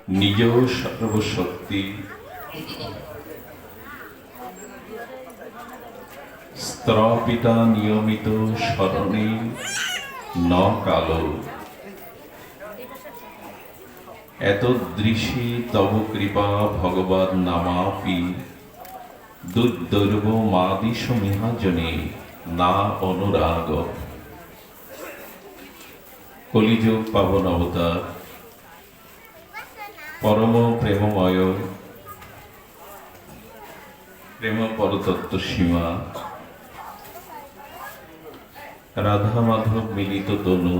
নিজ সর্বশক্তি স্ত্রপিতা নিয়মিত স্মরণে ন কালো এত দৃশি তব কৃপা ভগবান নামাপি দুর্দৈর্ব মাদিশ মিহাজনে না অনুরাগ। কলিযুগ পাবন অবতার পরম প্রেমময় প্রেম পরতত্ত্ব সীমা রাধা মাধব মিলিত তনু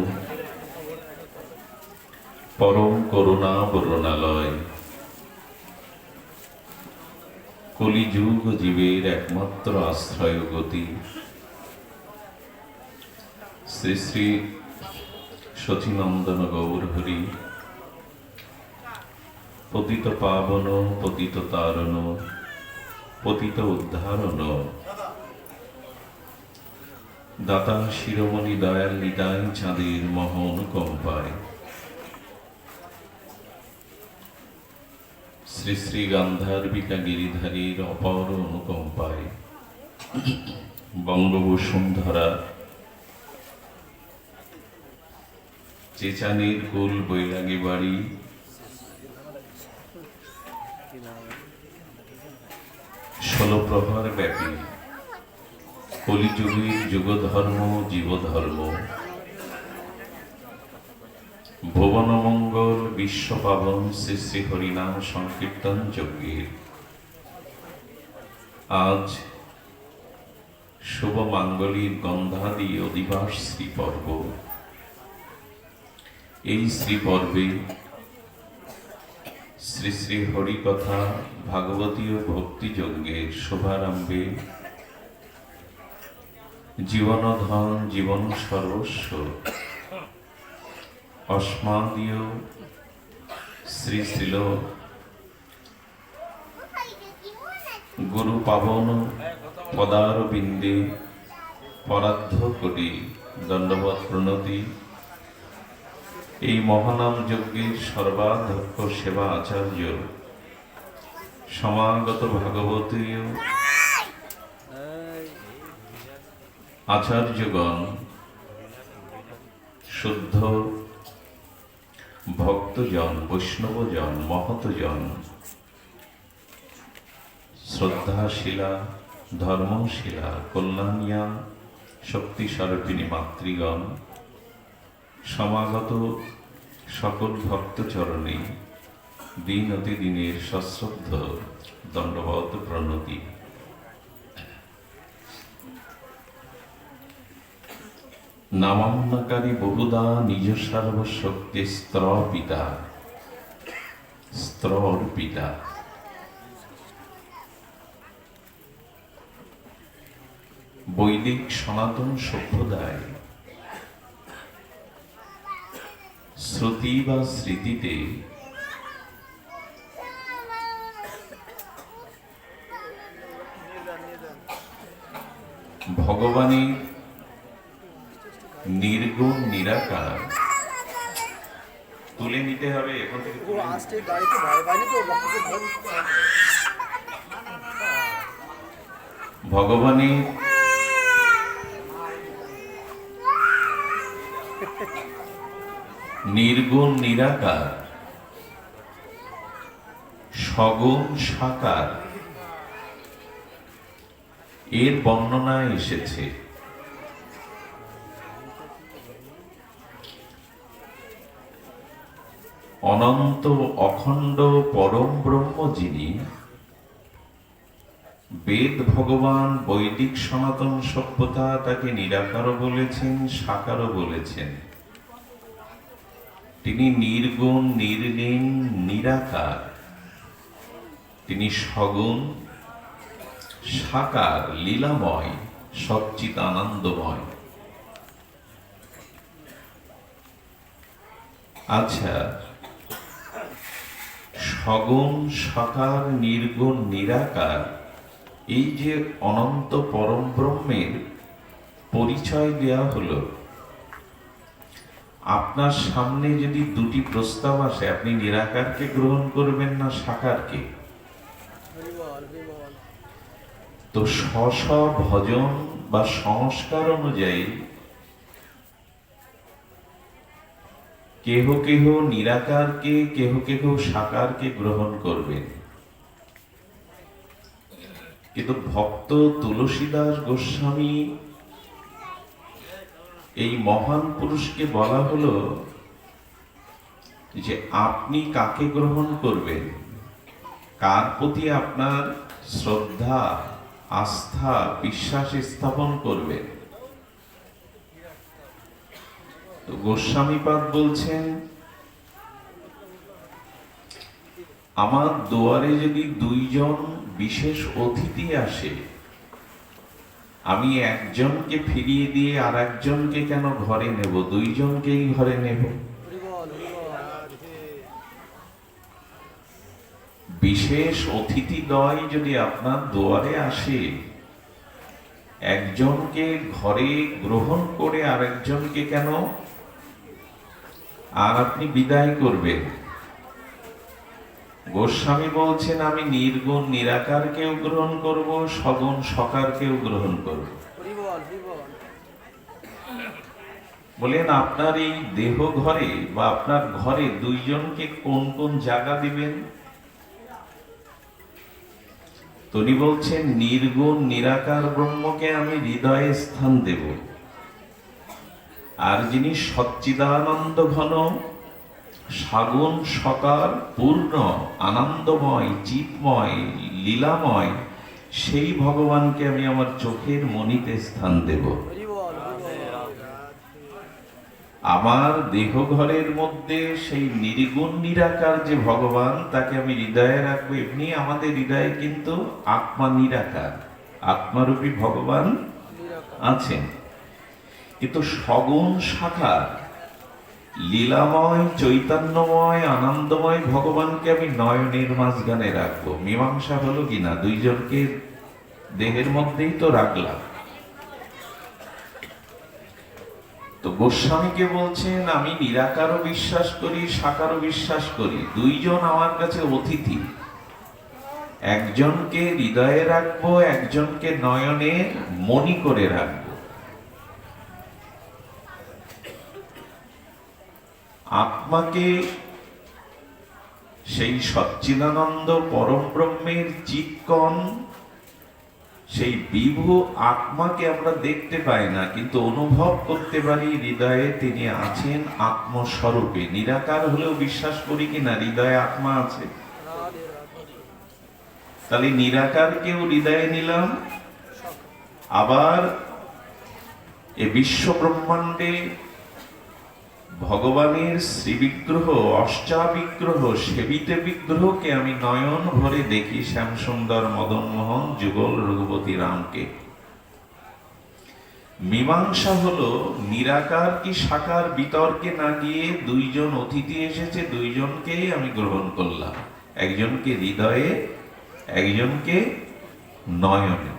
পরম করুণা বরণালয় কলিযুগ জীবের একমাত্র আশ্রয় গতি শ্রী শ্রী শচীনন্দন গৌর হরি পতিত পাবন পতিত তারণ পতিত উদ্ধারণ দাতা শিরোমণি দয়াল নিতাই চাঁদের মহন কম্পায় শ্রী শ্রী গান্ধার্বিকা গিরিধারীর অপার অনুকম্পায় বঙ্গবসুন্ধরা চেচানির কুল বৈরাগী বাড়ি ষোলো প্রহর ব্যাপী কলিযুগের যুগধর্ম জীবধর্ম ভুবনমঙ্গল বিশ্বপাবন শ্রী শ্রী হরিনাম সংকীর্তন যজ্ঞের আজ শুভ মাঙ্গলিক গন্ধাদি অধিবাস শ্রী পর্ব। এই শ্রী পর্বে শ্রী শ্রী হরিকথা ভাগবতীয় ভক্তি যজ্ঞের শুভারম্ভে জীবনধন জীবন সর্বস্ব অস্মাদীয় শ্রী শ্রীল গুরু পাবন পদারবিন্দে পরাধ্য কোটি দণ্ডবৎ প্রণতি। এই মহানাম যজ্ঞের সর্বাধ্যক্ষ সেবা আচার্য সমাগত ভাগবতীয় আচার্যগণ শুদ্ধ ভক্তজন বৈষ্ণবজন মহতজন শ্রদ্ধাশীলা ধর্মশীলা কল্যাণিয়া শক্তি স্বরূপিণী মাতৃগণ সমাগত সকল ভক্তচরণে দিন অতি দিনের সশ্রদ্ধ দণ্ডবৎ প্রণতি। নামান্নকারী বহুদা নিজ সর্বশক্তি স্ত্রর পিতা বৈদিক সনাতন সভ্যতায় শ্রুতি বা স্মৃতিতে ভগবানের নির্গুণ নিরাকার তুলে নিতে হবে। এখন থেকে ভগবানের নির্গুণ নিরাকার সগুণ সাকার এর বর্ণনা এসেছে। অনন্ত অখণ্ড পরম ব্রহ্ম যিনি বেদ ভগবান বৈদিক সনাতন সভ্যতা তাকে নিরাকারও বলেছেন সাকারও বলেছেন। তিনি নির্গুণ নির্লীন নিরাকার, তিনি সগুণ সাকার লীলাময় সচ্চিত আনন্দময়। আচ্ছা, সগুণ সাকার নির্গুণ নিরাকার এই যে অনন্ত পরম ব্রহ্মের পরিচয় দেয়া হলো, আপনার সামনে যদি দুটি প্রস্তাব আসে, আপনি নিরাকারকে গ্রহণ করবেন না সাকারকে? তো স্ব ভজন বা সংস্কার অনুযায়ী কেহ কেহ নিরাকারকে, কেহ কেহ সাকারকে গ্রহণ করবেন। কিন্তু ভক্ত তুলসীদাস গোস্বামী এই মহান পুরুষকে বলা হলো যে আপনি কাকে গ্রহণ করবেন, কার প্রতি আপনার শ্রদ্ধা, আস্থা, বিশ্বাস স্থাপন করবেন। তো গোস্বামীপাদ বলছেন, আমার দুয়ারে যদি দুইজন বিশেষ অতিথি আসে, আমি একজনকে ফিরিয়ে দিয়ে আর একজনকে কেন ঘরে নেব, দুইজনকেই ঘরে নেব। বিশেষ অতিথিদ্বয় যদি আপনার দুয়ারে আসে, একজনকে ঘরে গ্রহণ করে আর একজনকে কেন আর আপনি বিদায় করবেন? গোস্বামী বলছেন, আমি নির্গুণ নিরাকারকেও গ্রহণ করব, সগুণ সকারকেও গ্রহণ করব। বলেন আপনার এই দেহ ঘরে বা আপনার ঘরে দুইজনকে কোন কোন জায়গা দিবেন? তিনি বলছেন, নির্গুণ নিরাকার ব্রহ্মকে আমি হৃদয়ে স্থান দেব, আর যিনি সচ্চিদানন্দ ঘন সাগুণ সকার পূর্ণ আনন্দময় চিৎময় লীলাময়, সেই ভগবানকে আমি আমার চোখের মণিতে স্থান দেব। আমার দেহ ঘরের মধ্যে সেই নির্গুণ নিরাকার যে ভগবান, তাকে আমি হৃদয়ে রাখবো। এমনি আমাদের হৃদয়ে কিন্তু আত্মা নিরাকার, আত্মারূপী ভগবান আছেন। কিন্তু সগুণ সাকার লীলাময় চৈতন্যময় আনন্দময় ভগবানকে আমি নয়নের মাঝখানে রাখবো। মীমাংসা হলো কিনা? দুইজনকে দেহের মধ্যেই তো রাখলাম। তো গোস্বামীকে বলছেন, আমি নিরাকারও বিশ্বাস করি, সাকারও বিশ্বাস করি, দুইজন আমার কাছে অতিথি। একজনকে হৃদয়ে রাখবো, একজনকে নয়নে মণি করে রাখবো। আত্মাকে সেই সচ্চিদানন্দ পরম ব্রহ্মের চিৎকণ, সেই বিভু আত্মাকে আমরা দেখতে পাই না, কিন্তু অনুভব করতে পারি হৃদয়ে তিনি আছেন আত্মস্বরূপে। নিরাকার হলেও বিশ্বাস করি কিনা হৃদয়ে আত্মা আছে? তাহলে নিরাকারকেও হৃদয়ে নিলাম, আবার এ বিশ্ব ব্রহ্মাণ্ডে ভগবানের শ্রীবিগ্রহ, অষ্টাবিগ্রহ, সেবিতে বিগ্রহকে আমি নয়ন ভরে দেখি, শ্যামসুন্দর মদনমোহন যুগল রঘুপতি রামকে। মীমাংসা হলো নিরাকার কি সাকার বিতর্কে না গিয়ে, দুইজন অতিথি এসেছে, দুইজনকেই আমি গ্রহণ করলাম, একজনকে হৃদয়ে, একজনকে নয়নে।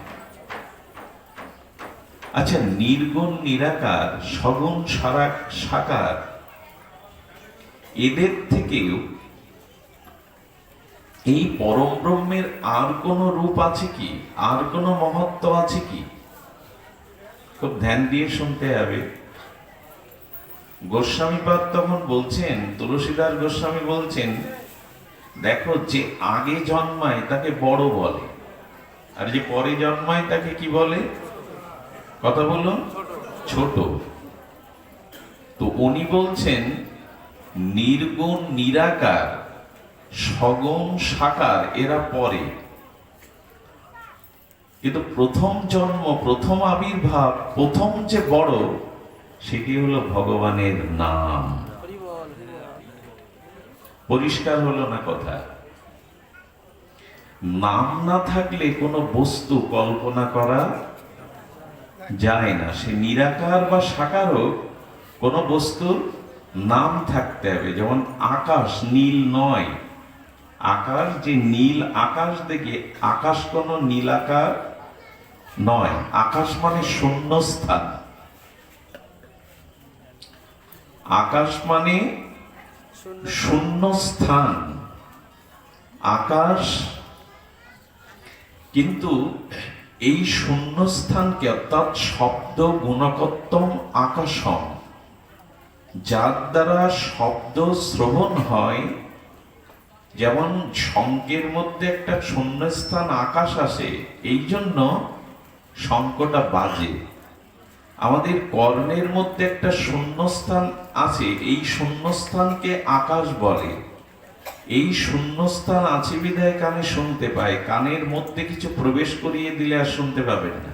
আচ্ছা, নির্গুণ নিরাকার, সগুণ সাকার, এদের থেকেও এই পরম ব্রহ্মের আর কোন রূপ আছে কি, আর কোন মহত্ব আছে কি? খুব ধ্যান দিয়ে শুনতে হবে। গোস্বামীপাদ তখন বলছেন, তুলসীদাস গোস্বামী বলছেন, দেখো, যে আগে জন্মায় তাকে বড় বলে, আর যে পরে জন্মায় তাকে কি বলে? কথা বলো, ছোট। তো উনি বলছেন, নির্গুণ নিরাকার, সগুণ সাকার এরা পরে, কিন্তু প্রথম জন্ম, প্রথম আবির্ভাব, প্রথম যে বড়, সেটি হলো ভগবানের নাম। পরিষ্কার হলো না কথা? নাম না থাকলে কোনো বস্তু কল্পনা করা যায় না। সে নিরাকার বা সাকার হোক, কোনো বস্তুর নাম থাকতে হবে। যেমন আকাশ নীল নয়, আকাশ যে নীল আকাশ দেখে, আকাশ কোনো নীলাকার নয়, আকাশ মানে শূন্যস্থান। আকাশ মানে শূন্য স্থান, আকাশ। কিন্তু এই শূন্যস্থানকে অর্থাৎ শব্দ গুণকত্তম আকাশম, যার দ্বারা শব্দ শ্রবণ হয়, যেমন শঙ্কের মধ্যে একটা শূন্যস্থান আকাশ আসে, এই জন্য শঙ্কটা বাজে। আমাদের কর্ণের মধ্যে একটা শূন্যস্থান আছে, এই শূন্যস্থানকে আকাশ বলে। এই শূন্যস্থান আছে বিধায় কানে শুনতে পায়, কানের মধ্যে কিছু প্রবেশ করিয়ে দিলে আর শুনতে পাবেন না।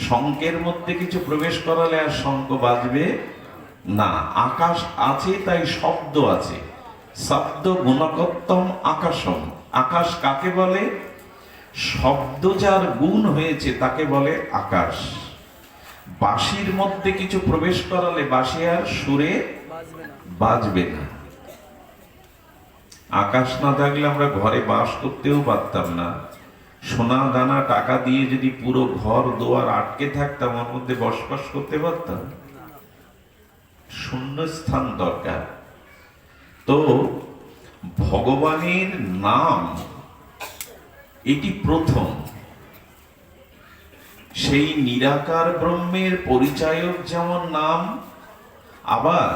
শঙ্কের মধ্যে কিছু প্রবেশ করালে আর শঙ্খ বাজবে না। আকাশ আছে তাই শব্দ আছে। শব্দ গুণকত্তম আকাশম। আকাশ কাকে বলে? শব্দ যার গুণ হয়েছে তাকে বলে আকাশ। বাঁশির মধ্যে কিছু প্রবেশ করালে বাঁশি আর সুরে বাজবে না। আকাশ না থাকলে আমরা ঘরে বাস করতেও পারতাম না। সোনা দানা টাকা দিয়ে যদি পুরো ঘর দুয়ার আটকে থাকতাম, ওর মধ্যে বসবাস করতে পারতাম? শূন্য স্থান দরকার। তো ভগবানের নাম এটি প্রথম। সেই নিরাকার ব্রহ্মের পরিচায়ক যেমন নাম, আবার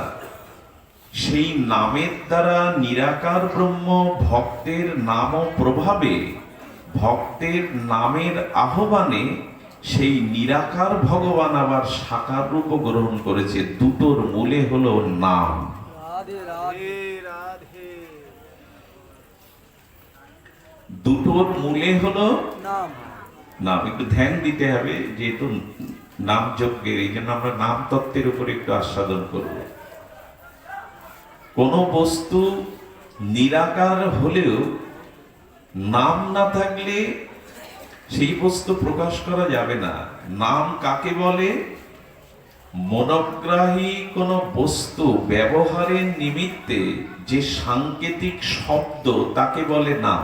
সেই নামের দ্বারা নিরাকার ব্রহ্ম ভক্তের নাম ও প্রভাবে, ভক্তের নামের আহ্বানে সেই নিরাকার ভগবান আবার সাকার রূপ গ্রহণ করেছে। দুটোর মূলে হলো নাম। দুটোর মূলে হলো নাম। একটু ধ্যান দিতে হবে, যেহেতু নাম যজ্ঞের, এই জন্য আমরা নাম তত্ত্বের উপর একটু আস্বাদন করব। কোন বস্তু নিরাকার হলেও নাম না থাকলে সেই বস্তু প্রকাশ করা যাবে না। নাম কাকে বলে? মনোগ্রাহী কোন বস্তু ব্যবহারের নিমিত্তে যে সাংকেতিক শব্দ তাকে বলে নাম।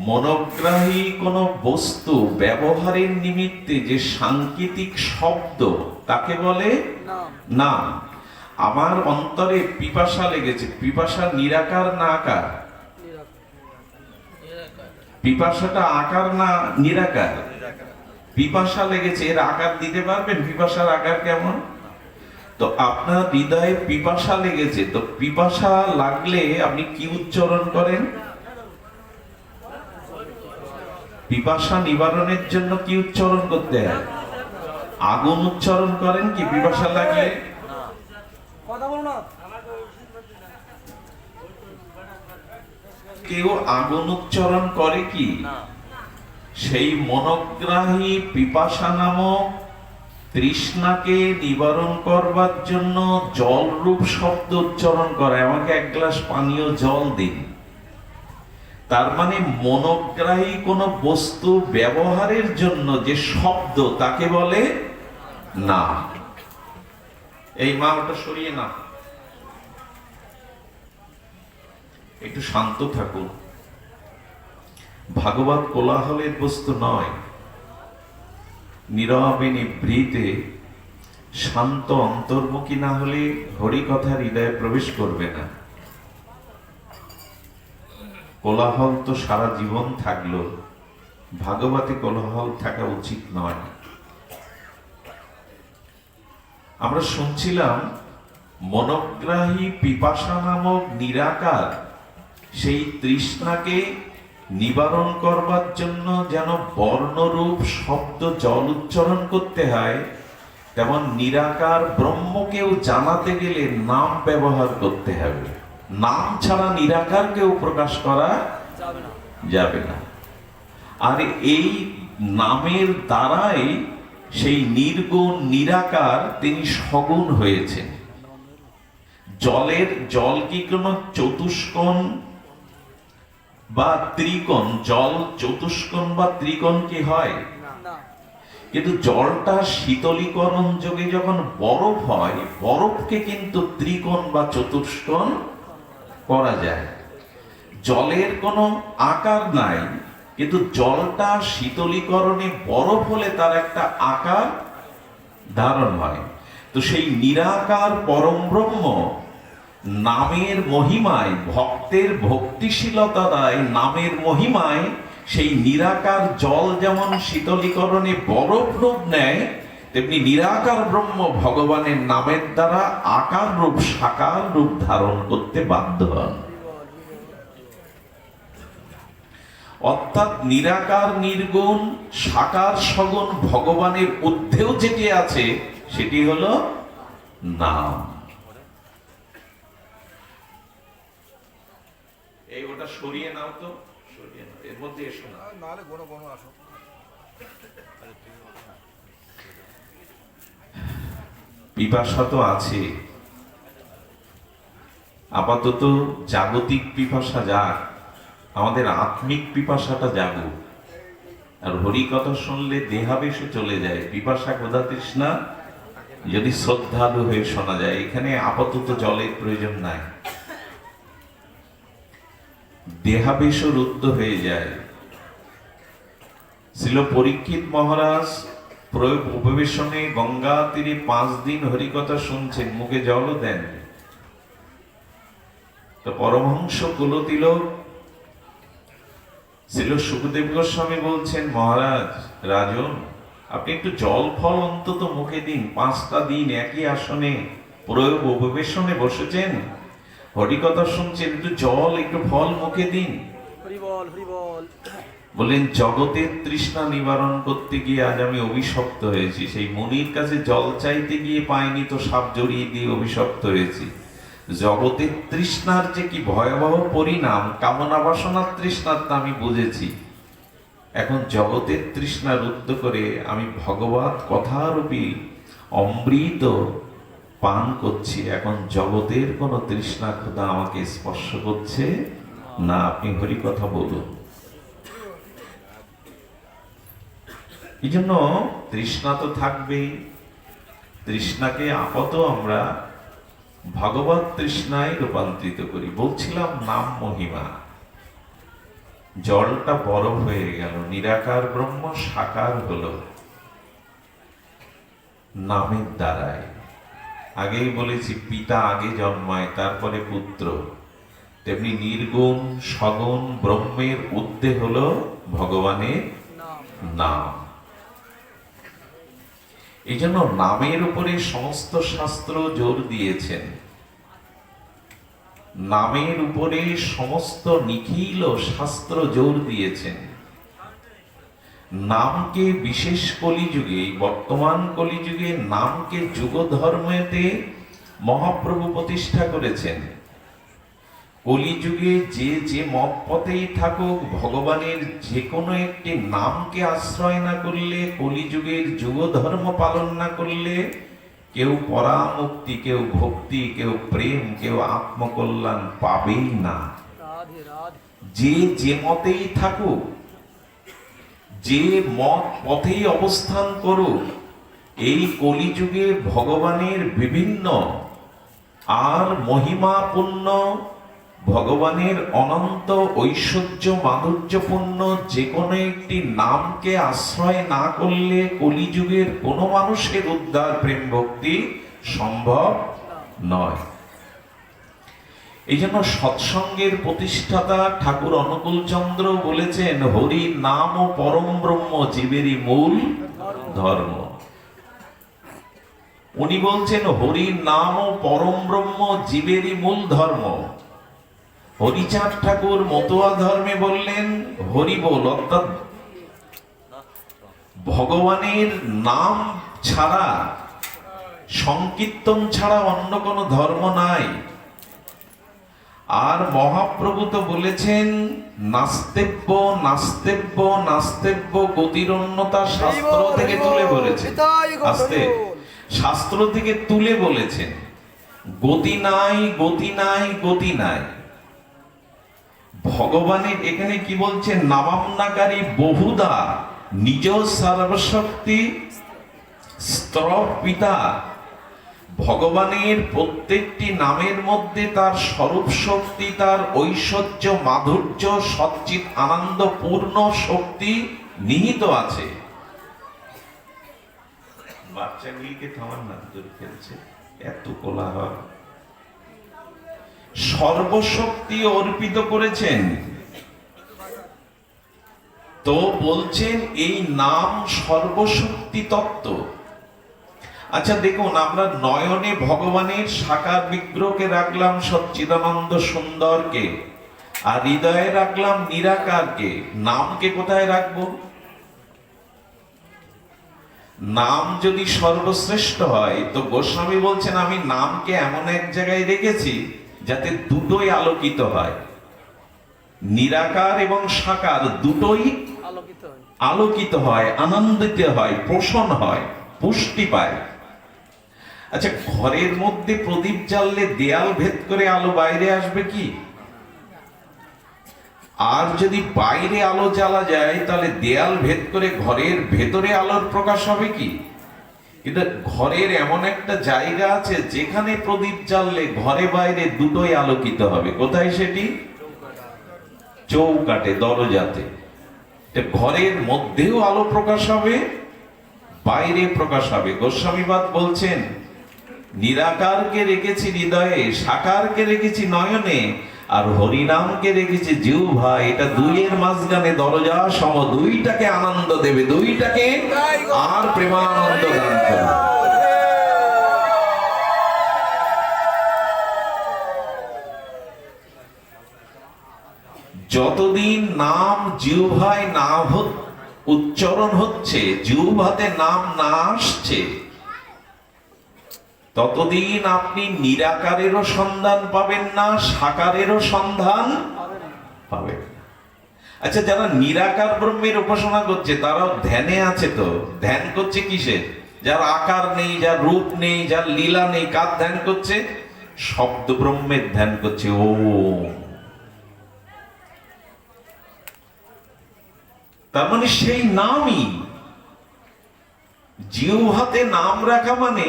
মনোগ্রাহী কোন বস্তু ব্যবহারের নিমিত্তে যে সাংকেতিক শব্দ তাকে বলে নাম। আমার অন্তরে পিপাসা লেগেছে, পিপাসা নিরাকার না আকার? পিপাসাটা আকার না নিরাকার? পিপাসা লেগেছে, এর আকার দিতে পারবেন? পিপাসার আকার কেমন? তো আপনার হৃদয়ে পিপাসা লেগেছে, তো পিপাসা লাগলে আপনি কি উচ্চারণ করেন? পিপাসা নিবারণের জন্য কি উচ্চারণ করতে হয়? আগুন উচ্চারণ করেন কি পিপাসা লাগলে? কেউ আগুন উচ্চারণ করে কি? সেই মনোগ্রাহী পিপাসা নামক তৃষ্ণাকে নিবারণ করবার জন্য জল রূপ শব্দ উচ্চারণ করে, আমাকে এক গ্লাস পানীয় জল দিন। তার মানে মনোগ্রাহী কোন বস্তু ব্যবহারের জন্য যে শব্দ তাকে বলে নাম। এই মা ওটা সরিয়ে না, একটু শান্ত থাকুন। ভাগবত কোলাহলের বস্তু নয়। নীরবে নিভৃতে শান্ত অন্তর্মুখী না হলে হরি কথা হৃদয়ে প্রবেশ করবে না। কোলাহল তো সারা জীবন থাকলো, ভাগবতে কোলাহল থাকা উচিত নয়। আমরা শুনছিলাম মনোগ্রাহী পিপাসা নামক নিরাকার সেই তৃষ্ণাকে নিবারণ করবার জন্য যেন বর্ণরূপ শব্দ জল উচ্চারণ করতে হয়, তেমন নিরাকার ব্রহ্মকেও জানাতে গেলে নাম ব্যবহার করতে হবে। নাম ছাড়া নিরাকারকেও প্রকাশ করা যাবে না। আর এই নামের দ্বারাই সেই নির্গুণ নিরাকার তিনি সগুণ হয়েছেন। জল কি কোনো চতুষ্কোণ বা ত্রিকোণ? জল চতুষ্কোণ বা ত্রিকোণ কি হয়? কিন্তু জলটা শীতলীকরণ যোগে যখন বরফ হয়, বরফকে কিন্তু ত্রিকোণ বা চতুষ্কোণ করা যায়। জলের কোনো আকার নাই, কিন্তু জলটা শীতলীকরণে বরফ হলে তার একটা আকার ধারণ হয়। তো সেই নিরাকার পরম ব্রহ্ম নামের মহিমায়, ভক্তের ভক্তিশীলতা দ্বারায় নামের মহিমায় সেই নিরাকার জল যেমন শীতলীকরণে বরফ রূপ নেয়, তেমনি নিরাকার ব্রহ্ম ভগবানের নামের দ্বারা আকার রূপ, সাকার রূপ ধারণ করতে বাধ্য হন। অর্থাৎ নিরাকার নির্গুণ, সাকার সগুণ ভগবানের ঊর্ধ্বেও যেটি আছে সেটি হলো নাম। এই ওটা সরিয়ে নাও তো, সরিয়ে নাও, এর মধ্যে এসো না, নাহলে গোনো গোনো আসো। পিপাসা তো আছে, আপাতত জাগতিক পিপাসা যাক, আমাদের আত্মিক পিপাসাটা জাগুক। আর হরি কথা শুনলে দেহাবেশে চলে যায়, পিপাসা ক্ষুধা তৃষ্ণা যদি শ্রদ্ধালু হয়ে শোনা যায়। এখানে আপাতত জলের প্রয়োজন নাই, দেহাবেশ রুদ্ধ হয়ে যায়। ছিল পরীক্ষিত মহারাজ প্রয়োগ উপবেশনে গঙ্গা তীরে 5 দিন হরিকথা শুনছেন, মুখে জলও দেন। তো পরমহংস কুলতিলক ছিল সুখদেব গোস্বামী বলছেন, মহারাজ রাজন, আপনি একটু জল ফল অন্তত মুখে দিন। 5টা দিন একই আসনে প্রয়োগ উপবেশনে বসেছেন, হরিকথা শুনছেন, একটু জল একটু ফল মুখে দিন। বললেন, জগতের তৃষ্ণা নিবারণ করতে গিয়ে আজ আমি অভিশপ্ত হয়েছি। সেই মুনির কাছে জল চাইতে গিয়ে পাইনি, তো সাপ জড়িয়ে দিয়ে অভিশপ্ত হয়েছি। জগতের তৃষ্ণার যে কি ভয়াবহ পরিণাম, কামনা বাসনার তৃষ্ণার তা আমি বুঝেছি। এখন জগতের তৃষ্ণা রুদ্ধ করে আমি ভগবত কথারূপী অমৃত পান করছি। এখন জগতের কোনো তৃষ্ণা ক্ষুধা আমাকে স্পর্শ করছে না, আপনি হরি কথা বলুন। এই জন্য তৃষ্ণা তো থাকবেই, তৃষ্ণাকে আপাতত আমরা ভগবত তৃষ্ণায় রূপান্তরিত করি। বলছিলাম নাম মহিমা, জলটা বরফ হয়ে গেল, নিরাকার ব্রহ্ম সাকার হলো নামের দ্বারায়। আগেই বলেছি, পিতা আগে জন্মায় তারপরে পুত্র, তেমনি নির্গুণ সগুণ ব্রহ্মের ঊর্ধ্বে হলো ভগবানের নাম। এই জন্য নামের উপরে সমস্ত শাস্ত্র জোর দিয়েছেন, নামের উপরে সমস্ত নিখিল শাস্ত্র জোর দিয়েছেন। নামকে বিশেষ কলিযুগে, বর্তমান কলিযুগে নামকে যুগ ধর্মেতে মহাপ্রভু প্রতিষ্ঠা করেছেন। কলিযুগে যে যে মত পথেই থাকুক, ভগবানের যে কোনো একটি নামকে আশ্রয় না করলে, কলিযুগের যুগ ধর্ম পালন না করলে, কেউ পরামুক্তি, কেউ ভক্তি, কেউ প্রেম, কেউ আত্মকল্যাণ পাবেই না। যে যে মতেই থাকুক, যে মত পথেই অবস্থান করুক, এই কলিযুগে ভগবানের বিভিন্ন আর মহিমাপূর্ণ, ভগবানের অনন্ত ঐশ্বর্য মাধুর্যপূর্ণ যে কোনো একটি নামকে আশ্রয় না করলে কলিযুগের কোনো মানুষের উদ্ধার, প্রেম, ভক্তি সম্ভব নয়। এই জন্য সৎসঙ্গের প্রতিষ্ঠাতা ঠাকুর অনুকূল চন্দ্র বলেছেন, হরি নাম ও পরম ব্রহ্ম জীবেরই মূল ধর্ম। উনি বলছেন, হরি নাম ও পরম ব্রহ্ম জীবেরই মূল ধর্ম। হরিচাঁদ ঠাকুর মতুয়া ধর্মে বললেন, হরি বল, অর্থাৎ ভগবানের নাম ছাড়া, সংকীর্তন ছাড়া অন্য কোনো ধর্ম নাই। আর মহাপ্রভু তো বলেছেন, নাস্তেব্য নাস্তেব্য নাস্তেব্য গতিরণ্যতা শাস্ত্র থেকে তুলে বলেছেন। আস্তে শাস্ত্র থেকে তুলে বলেছেন, গতি নাই, গতি নাই, গতি নাই। ভগবানের এখানে কি বলছেন, নামান্নাকারী বহুদা নিজ সর্বশক্তি স্তরব পিতা। ভগবানের প্রত্যেকটি নামের মধ্যে তার স্বরূপ শক্তি, তার ঐশ্বর্য মাধুর্য, সচ্চিত আনন্দ পূর্ণ শক্তি নিহিত আছে। বাচ্চাগুলিকে থামান না, দূরে ফেলছে, এত কোলাহল। সর্বশক্তি অর্পিত করেছেন, তো বলছেন এই নাম সর্বশক্তি তত্ত্ব। আচ্ছা দেখুন, আমরা নয়নে ভগবানের সাকার বিগ্রহকে রাখলাম সচ্চিদানন্দ সুন্দরকে, আর হৃদয়ে রাখলাম নিরাকারকে, নামকে কোথায় রাখবো? নাম যদি সর্বশ্রেষ্ঠ হয়, তো গোস্বামী বলছেন আমি নামকে এমন এক জায়গায় রেখেছি যাতে দুটোই আলোকিত হয়, নিরাকার এবং সাকার দুটোই আলোকিত হয়, আনন্দিত হয়, পোষণ হয়, পুষ্টি পায়। আচ্ছা, ঘরের মধ্যে প্রদীপ জ্বাললে দেয়াল ভেদ করে আলো বাইরে আসবে কি? আর যদি বাইরে আলো জ্বালা যায়, তাহলে দেয়াল ভেদ করে ঘরের ভেতরে আলোর প্রকাশ হবে কি? কিন্তু ঘরের এমন একটা জায়গা আছে যেখানে প্রদীপ জ্বাললে ঘরে বাইরে দুটোই আলোকিত হবে। কোথায় সেটি? চৌকাঠে, দরজাতে। ঘরের মধ্যেও আলো প্রকাশ হবে, বাইরে প্রকাশ হবে। গোস্বামীপাদ বলছেন নিরাকারকে রেখেছি হৃদয়ে, সাকারকে রেখেছি নয়নে, আর হরিনামকে রেখেছি জিহ্বা। এটা দুইয়ের মাঝখানে দরজা সম, দুইটাকে আনন্দ দেবে, দুইটাকে আর প্রেমানন্দ দান করবে। যতদিন নাম জিহ্বায় না উচ্চারণ হচ্ছে, জিহ্বাতে নাম না আসছে, ততদিন আপনি নিরাকারেরও সন্ধান পাবেন না, সাকারেরও সন্ধান পাবেন না। আচ্ছা, যারা নিরাকার ব্রহ্মের উপাসনা করছে তারাও ধ্যানে আছে, তো ধ্যান করছে কিসের? যার আকার নেই, যার রূপ নেই, যার লীলা নেই, কার ধ্যান করছে? শব্দ ব্রহ্মের ধ্যান করছে। ও, তার মানে সেই নামই। জিহ্বাতে নাম রাখা মানে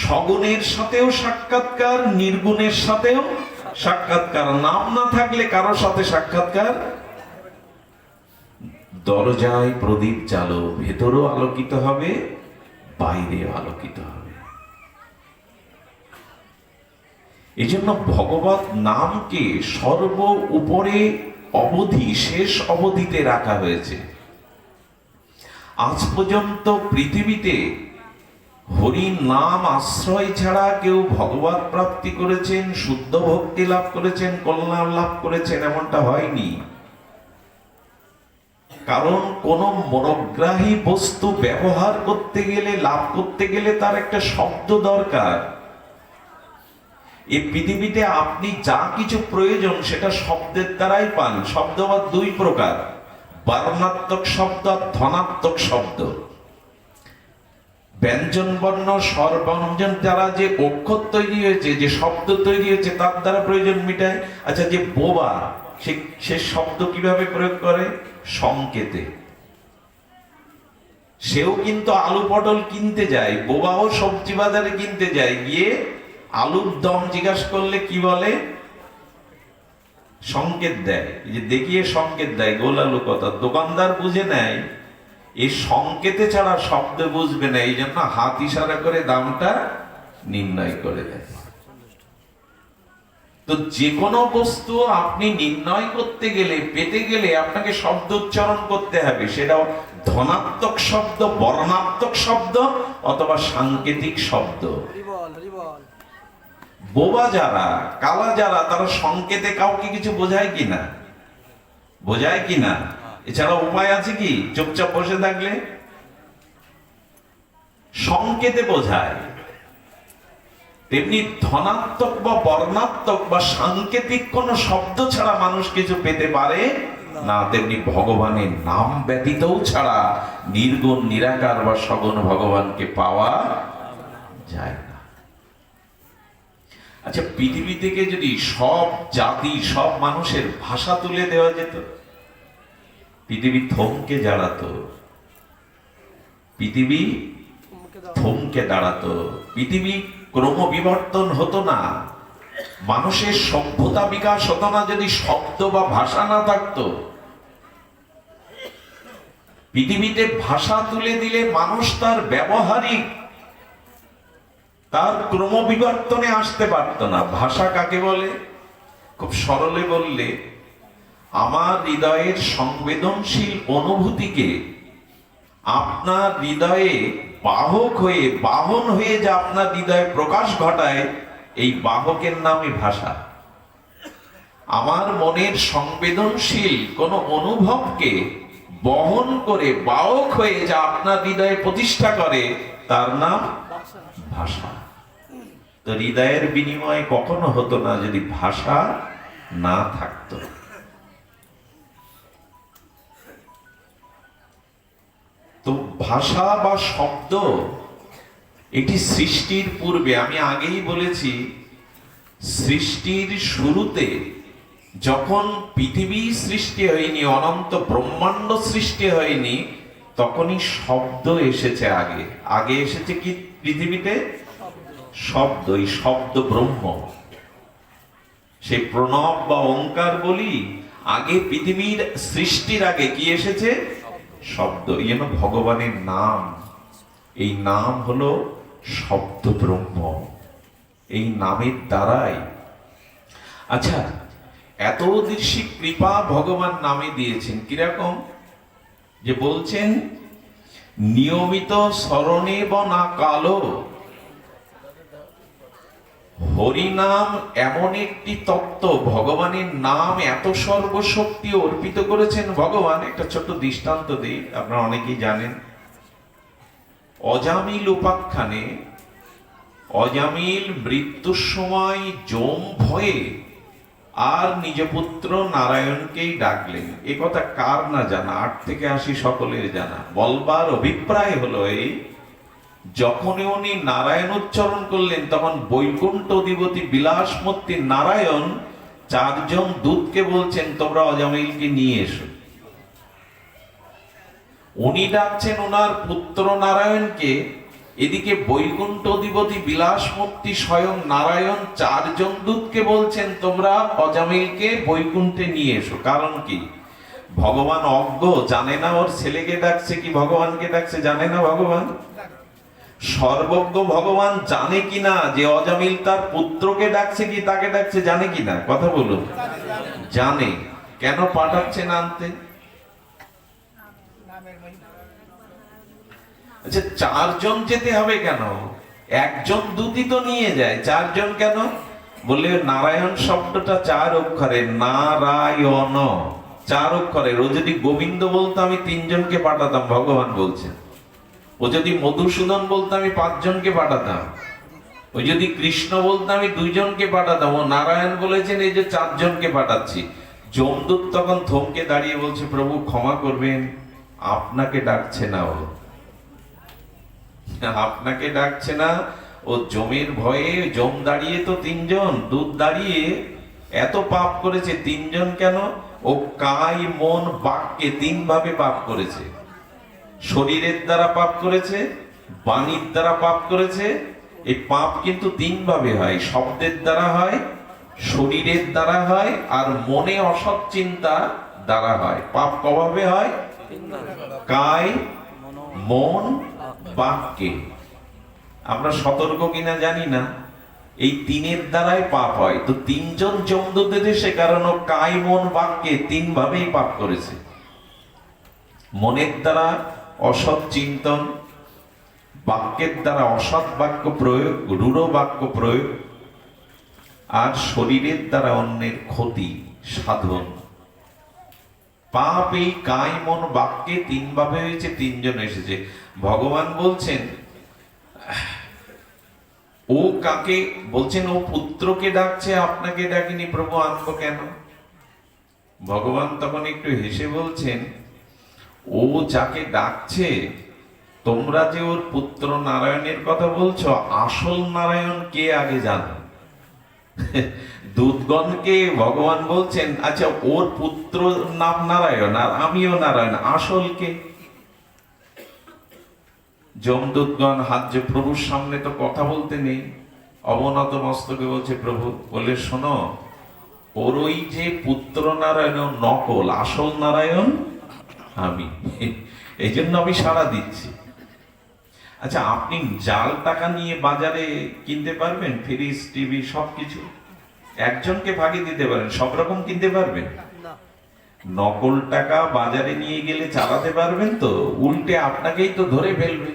সগুণের সাথেও সাক্ষাৎকার, নির্গুণের সাথেও সাক্ষাৎকার। নাম না থাকলে কারোর সাথে সাক্ষাৎকার। দরজায় প্রদীপ জ্বালো, ভেতরও আলোকিত হবে, বাইরেও আলোকিত হবে। এই জন্য ভগবত নামকে সর্ব উপরে অবধি, শেষ অবধিতে রাখা হয়েছে। আজ পর্যন্ত পৃথিবীতে হরি নাম আশ্রয় ছাড়া কেউ ভগবত প্রাপ্তি করেছেন, শুদ্ধ ভক্তি লাভ করেছেন, কল্যাণ লাভ করেছেন, এমনটা হয়নি। কারণ কোন মনোগ্রাহী বস্তু ব্যবহার করতে গেলে, লাভ করতে গেলে তার একটা শব্দ দরকার। এই পৃথিবীতে আপনি যা কিছু প্রয়োজন সেটা শব্দের দ্বারাই পান। শব্দ আবার দুই প্রকার, বর্ণাত্মক শব্দ আর ধনাত্মক শব্দ। ব্যঞ্জন বর্ণ স্বর ব্যঞ্জন দ্বারা যে অক্ষর তৈরি হয়েছে, যে শব্দ তৈরি হয়েছে, তার দ্বারা প্রয়োজন মিটায়। আচ্ছা, যে বোবা, সে শব্দ কিভাবে প্রয়োগ করে? সংকেতে। সেও কিন্তু আলু পটল কিনতে যায়, বোবাও সবজি বাজারে কিনতে যায়, গিয়ে আলুর দম জিজ্ঞাসা করলে কি বলে? সংকেত দেয়, যে দেখিয়ে সংকেত দেয়, গোল আলু কত। দোকানদার বুঝে নেয় এই সংকেতে ছাড়া শব্দ বুঝবে না, এই জন্য হাত ইশারা করে দামটা নির্ণয় করে দেয়। তো যে কোনো বস্তু আপনি নির্ণয় করতে গেলে, পেতে গেলে আপনাকে শব্দ উচ্চারণ করতে হবে। সেটাও ধনাত্মক শব্দ, বর্ণাত্মক শব্দ, অথবা সাংকেতিক শব্দ। বোবা যারা, কালা যারা, তারা সংকেতে কাউকে কিছু বোঝায় কিনা? বোঝায় কিনা? এছাড়া উপায় আছে কি? চুপচাপ বসে থাকলে? সংকেতে বোঝায়। তেমনি ধনাত্মক বা বর্ণাত্মক বা সাংকেতিক কোন শব্দ ছাড়া মানুষ কিছু পেতে পারে না। তেমনি ভগবানের নাম ব্যতীতও ছাড়া নির্গুণ, নিরাকার বা সগুণ ভগবানকে পাওয়া যায় না। আচ্ছা, পৃথিবী থেকে যদি সব জাতি, সব মানুষের ভাষা তুলে দেওয়া যেত, পৃথিবী থমকে দাঁড়াতো, পৃথিবী থমকে দাঁড়াতো, পৃথিবী ক্রমবিবর্তন হতো না, মানুষের সভ্যতা বিকাশ হতো না যদি শব্দ বা ভাষা না থাকতো। পৃথিবীতে ভাষা তুলে দিলে মানুষ তার ব্যবহারিক তার ক্রমবিবর্তনে আসতে পারত না। ভাষা কাকে বলে? খুব সরলে বললে, আমার হৃদয়ের সংবেদনশীল অনুভূতিকে আপনার হৃদয়ে বাহক হয়ে, বাহন হয়ে যা আপনার হৃদয়ে প্রকাশ ঘটায়, এই বাহকের নামই ভাষা। আমার মনের সংবেদনশীল কোন অনুভবকে বহন করে, বাহক হয়ে যা আপনার হৃদয়ে প্রতিষ্ঠা করে, তার নাম ভাষা। তো হৃদয়ের বিনিময় কখনো হতো না যদি ভাষা না থাকতো। তো ভাষা বা শব্দ এটি সৃষ্টির পূর্বে, আমি আগেই বলেছি, সৃষ্টির শুরুতে যখন পৃথিবী সৃষ্টি হয়নি, অনন্ত ব্রহ্মাণ্ড সৃষ্টি হয়নি, তখনই শব্দ এসেছে। আগে আগে এসেছে কি পৃথিবীতে? শব্দ। এই শব্দ ব্রহ্ম, সেই প্রণব বা ওঙ্কার বলি, আগে পৃথিবীর সৃষ্টির আগে কি এসেছে? শব্দ। এই জন্য ভগবানের নাম, এই নাম হলো শব্দ ব্রহ্ম। এই নামের দ্বারাই, আচ্ছা, এত দৃশ্যি কৃপা ভগবান নামে দিয়েছেন। কিরকম? যে বলছেন, নিয়মিত স্মরণে বনা কালো, হরিনাম এমন একটি তত্ত্ব, ভগবানের নাম এত সর্বশক্তি অর্পিত করেছেন ভগবান। একটা ছোট্ট দৃষ্টান্ত দিই, আপনারা অনেকেই জানেন। অজামিল উপাখ্যানে অজামিল মৃত্যুর সময় যম ভয়ে আর নিজ পুত্র নারায়ণকেই ডাকলেন। এ কথা কার না জানা? 8 থেকে 80 সকলের জানা। বলবার অভিপ্রায় হলো এই, যখন উনি নারায়ণ উচ্চারণ করলেন, তখন বৈকুণ্ঠ অধিপতি বিলাসমূর্তি নারায়ণ 4 জন দূতকে বলছেন, তোমরা অজামিলকে নিয়ে এসো। উনি ডাকছেন ওনার পুত্র নারায়ণকে, এদিকে বৈকুণ্ঠ অধিপতি বিলাসমূর্তি স্বয়ং নারায়ণ 4 জন দূতকে বলছেন, তোমরা অজামিলকে বৈকুণ্ঠে নিয়ে এসো। কারণ কি? ভগবান অজ্ঞ, জানে না ওর ছেলেকে ডাকছে কি ভগবানকে ডাকছে, জানে না ভগবান। সর্বজ্ঞ ভগবান জানে কিনা যে অজামিল তার পুত্রকে ডাকছে কি তাকে ডাকছে, জানে কিনা? কথা বলুন। জানে। কেন পাঠাচ্ছেন আনতে? আচ্ছা, 4 জন যেতে হবে কেন? একজন দূতই তো নিয়ে যায়, 4 জন কেন? বললে নারায়ণ শব্দটা 4 অক্ষরের, নারায়ণ 4 অক্ষরের। ও যদি গোবিন্দ বলতো আমি 3 জনকে পাঠাতাম, ভগবান বলছেন। ও যদি মধুসূদন বলতো আমি 5 জনকে পাঠাতাম। ও যদি কৃষ্ণ বলতো আমি 2 জনকে পাঠাতাম। ও নারায়ণ বলেছেন এই যে 4 জনকে পাঠাচ্ছি। যমদূত তখন থমকে দাঁড়িয়ে বলছে, প্রভু ক্ষমা করবেন, আপনাকে ডাকছে না, ও আপনাকে ডাকছে না। ও যমের ভয়ে, যম দাঁড়িয়ে তো 3 জন, দূত দাঁড়িয়ে এত পাপ করেছে। 3 জন কেন? ও কায় মন বাক্যে 3 ভাবে পাপ করেছে। শরীরের দ্বারা পাপ করেছে, বাণীর দ্বারা পাপ করেছে। এই পাপ কিন্তু 3 ভাবে হয়, শব্দের দ্বারা হয়, শরীরের দ্বারা হয়, আর মনে অসৎ চিন্তা দ্বারা হয়। পাপ কভাবে হয়? কায়, মন, বাক্যে। আমরা সতর্ক কিনা জানি না, এই 3-এর দ্বারাই পাপ হয়। তো 3 জন যমদূত সে কারণ কায়, মন, বাক্যে 3 ভাবেই পাপ করেছে। মনের দ্বারা অসৎ চিন্তন, বাক্যের দ্বারা অসৎ বাক্য প্রয়োগ, রূঢ় বাক্য প্রয়োগ, আর শরীরের দ্বারা অন্যের ক্ষতি সাধন। পাপ এই কায়, মন, বাক্যে 3 ভাবে হয়েছে। 3 জন এসেছে। ভগবান বলছেন, ও কাকে বলছেন? ও পুত্রকে ডাকছে, আপনাকে ডাকিনি, প্রভু আনবো কেন? ভগবান তখন একটু হেসে বলছেন, ও যাকে ডাকছে, তোমরা যে ওর পুত্র নারায়ণের কথা বলছো, আসল নারায়ণ কে আগে জানো? দূতগণকে ভগবান বলছেন, আচ্ছা ওর পুত্র নাম নারায়ণ আর আমিও নারায়ণ, আসল কে? যমদূতগণ হাত যে, প্রভুর সামনে তো কথা বলতে নেই, অবনত মস্তকে বলছে, প্রভু বলে শোনো, ওর ওই যে পুত্র নারায়ণ নকল, আসল নারায়ণ আমি। এই জন্য আমি সাড়া দিচ্ছি। আচ্ছা, আপনি জাল টাকা নিয়ে বাজারে কিনতে পারবেন? ফ্রিজ, টিভি সবকিছু একজনকে ভাগে দিতে পারেন, সব রকম কিনতে পারবেন? নকল টাকা বাজারে নিয়ে গেলে চালাতে পারবেন তো? উল্টে আপনাকেই তো ধরে ফেলবে।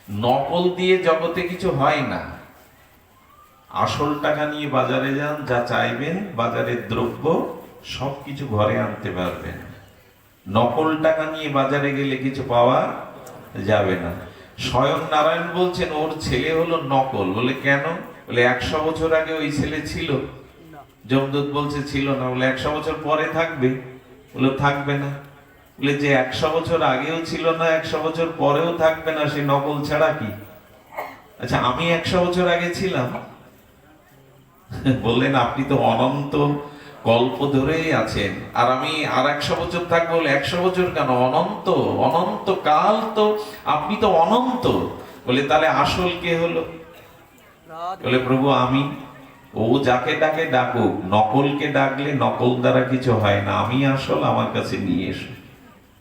নকল দিয়ে জগতে কিছু হয় না। আসল টাকা নিয়ে বাজারে যান, যা চাইবেন বাজারের দ্রব্য সবকিছু ঘরে আনতে পারবেন। নকল টাকা নিয়ে বাজারে গেলে কিছু পাওয়া যাবে না। স্বয়ং নারায়ণ বলছেন ওর ছেলে হলো নকল। বলে কেন? বলে 100 বছর আগে ওই ছেলে ছিল। যমদূত বলছে ছিল না। বলে 100 বছর পরে থাকবে? বলে থাকবে না। বলে যে 100 বছর আগেও ছিল না, 100 বছর পরেও থাকবে না, সে নকল ছাড়া কি? আচ্ছা, আমি 100 বছর আগে ছিলাম। বললেন আপনি তো অনন্ত কল্প ধরেই আছেন, আর আমি আর 100 বছর থাকবো। বলে 100 বছর কেন, অনন্ত, অনন্ত কাল তো, আপনি তো অনন্ত। বলে তাহলে আসল কে হলো? বলে প্রভু আমি। ও যাকে ডাকে ডাকুক, নকলকে ডাকলে নকল দ্বারা কিছু হয় না, আমি আসল, আমার কাছে নিয়ে এসো।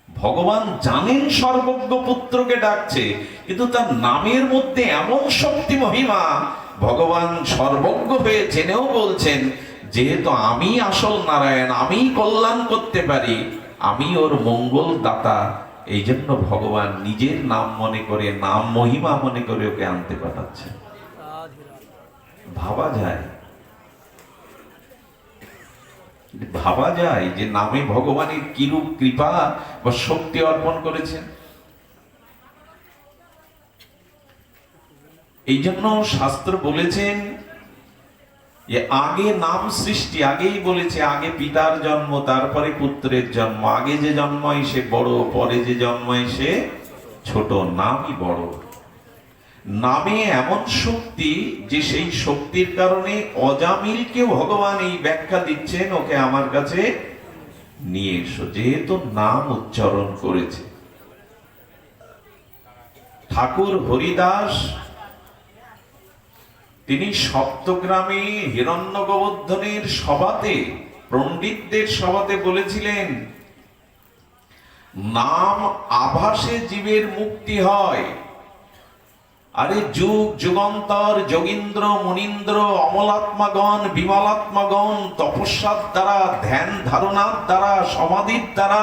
ভগবান জানেন সর্বজ্ঞ পুত্রকে ডাকছে, কিন্তু তার নামের মধ্যে এমন শক্তি মহিমা, ভগবান সর্বজ্ঞ হয়ে জেনেও বলছেন যেহেতু আমি আসল নারায়ণ, আমি কল্যাণ করতে পারি, আমি ওর মঙ্গল দাতা, এই জন্য ভগবান নিজের নাম মনে করে, নাম মহিমা মনে করে ওকে আনতে পাঠাচ্ছে। ভাবা যায়, ভাবা যায় যে নামে ভগবানের কিরূপ কৃপা বা শক্তি অর্পণ করেছেন। এই জন্য শাস্ত্র বলেছেন যে আগে নাম সৃষ্টি, আগেই বলেছে আগে পিতার জন্ম, তারপরে পুত্রের জন্ম। আগে যে জন্মায় সে বড়, পরে যে জন্মায় সে ছোট। নামই বড়। নামে এমন শক্তি যে সেই শক্তির কারণে অজামিলকে ভগবান এই ব্যাখ্যা দিচ্ছেন, ওকে আমার কাছে নিয়ে এসো, যেহেতু নাম উচ্চারণ করেছে। ঠাকুর হরিদাস তিনি সপ্তগ্রামে হিরণ্য গোবর্ধনের সভাতে, পণ্ডিতদের সভাতে বলেছিলেন নাম আভাসে জীবের মুক্তি হয়। আরে যুগ যুগান্তর যোগীন্দ্র মুনীন্দ্র অমলাত্মাগণ বিমলাত্মাগণ তপস্যার দ্বারা, ধ্যান ধারণার দ্বারা, সমাধির দ্বারা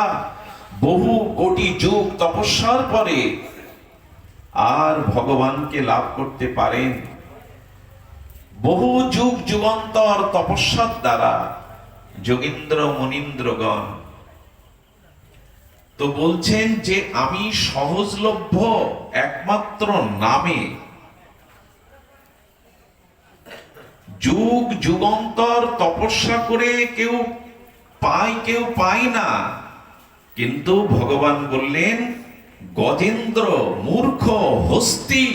বহু কোটি যুগ তপস্যার পরে আর ভগবানকে লাভ করতে পারেন। বহু যুগ যুগান্তর তপস্যার দ্বারা যোগীন্দ্র মুনীন্দ্রগণ। তো বলছেন যে আমি সহজলভ্য একমাত্র নামে। যুগ যুগান্তর তপস্যা করে কেউ পায়, কেউ পায় না। কিন্তু ভগবান বললেন গজেন্দ্র মূর্খ হস্তি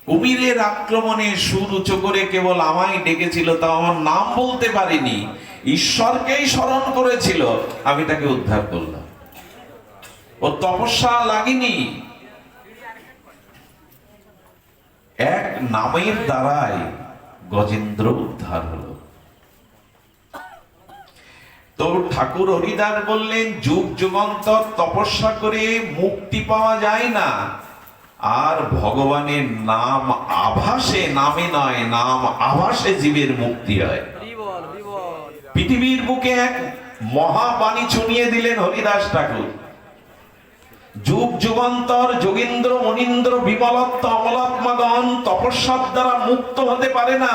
কুমিরের আক্রমণে সুর উঁচু করে কেবল আমায় ডেকেছিল, তাও আমার নাম বলতে পারিনি, ঈশ্বরকেই স্মরণ করেছিল, আমি তাকে উদ্ধার করলাম। ও তপস্যা লাগেনি, এক নামের দ্বারাই গজেন্দ্র উদ্ধার হলো। তো ঠাকুর হরিদাস বললেন যুগ যুগান্তর তপস্যা করে মুক্তি পাওয়া যায় না, আর ভগবানের নাম আভাসে, নামে নয়, নাম আভাসে জীবের মুক্তি হয়। পৃথিবীর বুকে এক মহাবাণী শুনিয়ে দিলেন হরিদাস ঠাকুর। যুগ যুগান্তর যোগীন্দ্র মুনীন্দ্র বিমলাত্ম অমলাত্মাগণ তপস্যার দ্বারা মুক্ত হতে পারে না,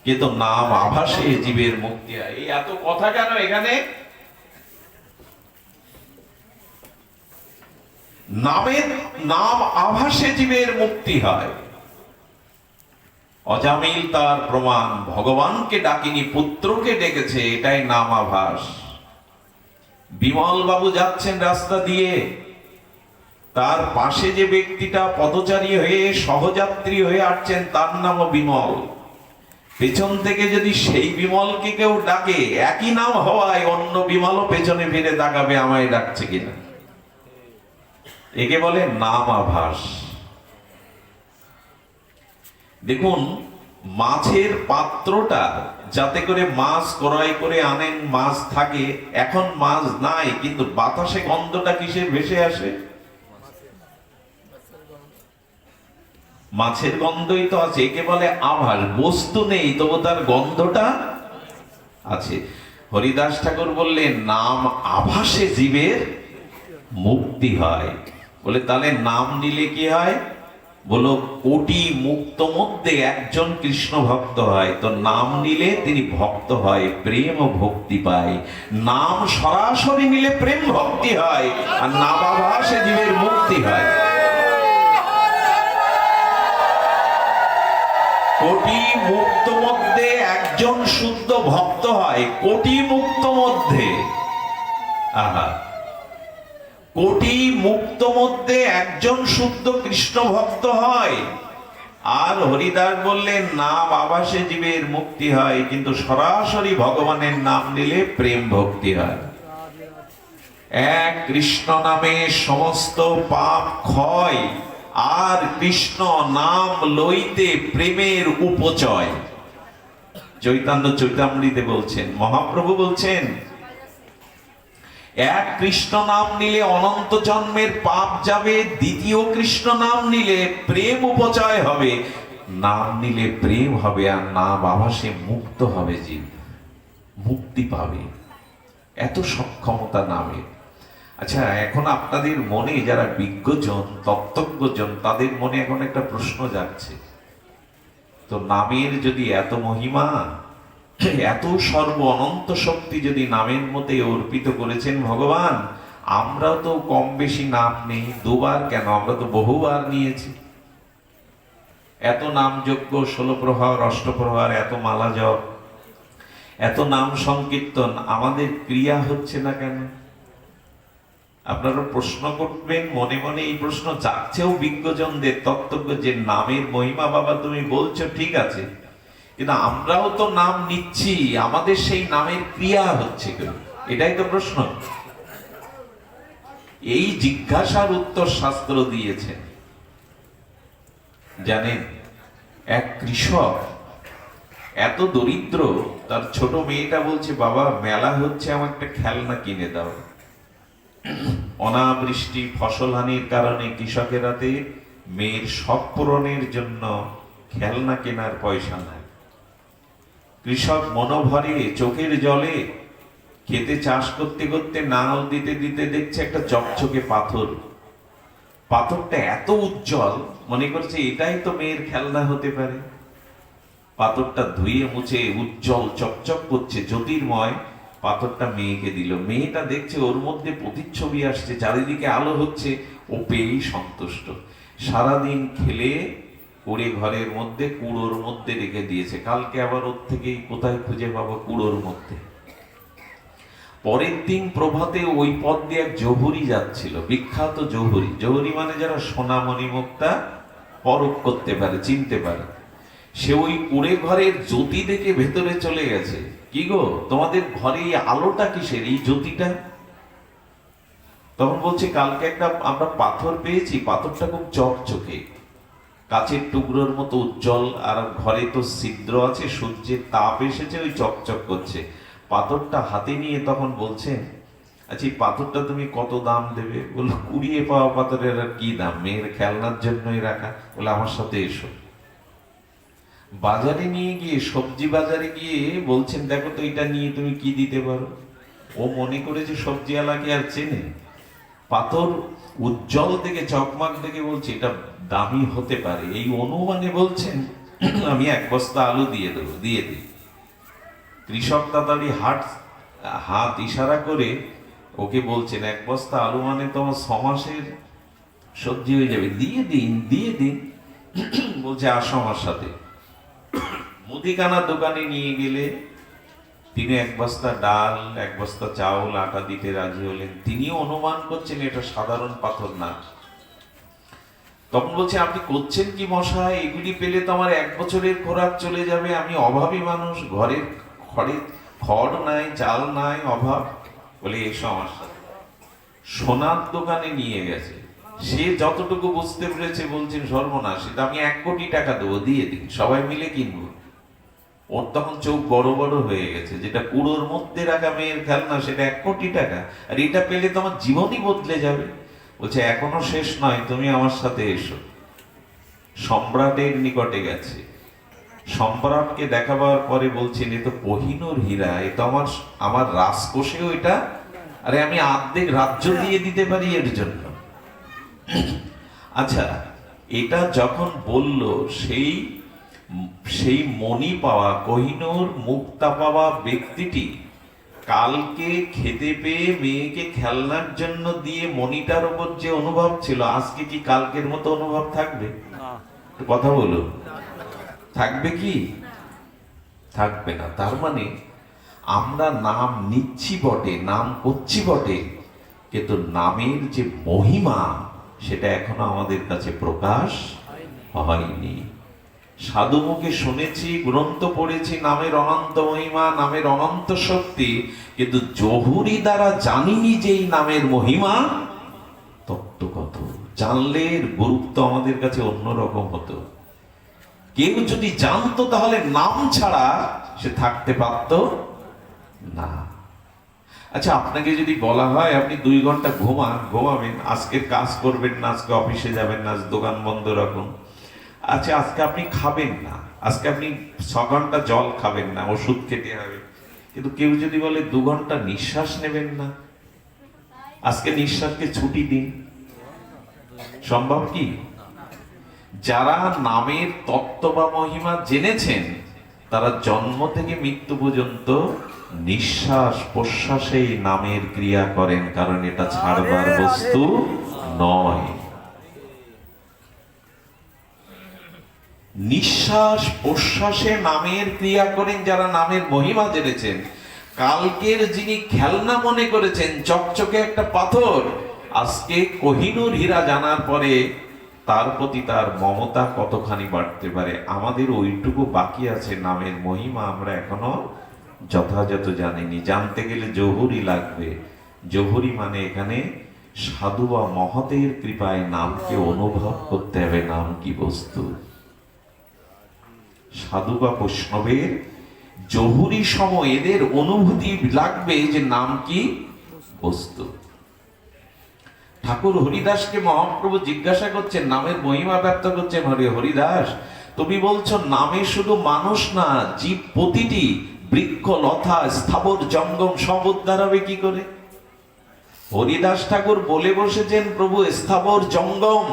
কিন্তু নাম আভাসে জীবের মুক্তি হয়। এই এত কথা কেন এখানে? নামের নাম আভাসে জীবের মুক্তি হয়। অজামিল তার প্রমাণ, ভগবানকে ডাকিনি, পুত্রকে ডেকেছে, এটাই নাম আভাস। বিমল বাবু যাচ্ছেন রাস্তা দিয়ে, তার পাশে যে ব্যক্তিটা পদচারী হয়ে সহযাত্রী হয়ে আসছেন তার নামও বিমল। পেছন থেকে যদি সেই বিমলকে কেউ ডাকে, একই নাম হওয়ায় অন্য বিমলও পেছনে ফিরে তাকাবে আমায় ডাকছে কিনা। একে বলে নাম আভাস। দেখুন মাছের পাত্রটা যাতে করে মাছ ক্রয় করে আনেন, মাছ থাকে, এখন মাছ নাই, কিন্তু বাতাসে গন্ধটা কিসের ভেসে আসে? মাছের গন্ধই তো আছে, একে বলে আভাস। বস্তু নেই তবু তার গন্ধটা আছে। হরিদাস ঠাকুর বললেন নাম আভাসে জীবের মুক্তি হয়। বলে তাহলে নাম নিলে কি হয়? বলো কোটি মুক্ত মধ্যে একজন কৃষ্ণ ভক্ত হয়, তো নাম নিলে তিনি ভক্ত হয়, প্রেম ও ভক্তি পায়। নাম সরাসরি নিলে প্রেম ভক্তি হয়, আর নামাভাসে জীবের মুক্তি হয়। কোটি মুক্ত মধ্যে একজন শুদ্ধ ভক্ত হয়, কোটি মুক্ত মধ্যে। আহা, কোটি মুক্ত মধ্যে একজন শুদ্ধ কৃষ্ণ ভক্ত হয়। আর হরিদাস বললেন নাম আভাসে জীবের মুক্তি হয়, কিন্তু সরাসরি ভগবানের নাম নিলে প্রেম ভক্তি হয়। এক কৃষ্ণ নামে সমস্ত পাপ ক্ষয়, আর কৃষ্ণ নাম লইতে প্রেমের উপচয়। চৈতন্য চৈতামৃতে বলছেন, মহাপ্রভু বলছেন এক কৃষ্ণ নাম নিলে অনন্ত জন্মের পাপ যাবে, দ্বিতীয় কৃষ্ণ নাম নিলে প্রেম উপচয় হবে। নাম নিলে প্রেম হবে, আর নাম আভাসে মুক্ত হবে, জীব মুক্তি পাবে। এত সক্ষমতা নামে। আচ্ছা, এখন আপনাদের মনে যারা বিজ্ঞজন তত্ত্বজ্ঞজন, তাদের মনে এখন একটা প্রশ্ন যাচ্ছে, তো নামের যদি এত মহিমা, এত সর্ব অনন্ত শক্তি যদি নামের মধ্যে অর্পিত করেছেন ভগবান, আমরাও তো কম বেশি নাম নেই, দুবার কেন, আমরা তো বহুবার নিয়েছি। এত নাম যজ্ঞ, 16 প্রহার, অষ্টপ্রহার, এত মালা জপ, এত নাম সংকীর্তন, আমাদের ক্রিয়া হচ্ছে না কেন? আপনারা প্রশ্ন করবেন মনে মনে, এই প্রশ্ন যাচ্ছেও বিজ্ঞজনদের, তত্ত্বজ্ঞ, যে নামের মহিমা বাবা তুমি বলছো ঠিক আছে, কিন্তু আমরাও তো নাম নিচ্ছি, আমাদের সেই নামের ক্রিয়া হচ্ছে কেন? এটাই তো প্রশ্ন। এই জিজ্ঞাসার উত্তর শাস্ত্র দিয়েছেন। জানেন, এক কৃষক এত দরিদ্র, তার ছোট মেয়েটা বলছে বাবা মেলা হচ্ছে, আমার একটা খেলনা কিনে দাও। অনাবৃষ্টি ফসলহানির কারণে কৃষকের হাতে মেয়ের শখ পূরণের জন্য খেলনা কেনার পয়সা নাই। কৃষক মনোভরে চোখের জলে খেতে চাষ করতে করতে নাঙল দিতে দিতে দেখছে একটা চকচকে পাথর। পাথরটা এত উজ্জ্বল, মনে করছে এটাই তো মেয়ের খেলনা হতে পারে। পাথরটা ধুয়ে মুছে উজ্জ্বল চকচক করছে, জ্যোতির্ময়, পাথরটা মেয়েকে দিল। মেয়েটা দেখছে ওর মধ্যে প্রতিচ্ছবি আসছে, চারিদিকে আলো হচ্ছে, ও পেয়েই সন্তুষ্ট। সারাদিন খেলে করে ঘরের মধ্যে কুড়োর মধ্যে রেখে দিয়েছে, কালকে আবার ওর থেকেই কোথায় খুঁজে পাবো, কুড়োর মধ্যে। পরের দিন প্রভাতে ওই পথ দিয়ে এক জহুরি যাচ্ছিল, বিখ্যাত জহুরি। জহুরি মানে যারা সোনামণি মুক্তা পরখ করতে পারে, চিনতে পারে। সে ওই কুড়ে ঘরের জ্যোতি দেখে ভেতরে চলে গেছে। কি গো, তোমাদের ঘরে এই আলোটা কিসের, এই জ্যোতিটা? তখন বলছে কালকে একটা আমরা পাথর পেয়েছি, পাথরটা খুব চকচকে, কাচের টুকরোর মতো উজ্জ্বল, আর ঘরে তো ছিদ্র আছে, সূর্যের তাপ এসেছে, ওই চকচক করছে। পাথরটা হাতে নিয়ে তখন বলছেন আচ্ছা এই পাথরটা তুমি কত দাম দেবে? বললো কুড়িয়ে পাওয়া পাথরের আর কি দাম, মেয়ের খেলনার জন্যই রাখা। বলে আমার সাথে এসো। বাজারে নিয়ে গিয়ে, সবজি বাজারে গিয়ে বলছেন দেখো তো এটা নিয়ে তুমি কি দিতে পারো। ও মনে করে যে সবজিওয়ালাকে আর চেনে, পাথর উজ্জ্বল দেখে, চকমাক দেখে বলছে এটা দামি হতে পারে, এই অনুমানে বলছেন আমি 1 বস্তা আলু দিয়ে দেবো, দিয়ে দিই। কৃষক তাড়াতাড়ি হাত ইশারা করে ওকে বলছেন 1 বস্তা আলু মানে তোমার 6 মাসের সবজি হয়ে যাবে, দিয়ে দিন দিয়ে দিন। বলছে আসো আমার সাথে। মুদিখানার দোকানে নিয়ে গেলে তিনি 1 বস্তা ডাল, 1 বস্তা চাউল, আটা দিতে রাজি হলেন। তিনিও অনুমান করছেন এটা সাধারণ পাথর না। তখন বলছে আপনি করছেন কি মশাই, এগুলি পেলে তো আমার 1 বছরের খোরাক চলে যাবে, আমি অভাবী মানুষ, ঘরের খড় নাই, চাল নাই, অভাব। বলে এসো আমার সাথে। সোনার দোকানে নিয়ে গেছে। সে যতটুকু বুঝতে পেরেছে বলছেন সর্বনাশ, এটা আমি 1 কোটি টাকা দেবো, দিয়ে দিন, সবাই মিলে কিনবো। ওর তখন চোখ বড় বড় হয়ে গেছে, যেটা কুড়োর মধ্যে রাখা মেয়ের খেলনা সেটা 1 কোটি টাকা, আর এটা পেলে তো আমার জীবনই বদলে যাবে। বলছে এখনো শেষ নয়, তুমি আমার সাথে এসো। সম্রাটের নিকটে গেছে। সম্রাটকে দেখাবার পরে বলছেন, এ তো কোহিনূর হীরা, এ তো আমার আমার রাজকোষেও এটা, আরে আমি অর্ধেক রাজ্য দিয়ে দিতে পারি এর জন্য। আচ্ছা, এটা যখন বলল, সেই সেই মণি পাওয়া, কোহিনূর মুক্তা পাওয়া ব্যক্তিটি কালকে খেতে পেয়ে মেয়েকে খেলনার জন্য দিয়ে মণিটার উপর যে অনুভব ছিল, আজকে কি কালকের মতো অনুভব থাকবে? কথা বলুন, থাকবে কি? থাকবে না। তার মানে আমরা নাম নিচ্ছি বটে, নাম করছি বটে, কিন্তু নামের যে মহিমা সেটা এখনো আমাদের কাছে প্রকাশ হয়নি। সাধু মুখে শুনেছি, গ্রন্থ পড়েছি নামের অনন্ত মহিমা, নামের অনন্ত শক্তি, কিন্তু জহুরি দ্বারা জানিনি যে এই নামের মহিমা তত্ত্ব কত। জানলে গুরুত্ব আমাদের কাছে অন্যরকম হতো। কেউ যদি জানতো তাহলে নাম ছাড়া সে থাকতে পারত না। আচ্ছা, আপনাকে যদি বলা হয় আপনি 2 ঘন্টা ঘুমাবেন, আজকের কাজ করবেন না, আজকে অফিসে যাবেন না, দোকান বন্ধ রাখুন, আচ্ছা আজকে আপনি খাবেন না, আজকে আপনি 6 ঘন্টা জল খাবেন না, ওষুধ খেতে হবে, কিন্তু কেউ যদি বলে 2 ঘন্টা নিঃশ্বাস নেবেন না, আজকে নিঃশ্বাসকে ছুটি দিন, সম্ভব কি? যারা নামের তত্ত্ব বা মহিমা জেনেছেন তারা জন্ম থেকে মৃত্যু পর্যন্ত নিঃশ্বাস প্রশ্বাসেই নামের ক্রিয়া করেন, কারণ এটা ছাড়বার বস্তু নয়। নিঃশ্বাস প্রশ্বাসে নামের ক্রিয়া করেন যারা নামের মহিমা জেনেছেন। কালকের যিনি খেলনা মনে করেছেন চকচকে একটা পাথর, আজকে কোহিনূর হীরা জানার পরে তার প্রতি তার মমতা কতখানি বাড়তে পারে। আমাদের ওইটুকু বাকি আছে, নামের মহিমা আমরা এখনো যথাযথ জানিনি। জানতে গেলে জহুরি লাগবে। জহুরি মানে এখানে সাধু বা মহতের কৃপায় নামকে অনুভব করতে হবে, নাম কি বস্তু। সাধু বা বৈষ্ণবের জহুরি সময় এদের অনুভূতি লাগবে যে নাম কি বস্তু। ঠাকুর হরিদাসকে মহাপ্রভু জিজ্ঞাসা করছেন, নামের মহিমা ব্যক্ত করছেন, হরিদাস তুমি বলছো নামে শুধু মানুষ না, জীব প্রতিটি, বৃক্ষ লতা স্থাবর জঙ্গম সব উদ্ধার হবে কি করে? হরিদাস ঠাকুর বলে বসেছেন, প্রভু স্থাবর জঙ্গম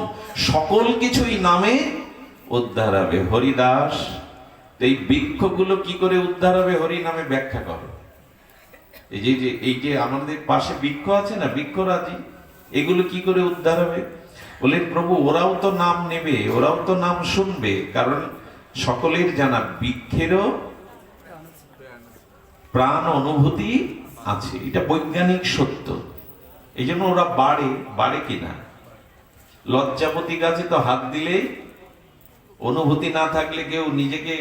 সকল কিছুই নামে উদ্ধার হবে। হরিদাস এই বৃক্ষগুলো কি করে উদ্ধার হবে হরি নামে ব্যাখ্যা করো। এই যে আমাদের পাশে বৃক্ষ আছে না, বৃক্ষরাজি, এগুলো কি করে উদ্ধার হবে? বলে প্রভু ওরাও তো নাম নেবে, ওরাও তো নাম শুনবে, কারণ সকলের জানা বৃক্ষেরও প্রাণ অনুভূতি আছে, এটা বৈজ্ঞানিক সত্য। এই জন্য ওরা বাড়ে কিনা। লজ্জাপতি গাছে তো হাত দিলে অনুভূতি না থাকলে কেউ নিজেকে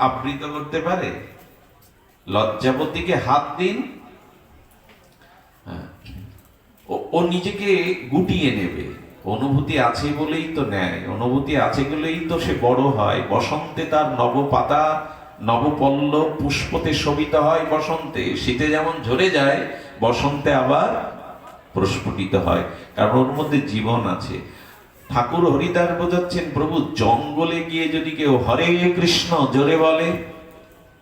আবৃত করতে পারে? লজ্জাপতিকে হাত দিন, ও নিজেকে গুটিয়ে নেবে। অনুভূতি আছে বলেই তো নেয়, অনুভূতি আছে বলেই তো সে বড় হয়। বসন্তে তার নবপাতা নবপল্লব পুষ্পতে শোভিত হয় বসন্তে, শীতে যেমন ঝরে যায় বসন্তে আবার প্রস্ফুটিত হয়, কারণ ওর মধ্যে জীবন আছে। ঠাকুর হরিদাস বোঝাচ্ছেন, প্রভু জঙ্গলে গিয়ে যদি কেউ হরে কৃষ্ণ জোরে বলে,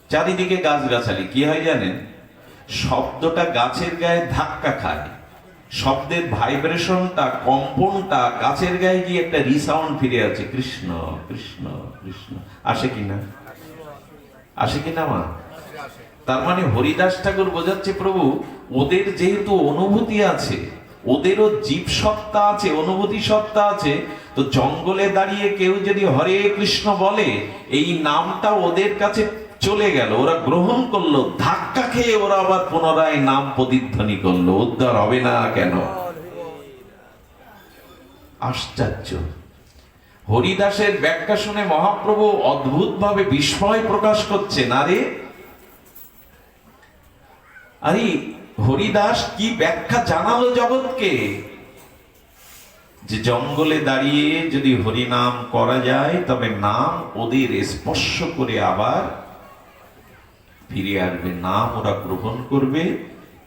চারিদিকে গাছগাছালি, কি হয় জানেন? শব্দটা গাছের গায়ে ধাক্কা খায়, শব্দের ভাইব্রেশনটা, কম্পনটা গাছের গায়ে গিয়ে একটা রিসাউন্ড ফিরে আছে, কৃষ্ণ কৃষ্ণ কৃষ্ণ। আসে কিনা? আসে কিনা মা? তার মানে হরিদাস ঠাকুর বোঝাচ্ছে, প্রভু ওদের যেহেতু অনুভূতি আছে, ওদেরও জীব সত্তা আছে, অনুভূতি সত্তা আছে, তো জঙ্গলে দাঁড়িয়ে কেউ যদি হরে কৃষ্ণ বলে, এই নামটা ওদের কাছে চলে গেল, ওরা গ্রহণ করলো, ধাক্কা খেয়ে ওরা আবার পুনরায় নাম প্রতিধ্বনি করলো। উদ্ধার হবে না কেন? আশ্চর্য। হরিদাসের ব্যাখ্যা শুনে মহাপ্রভু অদ্ভুত ভাবে বিস্ময় প্রকাশ করছেন। আরে হরিদাস কি ব্যাখ্যা জানালো জগৎকে, যে জঙ্গলে দাঁড়িয়ে যদি হরিনাম করা যায় তবে নাম ওদের স্পর্শ করে আবার ফিরে আসবে, নাম ওরা গ্রহণ করবে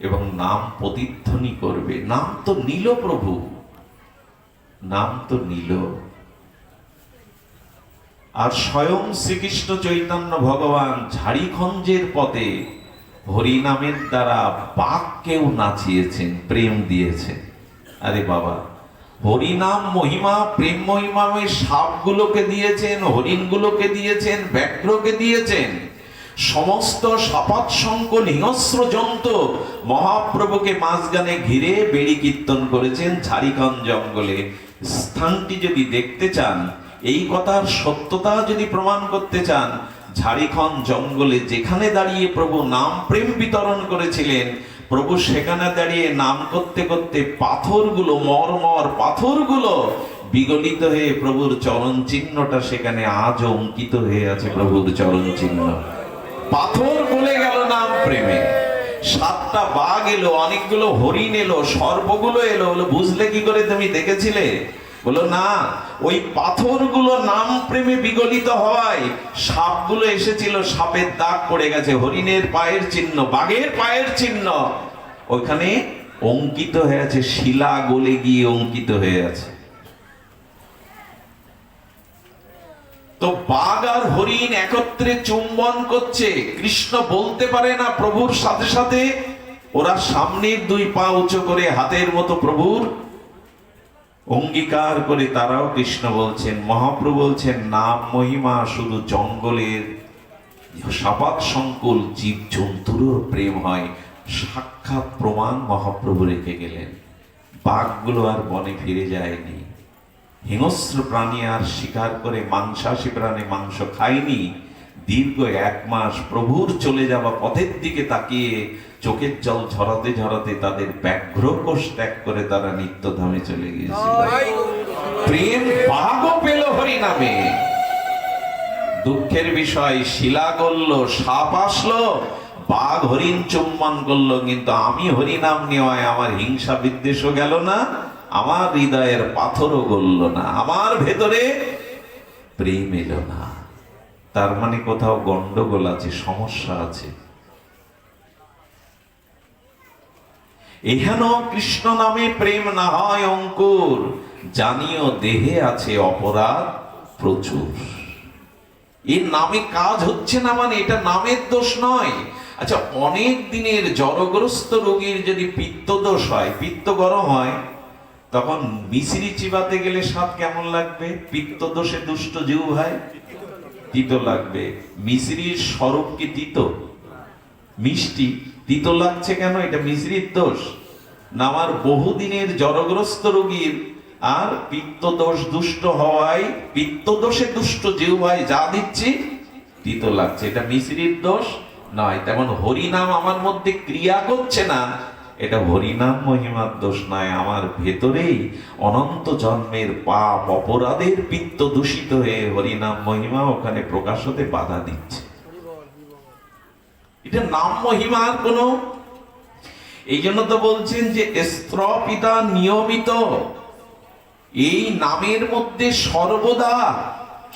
এবং নাম প্রতিধ্বনি করবে। নাম তো নিল প্রভু, নাম তো নিল। আর স্বয়ং শ্রীকৃষ্ণ চৈতন্য ভগবান ঝাড়িখঞ্জের পথে হরিনামের দ্বারা বাঘকেও নাচিয়েছেন, প্রেম দিয়েছেন। আরে বাবা, হরিনাম মহিমা, প্রেম মহিমামে সাপগুলোকে দিয়েছেন, হরিণগুলোকে দিয়েছেন, ব্যাঘ্রকে দিয়েছেন, সমস্ত সাপাত সংকুল হিংস্র জন্তু মহাপ্রভুকে মাঝখানে ঘিরে বেড়ি কীর্তন করেছেন ঝাড়িখঞ্জ জঙ্গলে। স্থানটি যদি দেখতে চান, এই কথার সত্যতা যদি প্রমাণ করতে চান, ঝাড়িখঞ্জ জঙ্গলে যেখানে দাঁড়িয়ে প্রভু নাম প্রেম বিতরণ করেছিলেন, প্রভু সেখানে দাঁড়িয়ে নাম করতে করতে পাথরগুলো, মরমর পাথরগুলো বিগলিত হয়ে প্রভুর চরণ চিহ্নটা সেখানে আজ অঙ্কিত হয়ে আছে। প্রভুর চরণ চিহ্ন, পাথর গলে গেল নাম প্রেমে। 7টা বাঘ এলো, অনেকগুলো হরিণ এলো, সর্পগুলো এলো। বলো বুঝলে কি করে, তুমি দেখেছিলে? বলো না, ওই পাথরগুলো নাম প্রেমে বিগলিত হওয়ায় সাপগুলো এসেছিল, সাপের দাগ পড়ে গেছে, হরিণের পায়ের চিহ্ন, বাঘের পায়ের চিহ্ন ওখানে অঙ্কিত হয়ে আছে, শিলা গলে গিয়ে অঙ্কিত হয়ে আছে। তো বাঘ আর হরিণ একত্রে চুম্বন করছে। কৃষ্ণ বলতে পারে না প্রভুর সাথে সাথে ওরা সামনের 2 পা উঁচু করে হাতের মতো প্রভুর অঙ্গীকার করে তারাও কৃষ্ণ বলছেন। মহাপ্রভু বলছেন নাম মহিমা শুধু জঙ্গলের সাপাত সংকুল জীব জন্তুরও প্রেম হয়। সাক্ষাৎ প্রমাণ মহাপ্রভু রেখে গেলেন। বাঘগুলো আর বনে ফিরে যায়নি, হিংস্র প্রাণী আর শিকার করে মাংসাশী প্রাণী মাংস খায়নি। দীর্ঘ 1 মাস প্রভুর চলে যাওয়া পথের দিকে তাকিয়ে চোখের জল ঝরাতে ঝরাতে তাদের ব্যাঘ্রকোষ ত্যাগ করে তারা নিত্যধামে চলে গিয়েছিল। প্রেম বাঘও পেল হরি নামে। দুঃখের বিষয়, শিলা গলল, সাপ আসলো, বাঘ হরিণ চুম্বন করলো, কিন্তু আমি হরিনাম নেওয়ায় আমার হিংসা বিদ্বেষও গেল না, আমার হৃদয়ের পাথরও গলল না, আমার ভেতরে প্রেম এলো না। তার মানে কোথাও গন্ডগোল আছে, সমস্যা আছে। এখানেও কৃষ্ণ নামে প্রেম না হয় অঙ্কুর, জানিও দেহে আছে অপরাধ প্রচুর। এই নামে কাজ হচ্ছে না মানে এটা নামের দোষ নয়। আচ্ছা, অনেক দিনের জড়গ্রস্ত রোগীর যদি পিত্ত দোষ হয়, পিত্ত গরম হয়, তখন মিশ্রি চিবাতে গেলে স্বাদ কেমন লাগবে? পিত্ত দোষে দুষ্ট জিউ ভাই, তিতো লাগবে। মিশ্রির স্বরূপ কি তিতো? মিষ্টি, তিতো লাগছে কেন? এটা মিশ্রির দোষ না আমার বহুদিনের জড়গ্রস্ত রোগীর আর পিত্ত দোষ দুষ্ট হওয়ায়, পিত্ত দোষে দুষ্ট জিউ ভাই যা দিচ্ছি তিতো লাগছে, এটা মিশ্রির দোষ নয়। তেমন হরিনাম আমার মধ্যে ক্রিয়া করছে না, এটা হরিনাম মহিমার দোষ নয়, আমার ভেতরেই অনন্ত জন্মের পাপ অপরাধের পিত্ত দূষিত হয়ে হরিনাম মহিমা ওখানে প্রকাশ হতে বাধা দিচ্ছে। এটা নাম মহিমার কোন, এই জন্য তো বলছেন যে স্ত্রপিতা নিয়মিত এই নামের মধ্যে সর্বদা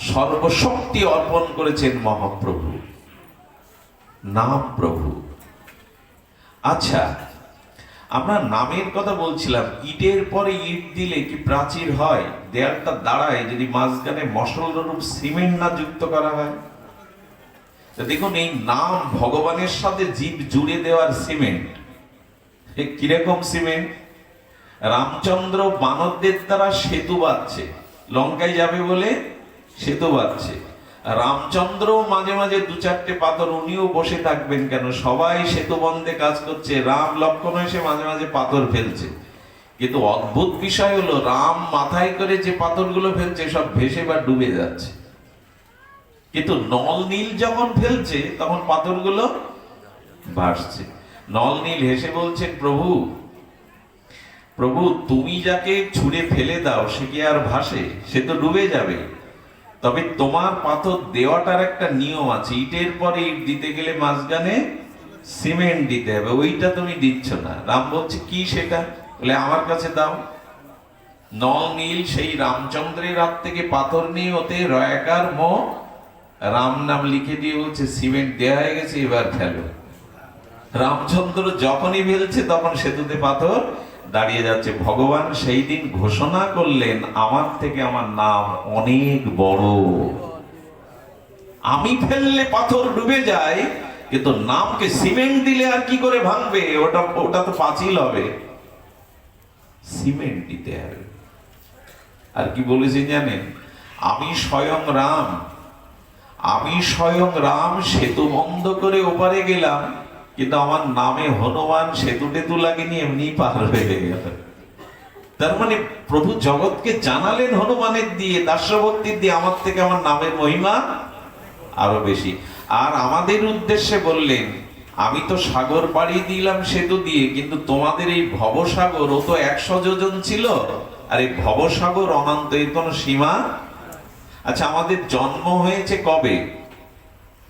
সর্বশক্তি অর্পণ করেছেন মহাপ্রভু, নাম প্রভু। আচ্ছা, আমরা নামের কথা বলছিলাম, ইটের পরে ইট দিলে কি প্রাচীর হয়? দেয়ালটা দাঁড়ায় যদি মাঝখানে মশলার রূপ সিমেন্ট না যুক্ত করা হয়? দেখুন, এই নাম ভগবানের সাথে জীব জুড়ে দেওয়ার সিমেন্ট। কিরকম সিমেন্ট? রামচন্দ্র বানরদের দ্বারা সেতু বাঁধছে, লঙ্কায় যাবে বলে সেতু বাঁধছে। রামচন্দ্র মাঝে মাঝে 2-4টে পাথর, উনিও বসে থাকবেন কেন? সবাই সেতু বন্ধে কাজ করছে, রাম লক্ষ্মণ এসে মাঝে মাঝে পাথর ফেলছে। কিন্তু অদ্ভুত বিষয় হলো, রাম মাথায় করে যে পাথরগুলো ফেলছে সব ভেসে বা ডুবে যাচ্ছে, কিন্তু নল নীল যখন ফেলছে তখন পাথরগুলো ভাসছে। নল নীল হেসে বলছেন, প্রভু প্রভু তুমি যাকে ছুঁড়ে ফেলে দাও সে কি আর ভাসে? সে তো ডুবে যাবে। তবে তোমার পাথর দেওয়াটার একটা নিয়ম আছে, ইটের পরে ইট দিতে গেলে মাঝখানে সিমেন্ট দিতে হবে, ওইটা তুমি দিচ্ছ না। রাম বলছে কি সেটা? বলে আমার কাছে দাও। নল নীল সেই রামচন্দ্রের হাত থেকে পাথর নিয়ে ওতে রয়াকার মো রাম নাম লিখে দিয়ে বলছে সিমেন্ট দেওয়া হয়ে গেছে, এবার ফেলো। রামচন্দ্র যখনই ফেলছে তখন সেতুতে পাথর দাঁড়িয়ে যাচ্ছে। ভগবান সেই দিন ঘোষণা করলেন, আমার থেকে আমার নাম অনেক বড়, আমি ফেললে পাথর ডুবে যায়, কিন্তু নামকে সিমেন্ট দিলে আর কি করে ভাঙবে? ওটা ওটা তো পাঁচিল হবে, সিমেন্ট দিতে হবে। আর কি বলেছি জানেন? আমি স্বয়ং রাম, আমি স্বয়ং রাম সেতু বন্ধ করে ওপারে গেলাম, কিন্তু আমার নামে হনুমান সেতু টেতু লাগেনি, এমনি পার হয়ে গেল। তার মানে প্রভু জগৎকে জানালেন হনুমানের দিয়ে, দাস্যভক্তির দিয়ে, আমার থেকে আমার নামের মহিমা আরো বেশি। আর আমাদের উদ্দেশ্যে বললেন, আমি তো সাগর পাড়ি দিলাম সেতু দিয়ে, কিন্তু তোমাদের এই ভবসাগর, ও তো 100 যোজন ছিল, আর এই ভবসাগর অনন্ত, এর কোনো সীমা। আচ্ছা, আমাদের জন্ম হয়েছে কবে?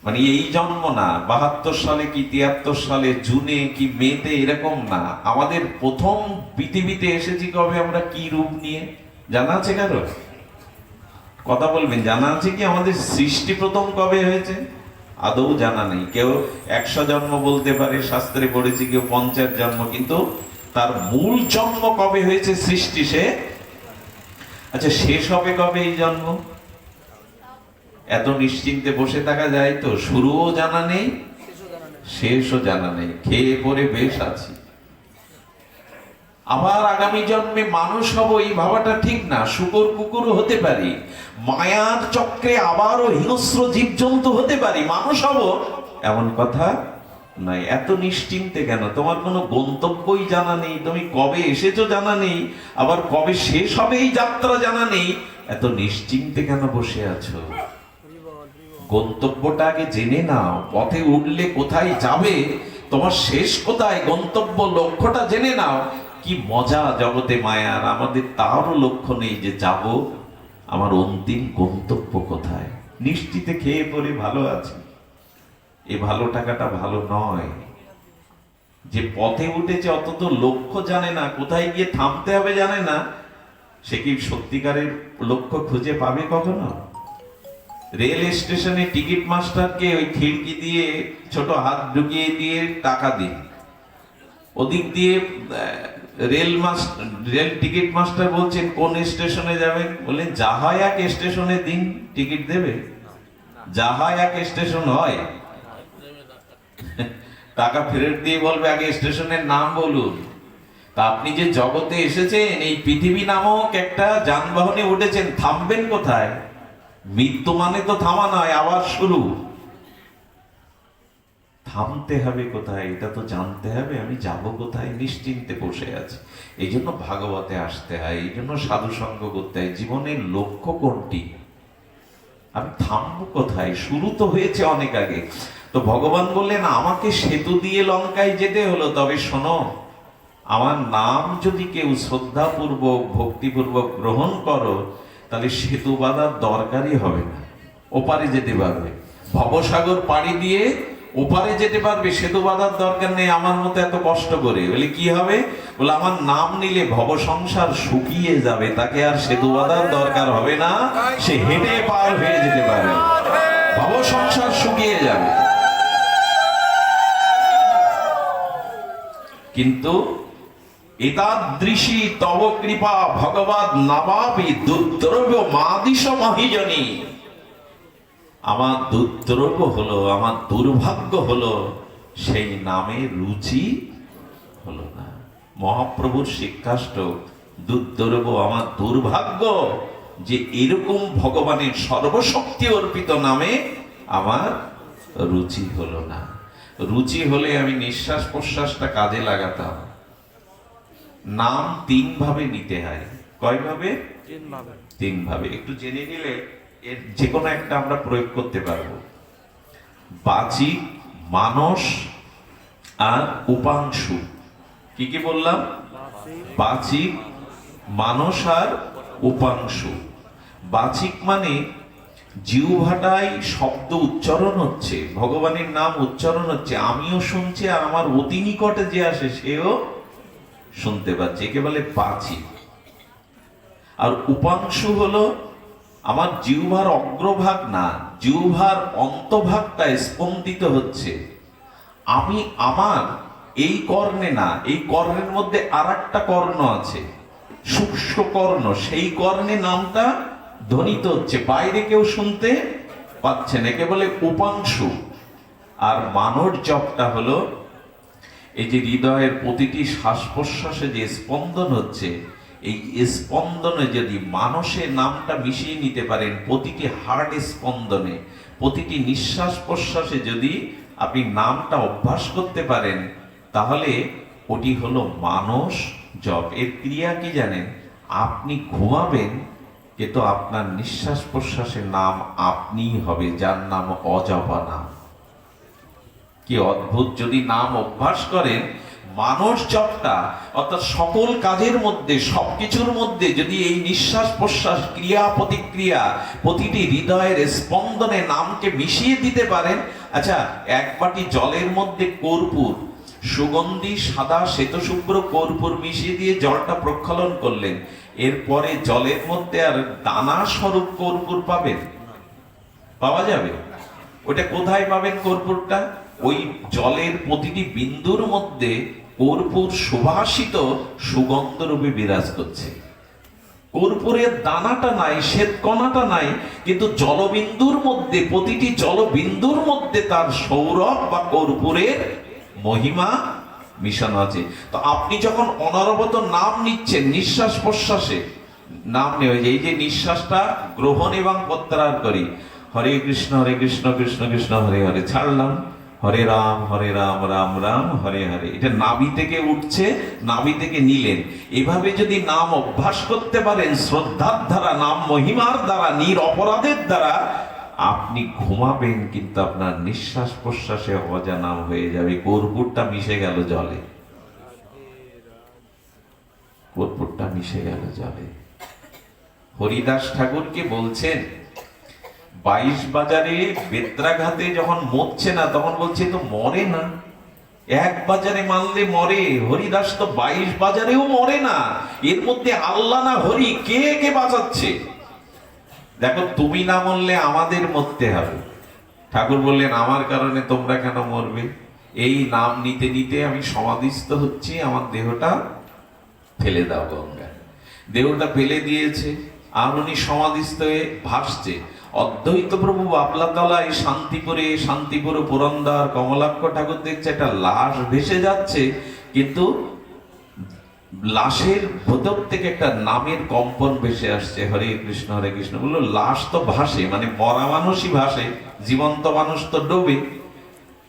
মানে এই জন্ম না, 72 সালে কি 73 সালে, জুনে কি মেতে, এরকম না। আমাদের প্রথম পৃথিবীতে এসেছি কবে, আমরা কি রূপ নিয়ে, জানা আছে কারো? কথা বলবেন, জানা আছে কি আমাদের সৃষ্টি প্রথম কবে হয়েছে? আদৌ জানা নেই। কেউ 100 জন্ম বলতে পারে, শাস্ত্রে পড়েছি, কেউ 50 জন্ম, কিন্তু তার মূল জন্ম কবে হয়েছে সৃষ্টি সে। আচ্ছা, শেষ হবে কবে এই জন্ম? এত নিশ্চিন্তে বসে থাকা যায় তো? শুরুও জানা নেই, শেষও জানা নেই, খেয়ে পরে বেশ আছি। আবার আগামী জন্মে মানুষ হব, এই ভাবাটা ঠিক না। শুকর কুকুরও হতে পারি, মায়ার চক্রে আবারও হিংস্র জীবজন্তু হতে পারি, মানুষ হব এমন কথা নাই। এত নিশ্চিন্তে কেন? তোমার কোনো গন্তব্যই জানা নেই, তুমি কবে এসেছো জানা নেই, আবার কবে শেষ হবে এই যাত্রা জানা নেই, এত নিশ্চিন্তে কেন বসে আছো? গন্তব্যটা আগে জেনে নাও। পথে উঠলে কোথায় যাবে, তোমার শেষ কোথায়, গন্তব্য লক্ষ্যটা জেনে নাও। কি মজা জগতে মায়ার, আমাদের তারও লক্ষ্য নেই যে যাব, আমার অন্তিম গন্তব্য কোথায়। নিশ্চিতে খেয়ে পরে ভালো আছে, এই ভালো টাকাটা ভালো নয়। যে পথে উঠেছে অন্তত লক্ষ্য জানে না, কোথায় গিয়ে থামতে হবে জানে না, সে কি সত্যিকারের লক্ষ্য খুঁজে পাবে কখনো? রেল স্টেশনে টিকিট মাস্টারকে ওই খিড়কি দিয়ে ছোট হাত ঢুকিয়ে দিয়ে টাকা দিন, ওদিক দিয়ে রেল টিকিট মাস্টার বলছেন কোন স্টেশনে যাবেন, বললেন জাহায়াক স্টেশনে দিন, টিকিট দেবে? জাহায়াক স্টেশন হয়? টাকা ফেরত দিয়ে বলবে আগে স্টেশনের নাম বলুন। তা আপনি যে জগতে এসেছেন, এই পৃথিবী নামক একটা যানবাহনে উঠেছেন, থামবেন কোথায়? মৃত্যু মানে তো থামা নয়, আবার শুরু। থামতে হবে কোথায় এটা তো জানতে হবে। আমি যাব কোথায়? নিশ্চিন্তে বসে আছি। এই জন্য ভাগবতে আসতে হয়, এই জন্য সাধু সঙ্গ করতে হয়। জীবনের লক্ষ্য কোনটি? আমি থামবো কোথায়? শুরু তো হয়েছে অনেক আগে। তো ভগবান বললেন, আমাকে সেতু দিয়ে লঙ্কায় যেতে হলো, তবে শোনো, আমার নাম যদি কেউ শ্রদ্ধাপূর্বক ভক্তিপূর্বক গ্রহণ করো, তাহলে সেতু বাঁধার দরকারই হবে না, ওপারে যেতে পারবে। ভবসাগর পাড়ি দিয়ে ওপারে যেতে পারবে, সেতু বাঁধার দরকার নেই আমার মতো এত কষ্ট করে। বলে কি হবে? বলে আমার নাম নিলে ভব সংসার শুকিয়ে যাবে, তাকে আর সেতু বাঁধার দরকার হবে না, সে হেঁটে পার হয়ে যেতে পারবে, ভব সংসার শুকিয়ে যাবে। কিন্তু এতাদৃশী তব কৃপা ভগবৎ নামাপি দুর্দ্রব্য মাদিশ মহিজনী। আমার দুর্দ্রব্য হলো, আমার দুর্ভাগ্য হলো, সেই নামে রুচি হলো না। মহাপ্রভুর শিক্ষাষ্টক, দুর্দ্রব্য আমার দুর্ভাগ্য যে এরকম ভগবানের সর্বশক্তি অর্পিত নামে আমার রুচি হলো না। রুচি হলে আমি নিঃশ্বাস প্রশ্বাসটা কাজে লাগাতাম। নাম 3 ভাবে নিতে হয়। কয় ভাবে? 3 ভাবে। একটু জেনে নিলে এর যে কোনো একটা আমরা প্রয়োগ করতে পারবো। বাচিক, মানস আর উপাংশু। কি কি বললাম? বাচিক, মানস আর উপাংশু। বাচিক মানে জিহ্বাটায় শব্দ উচ্চারণ হচ্ছে, ভগবানের নাম উচ্চারণ হচ্ছে, আমিও শুনছি, আর আমার অতি নিকটে যে আসে সেও শুনতে পাচ্ছে, একে বলে বাচিক। আর উপাংশু হলো আমার জিহ্বার অগ্রভাগ না, জিহ্বার অন্তভাগটা স্পন্দিত হচ্ছে। আমি আমার এই কর্ণে না, এই কর্ণের মধ্যে আর একটা কর্ণ আছে, সূক্ষ্ম কর্ণ, সেই কর্ণে নামটা ধ্বনিত হচ্ছে, বাইরে কেউ শুনতে পাচ্ছেন, একে বলে উপাংশু। আর মানর জপটা হলো এই যে হৃদয়ের প্রতিটি শ্বাস প্রশ্বাসে যে স্পন্দন হচ্ছে, এই স্পন্দনে যদি মানসের নামটা মিশিয়ে নিতে পারেন, প্রতিটি হার্ট স্পন্দনে, প্রতিটি নিঃশ্বাস প্রশ্বাসে যদি আপনি নামটা অভ্যাস করতে পারেন, তাহলে ওটি হলো মানস জপ। এর ক্রিয়া কি জানেন? আপনি ঘুমাবেন, কিন্তু আপনার নিঃশ্বাস প্রশ্বাসের নাম আপনিই হবে, যার নাম অজপা নাম। কি অদ্ভুত! যদি নাম অভ্যাস করেন, মানস জপটা অর্থাৎ সকল কাজের মধ্যে, সবকিছুর মধ্যে যদি এই নিঃশ্বাস প্রশ্বাস, ক্রিয়া প্রতিক্রিয়া, প্রতিটি হৃদয়ের স্পন্দনে নামকে মিশিয়ে দিতে পারেন। আচ্ছা, এক বাটি জলের মধ্যে কর্পূর, সুগন্ধি সাদা শ্বেতশুভ্র কর্পূর মিশিয়ে দিয়ে জলটা প্রক্ষালন করলেন, এরপরে জলের মধ্যে আর দানা স্বরূপ কর্পূর পাবেন? পাওয়া যাবে? ওটা কোথায় পাবেন কর্পূরটা? ওই জলের প্রতিটি বিন্দুর মধ্যে কর্পূর সুবাসিত সুগন্ধ রূপে বিরাজ করছে। কর্পূরের দানাটা নাই, শ্বেতকণাটা নাই, কিন্তু জলবিন্দুর মধ্যে, প্রতিটি জলবিন্দুর মধ্যে তার সৌরভ বা কর্পূরের মহিমা মিশানো আছে। তো আপনি যখন অনবরত নাম নিচ্ছেন, নিঃশ্বাস প্রশ্বাসে নাম নেওয়া, এই যে নিঃশ্বাসটা গ্রহণ এবং প্রত্যাহার করি, হরে কৃষ্ণ কৃষ্ণ কৃষ্ণ হরে হরে, ছাড়লাম, হরে রাম রাম রাম হরে হরে, এটা নাভি থেকে উঠছে, নাভি থেকে নিলেন। এভাবে যদি নাম অভ্যাস করতে পারেন, শ্রদ্ধার দ্বারা, নাম মহিমার দ্বারা, নিরপরাধের দ্বারা, আপনি ঘুমাবেন, কিন্তু আপনার নিঃশ্বাস প্রশ্বাসে অজানা হয়ে যাবে। কর্পূরটা মিশে গেল জলে, কর্পূরটা মিশে গেল জলে। হরিদাস ঠাকুরকে বলছেন, 22 বাজারে বেত্রাঘাতে যখন মরছে না, তখন বলছে তো মরে না, এক বাজারে মারলে মরে। হরিদাস তো 22 বাজারেও মরে না। এর মধ্যে আল্লাহ না হরি, কে কে বাঁচাচ্ছে? দেখো, তুমি না মরলে আমাদের মরতে হবে। ঠাকুর বললেন, আমার কারণে তোমরা কেন মরবে? এই নাম নিতে নিতে আমি সমাধিস্থ হচ্ছি, আমার দেহটা ফেলে দাও গঙ্গায়। দেহটা ফেলে দিয়েছে, আর উনি সমাধিস্থ হয়ে ভাসছে। অদ্বৈত প্রভু বাবলাতলায় শান্তিপুরে পুরন্দর কমলাক্ষ ঠাকুর দেখছে একটা লাশ ভেসে যাচ্ছে, কিন্তু লাশের ভেতর থেকে একটা নামের কম্পন ভেসে আসছে, হরে কৃষ্ণ বললো। লাশ তো ভাসে, মানে মরা মানুষই ভাসে, জীবন্ত মানুষ তো ডোবে।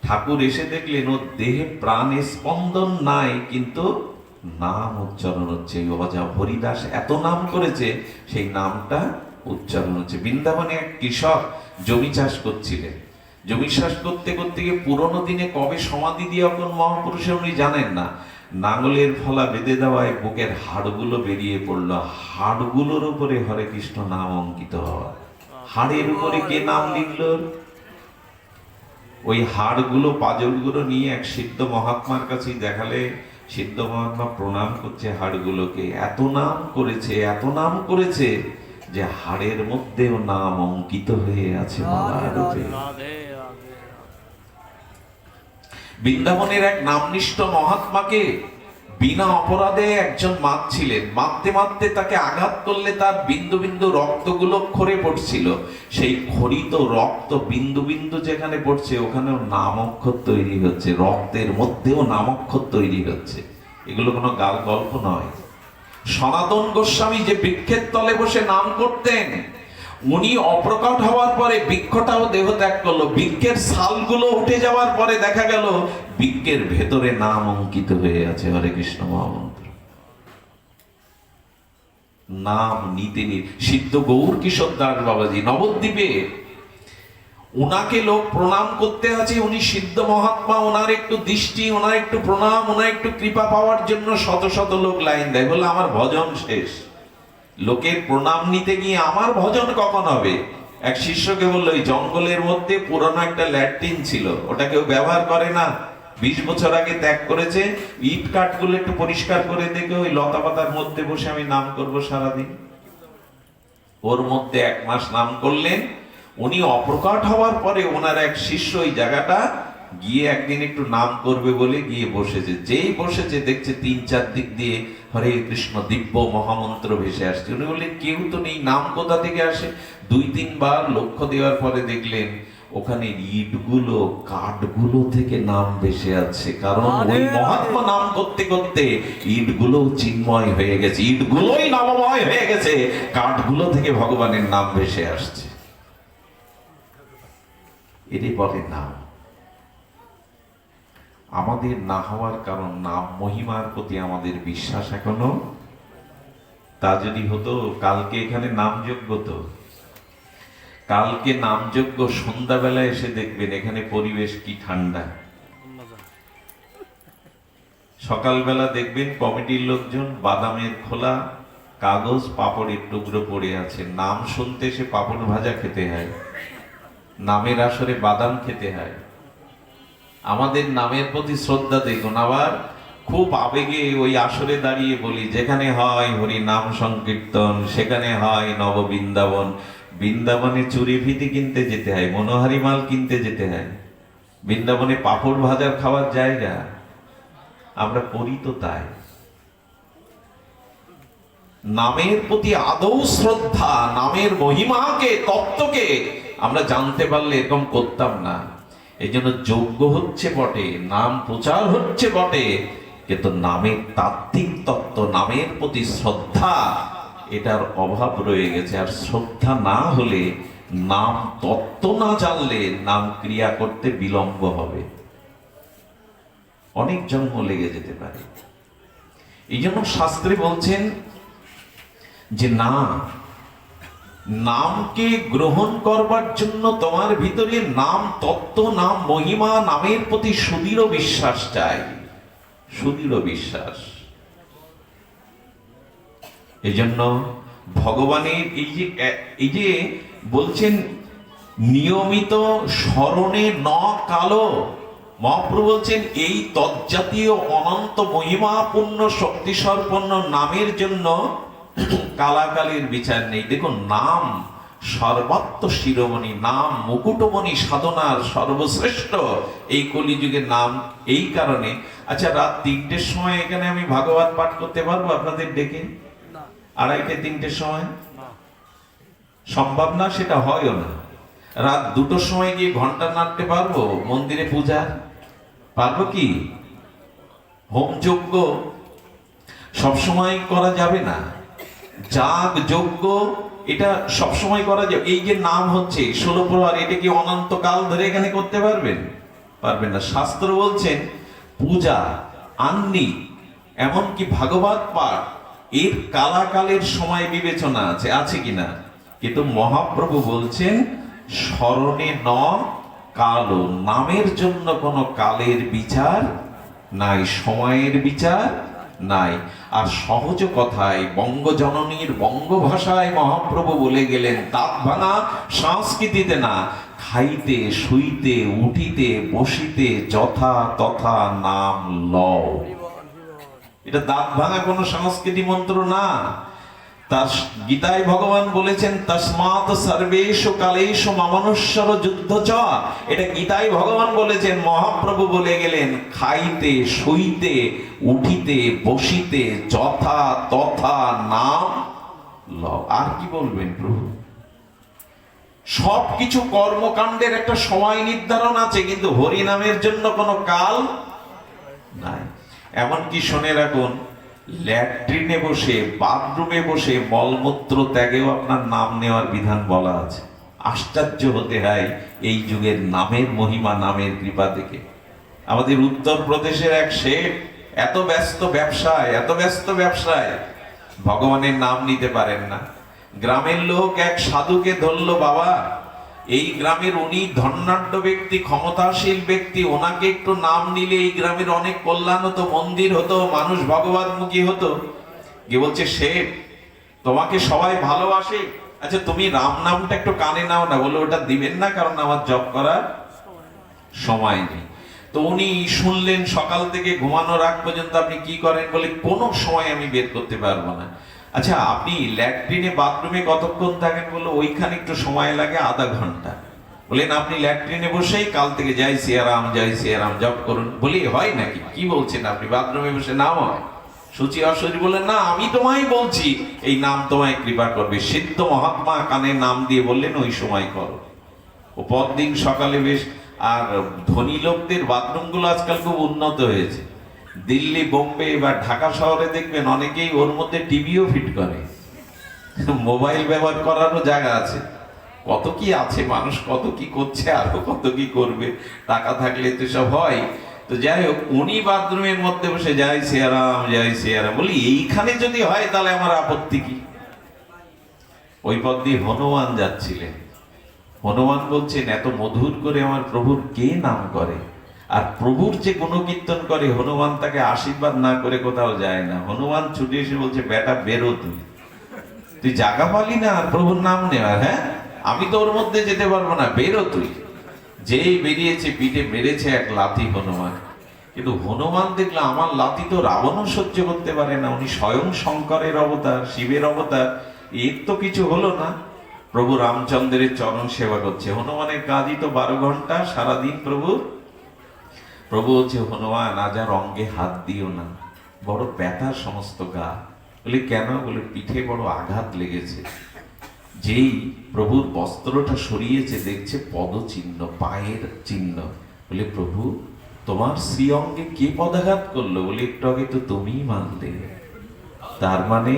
ঠাকুর এসে দেখলেন ওর দেহে প্রাণে স্পন্দন নাই, কিন্তু নাম উচ্চারণ হচ্ছে। অজা হরিদাস এত নাম করেছে, সেই নামটা উচ্চারণ হচ্ছে। বৃন্দাবনে এক কৃষক জমি চাষ করছিলেন। জমি চাষ করতে করতে গিয়ে পুরোনো দিনে কবে সমাধি দিয়ে কোন মহাপুরুষে উনি জানেন না, নাঙ্গলের ফলা বেঁধে দেওয়ায় বুকের হাড়গুলো বেরিয়ে পড়লো, হাড়গুলোর উপরে হরে কৃষ্ণ নাম অঙ্কিত হওয়া। হাড়ের উপরে কে নাম লিখলো? ওই হাড়গুলো, পাঁজরগুলো নিয়ে এক সিদ্ধ মহাত্মার কাছে দেখালে, সিদ্ধ মহাত্মা প্রণাম করছে হাড়গুলোকে। এত নাম করেছে যে হাড়ের মধ্যেও নাম অঙ্কিত হয়ে আছে মালার রূপে। বৃন্দাবনের এক নামনিষ্ঠ মহাত্মাকে বিনা অপরাধে একজন মারছিলেন। মারতে মারতে তাকে আঘাত করলে তার বিন্দু বিন্দু রক্তগুলো খরে পড়ছিল। সেই খরিত রক্ত বিন্দু বিন্দু যেখানে পড়ছে, ওখানেও নাম অক্ষর তৈরি হচ্ছে, রক্তের মধ্যেও নাম অক্ষর তৈরি হচ্ছে। এগুলো কোনো গাল গল্প নয়। সনাতন গোস্বামী যে বৃক্ষের তলে বসে নাম করতেন, উনি অপ্রকট হওয়ার পরে বৃক্ষটাও দেহ ত্যাগ করলো। বৃক্ষের ছালগুলো উঠে যাওয়ার পরে দেখা গেল বৃক্ষের ভেতরে নাম অঙ্কিত হয়ে আছে, হরে কৃষ্ণ মহামন্ত্র। নাম নিতে সিদ্ধ গৌর কিশোর দাস বাবাজি নবদ্বীপে, ওনাকে লোক প্রণাম করতে আছে, উনি সিদ্ধ মহাত্মা, ওনার একটু দৃষ্টি, ওনার একটু প্রণাম, ওনার একটু কৃপা পাওয়ার জন্য শত শত লোক লাইন দেয়। বলে আমার ভজন শেষ। লোকের প্রণাম নিতে গিয়ে আমার ভজন কখন হবে? এক শিষ্যকে বললো, ওই জঙ্গলের মধ্যে পুরনো একটা ল্যাট্রিন ছিল, ওটা কেউ ব্যবহার করে না, 20 বছর আগে ত্যাগ করেছে, ইট কাঠগুলো একটু পরিষ্কার করে দেখে ওই লতা পাতার মধ্যে বসে আমি নাম করব সারাদিন। ওর মধ্যে 1 মাস নাম করলেন। উনি অপ্রকট হওয়ার পরে ওনার এক শিষ্য ওই জায়গাটা গিয়ে একদিন একটু নাম করবে বলে গিয়ে বসেছে। যেই বসেছে দেখছে 3-4 দিক দিয়ে হরে কৃষ্ণ দিব্য মহামন্ত্র ভেসে আসছে। উনি বললেন, কেউ তো নেই, নাম কোথা থেকে আসে? 2-3 বার লক্ষ্য দেওয়ার পরে দেখলেন ওখানে ইটগুলো কাঠগুলো থেকে নাম ভেসে আছে, কারণ ওই মহাত্মা নাম করতে করতে ইটগুলো চিন্ময় হয়ে গেছে, ইটগুলোই নামময় হয়ে গেছে, কাঠগুলো থেকে ভগবানের নাম ভেসে আসছে। এরই বলে নাম। আমাদের না হওয়ার কারণ নাম মহিমার প্রতি আমাদের বিশ্বাস এখনো, তা যদি হতো কালকে এখানে নামযজ্ঞ, তো কালকে নামযজ্ঞ সন্ধ্যাবেলা এসে দেখবেন এখানে পরিবেশ কি ঠান্ডা। সকালবেলা দেখবেন কমিটির লোকজন বাদামের খোলা, কাগজ, পাপড়ের টুকরো পড়ে আছে, নাম শুনতে সে পাপড় ভাজা খেতে হয়, নামের আসরে বাদাম খেতে হয়। আমাদের নামের প্রতি শ্রদ্ধা দেখুন। আবার খুব আবেগে ওই আসরে দাঁড়িয়ে বলি, যেখানে হয় হরি নাম সংকীর্তন সেখানে হয় নব বৃন্দাবন। বৃন্দাবনে চুরি ফিতি কিনতে যেতে হয়, মনোহারি মাল কিনতে যেতে হয়, বৃন্দাবনে পাপড় ভাজার খাওয়ার জায়গা। আমরা করি তো তাই। নামের প্রতি আদৌ শ্রদ্ধা, নামের মহিমাকে, তত্ত্বকে আমরা জানতে পারলে এরকম করতাম না। এই জন্য যজ্ঞ হচ্ছে বটে, নাম প্রচার হচ্ছে বটে, কিন্তু নামের তাত্ত্বিক তত্ত্ব, নামের প্রতি শ্রদ্ধা, এটার অভাব রয়ে গেছে। আর শ্রদ্ধা না হলে, নাম তত্ত্ব না জানলে নাম ক্রিয়া করতে বিলম্ব হবে, অনেক জন্ম লেগে যেতে পারে। এই জন্য শাস্ত্রে বলছেন যে না, নামকে গ্রহণ করবার জন্য তোমার ভিতরে নাম তত্ত্ব, নাম মহিমা, নামের প্রতি সুদৃঢ় বিশ্বাস চাই, সুদৃঢ় বিশ্বাস। এই জন্য ভগবানের এই যে বলছেন নিয়মিত স্মরণে ন কালো, মহাপ্রভু বলছেন এই তজ্জাতীয় অনন্ত মহিমাপূর্ণ শক্তিসম্পন্ন নামের জন্য কালাকালের বিচার নেই। দেখুন, নাম সর্বাত্ম শিরোমণি, নাম মুকুটমণি, সাধনার সর্বশ্রেষ্ঠ এই কলিযুগের নাম। এই কারণে আচ্ছা, রাত 3টের সময় এখানে আমি ভাগবত পাঠ করতে পারবো আপনাদের ডেকে? 2:30-3টের সময় সম্ভব না, সেটা হয়ও না। রাত 2টোর সময় গিয়ে ঘন্টা নাড়তে পারবো মন্দিরে পূজা? পারবো কি? হোম যজ্ঞ সবসময় করা যাবে না, যাগ যজ্ঞ এটা সবসময় করা যাবে। এই যে নাম হচ্ছে 16 প্রহর, এটা কি অনন্তকাল ধরে এখানে করতে পারবেন? পারবেন না। শাস্ত্র বলছেন পূজা, আন্নি, এমনকি ভাগবত পাঠ, এর কালাকালের সময় বিবেচনা আছে, আছে কিনা? কিন্তু মহাপ্রভু বলছেন স্মরণে ন কালো, নামের জন্য কোনো কালের বিচার নাই, সময়ের বিচার নাই। আর সহজ কথায় বঙ্গজননীর বঙ্গ ভাষায় মহাপ্রভু বলে গেলেন, দাঁত ভাঙা সংস্কৃতিতে না, খাইতে শুইতে উঠিতে বসিতে যথা তথা নাম লও। এটা দাঁত ভাঙা কোন সংস্কৃতি মন্ত্র না। তার গীতায় ভগবান বলেছেন তস্মাৎ সর্বেষু কালেষু মমানুষ্যর যুদ্ধ চ। এটা গীতায় ভগবান বলেছেন, মহাপ্রভু বলে গেলেন খাইতে শুইতে উঠিতে বসিতে যথা তথা নাম লও। আর কি বলবেন প্রভু? সবকিছু কর্মকাণ্ডের একটা সময় নির্ধারণ আছে, কিন্তু হরি নামের জন্য কোনো কাল নাই। এমনকি শুনে রাখুন, ল্যাট্রিনে বসে, বাথরুমে বসে মলমূত্র ত্যাগেও আপনার নাম নেওয়ার বিধান বলা আছে। আশ্চর্য হতে হয় এই যুগের নামের মহিমা, নামের কৃপা থেকে। আমাদের উত্তরপ্রদেশের এক শেঠ এত ব্যস্ত ব্যবসায় ভগবানের নাম নিতে পারেন না। গ্রামের লোক এক সাধুকে ধরল, বাবা এই গ্রামের উনি ধনাঢ্য ব্যক্তি, ক্ষমতাশীল ব্যক্তি, ওনাকে একটু নাম নিলে এই গ্রামের অনেক কল্যাণ হতো, মন্দির হতো, মানুষ ভগবানমুখী হতো। কি বলছে, শেঠ তোমাকে সবাই ভালোবাসে, আচ্ছা তুমি রাম নামটা একটু কানে নাও না। বলে ওটা দিবেন না, কারণ আমার জপ করার সময় নেই। তো উনি শুনলেন, সকাল থেকে ঘুমানোর আগ পর্যন্ত আপনি কি করেন? বলে কোনো সময় আমি বের করতে পারবো না। আচ্ছা আপনি ল্যাট্রিনে বাথরুমে কতক্ষণ থাকেন? বললো ওইখানে একটু সময় লাগে আধা ঘন্টা। বলেন আপনি ল্যাট্রিনে বসেই কাল থেকে জয় সিয়ারাম জপ করুন। বলি হয় নাকি? কি বলছেন আপনি? বাথরুমে বসে নাম হয়? সূচি অশ্বরী বললেন, না আমি তোমায় বলছি, এই নাম তোমায় কৃপা করবে। সিদ্ধ মহাত্মা কানে নাম দিয়ে বললেন, ওই সময় করো। ও পরদিন সকালে বেশ। আর ধনী লোকদের বাথরুম গুলো আজকাল খুব উন্নত হয়েছে। দিল্লি, বোম্বে বা ঢাকা শহরে দেখবেন অনেকেই ওর মধ্যে টিভিও ফিট করে, মোবাইল ব্যবহার করারও জায়গা আছে। কত কি আছে, মানুষ কত কি করছে, আরো কত কি করবে, টাকা থাকলে তো সব হয়। তো যাই হোক, উনি বাথরুমের মধ্যে বসে যাই সিয়ারাম, যাই সিয়ারাম বলি, এইখানে যদি হয় তাহলে আমার আপত্তি কি? ওই পথ দিয়ে হনুমান যাচ্ছিলেন। হনুমান বলছেন, এত মধুর করে আমার প্রভুর কে নাম করে? আর প্রভুর যে গুণকীর্তন করে, হনুমান তাকে আশীর্বাদ না করে কোথাও যায় না। হনুমান ছুটে এসে বলছে, বেটা বেরো, তুই জায়গা পালি না আর প্রভুর নাম নেওয়ার? হ্যাঁ, আমি তো ওর মধ্যে যেতে পারবো না, বেরো তুই। যেই বেরিয়েছে, পিঠে মেরেছে এক লাথি হনুমান। কিন্তু হনুমান দেখলো, আমার লাথি তো রাবণও সহ্য করতে পারে না, উনি স্বয়ং শঙ্করের অবতার, শিবের অবতার, এর তো কিছু হলো না। প্রভু রামচন্দ্রের চরণ সেবা করছে। হনুমানের কাজই তো 12 ঘন্টা সারাদিন প্রভু। প্রভু হচ্ছে, হনুমান আজ আর অঙ্গে হাত দিও না, বড় ব্যথা সমস্ত গা। বলে কেন? বলে পিঠে বড় আঘাত লেগেছে। যেই প্রভুর বস্ত্রটা সরিয়েছে, দেখছে পদচিহ্ন, পায়ের চিহ্ন। বলে প্রভু, তোমার শ্রী অঙ্গে কে পদাঘাত করলো? বলে একটু আগে তো তুমিই মানলে। তার মানে?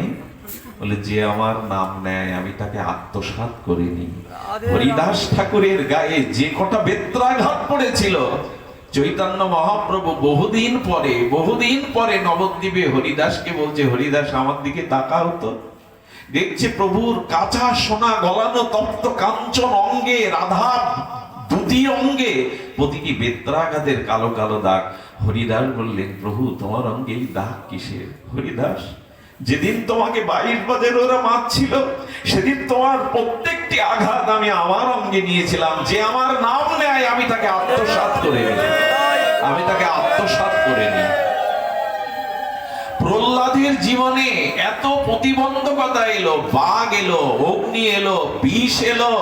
বলে যে আমার নাম নেয় আমি তাকে আত্মসাৎ করে নিই। হরিদাস ঠাকুরের গায়ে যে কটা বেত্রাঘাত পড়েছিল, চৈতন্য মহাপ্রভু বহুদিন পরে নবদ্বীপে হরিদাসকে বলছে, হরিদাস আমার দিকে তাকাও তো। দেখছে প্রভুর কাঁচা সোনা গলানো তপ্ত কাঞ্চন অঙ্গে, রাধা দুটি অঙ্গে প্রতিটি বেত্রাঘাতের কালো কালো দাগ। হরিদাস বললেন, প্রভু তোমার অঙ্গে এই দাগ কিসের? হরিদাস, যেদিন তোমাকে 22 বাজে ওরা মারছিল, সেদিন তোমার প্রত্যেকটি আঘাত আমি আমার অঙ্গে নিয়েছিলাম। যে আমার নাম নেয় আমি তাকে আত্মসাৎ করে নিই, আমি তাকে আত্মসাৎ করে নিই। প্রহ্লাদের জীবনে এত প্রতিবন্ধকতা এলো, বাঘ এলো, অগ্নি এলো, বিষ এলো,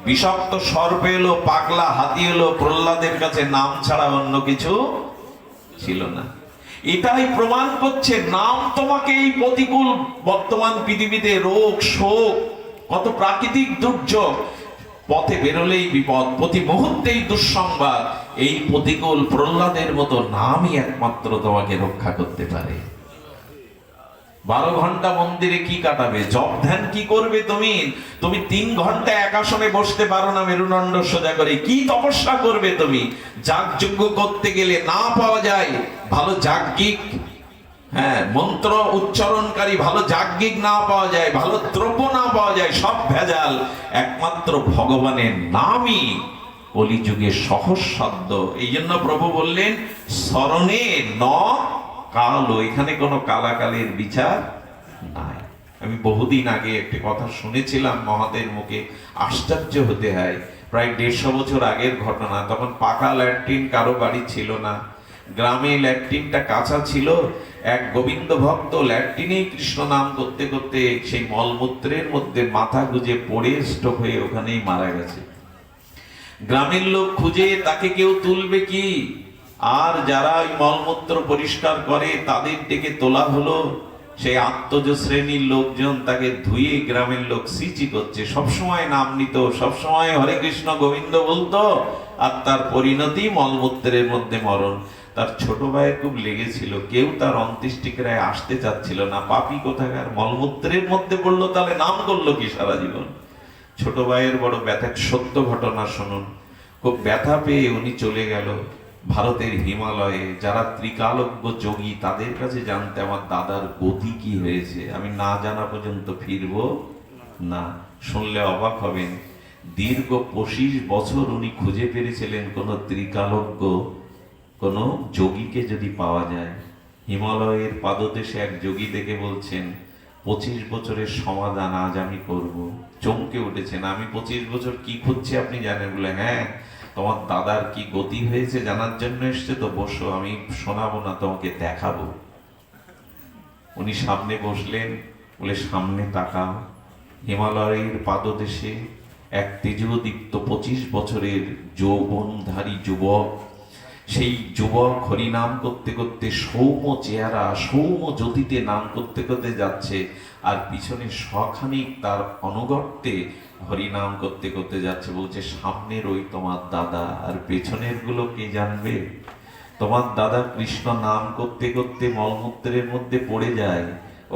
বিষাক্ত সর্প এলো, পাগলা হাতি এলো, প্রহ্লাদের কাছে নাম ছাড়া অন্য কিছু ছিল না। এটাই প্রমাণ করছে, নাম তোমাকে এই প্রতিকূল বর্তমান পৃথিবীতে রোগ, শোক, কত প্রাকৃতিক দুর্যোগ, পথে বেরোলেই বিপদ, প্রতি মুহূর্তেই দুঃসংবাদ, এই প্রতিকূল প্রহ্লাদের মতো নামই একমাত্র তোমাকে রক্ষা করতে পারে। 12 ঘন্টা মন্দিরে কি কাটাবে? জপ ধ্যান কি করবে? তুমি 3 ঘন্টা এক আসনে বসতে পারো না মেরুদণ্ড সোজা করে, কি তপস্যা করবে তুমি? যাগযজ্ঞ করতে গেলে না পাওয়া যায় ভালো যাজ্ঞিক, হ্যাঁ, মন্ত্র উচ্চারণকারী ভালো যাজ্ঞিক না পাওয়া যায়, ভালো দ্রব্য না পাওয়া যায়, সব ভেজাল। একমাত্র ভগবানের নামই কলিযুগে সহজ সাধ্য। এই জন্য প্রভু বললেন, স্মরণে ন কালো, এখানে কোনো কালাকালের বিচার নাই। আমি বহুদিন আগে একটা কথা শুনেছিলাম মহাদের মুখে, আশ্চর্য হতে হয়। প্রায় 150 বছর আগের ঘটনা। তখন পাকা ল্যাট্রিন কারো বাড়ি ছিল না, গ্রামে ল্যাট্রিনটা কাঁচা ছিল। এক গোবিন্দ ভক্ত ল্যাট্রিনেই কৃষ্ণ নাম করতে করতে সেই মলমূত্রের মধ্যে মাথা গুজে পড়ে স্ট্রোক হয়ে ওখানেই মারা গেছে। গ্রামের লোক খুঁজে, তাকে কেউ তুলবে কি? আর যারা ওই মলমূত্র পরিষ্কার করে তাদের ডেকে তোলা হলো। সেই আত্মজ শ্রেণীর লোকজন তাকে ধুয়ে গ্রামের লোক সিচি করছে। সবসময় নাম নিত, সবসময় হরে কৃষ্ণ গোবিন্দ বলতো, আর তার পরিণতি মলমূত্রের মধ্যে মরণ। তার ছোট ভাইয়ের খুব লেগেছিল, কেউ তার অন্ত্যেষ্টিক্রিয়ায় আসতে চাচ্ছিল না। পাপী কোথাকার, মলমূত্রের মধ্যে পড়লো, তাহলে নাম করলো কি সারা জীবন? ছোট ভাইয়ের বড় ব্যথা। সত্য ঘটনা শুনুন। খুব ব্যথা পেয়ে উনি চলে গেল ভারতের হিমালয়ে। যারা ত্রিকালজ্ঞ যোগী তাদের কাছে জানতে, আমার দাদার গতি কি হয়েছে, আমি না জানা পর্যন্ত ফিরবো না। শুনলে অবাক হবেন, দীর্ঘ 25 বছর উনি খুঁজে পেরেছিলেন কোন ত্রিকালজ্ঞ, কোন যোগীকে যদি পাওয়া যায়। হিমালয়ের পাদদেশে এক যোগী দেখে বলছেন, 25 বছরের সমাধান আজ আমি করব। চমকে উঠেছেন, আমি 25 বছর কি খুঁজছি আপনি জানেন? বলে হ্যাঁ, তোমার দাদার কি গতি হয়েছে জানার জন্য এসছে তো, বসো, আমি শোনাবো না, তোমাকে দেখাবো। উনি সামনে বসলেন। বলে সামনে তাকাও। হিমালয়ের পাদদেশে এক তেজোদীপ্ত 25 বছরের যৌবনধারী যুবক, সেই যুবক হরিনাম করতে করতে সৌম্য চেহারা, সৌম্য জ্যোতিতে নাম করতে করতে যাচ্ছে, আর পিছনে শখানিক তার অনুগত্যে হরিনাম করতে করতে যাচ্ছে। বলছে, সামনের ওই তোমার দাদা, আর পেছনের গুলো কে জানবে? তোমার দাদা কৃষ্ণ নাম করতে করতে মলমূত্রের মধ্যে পড়ে যায়,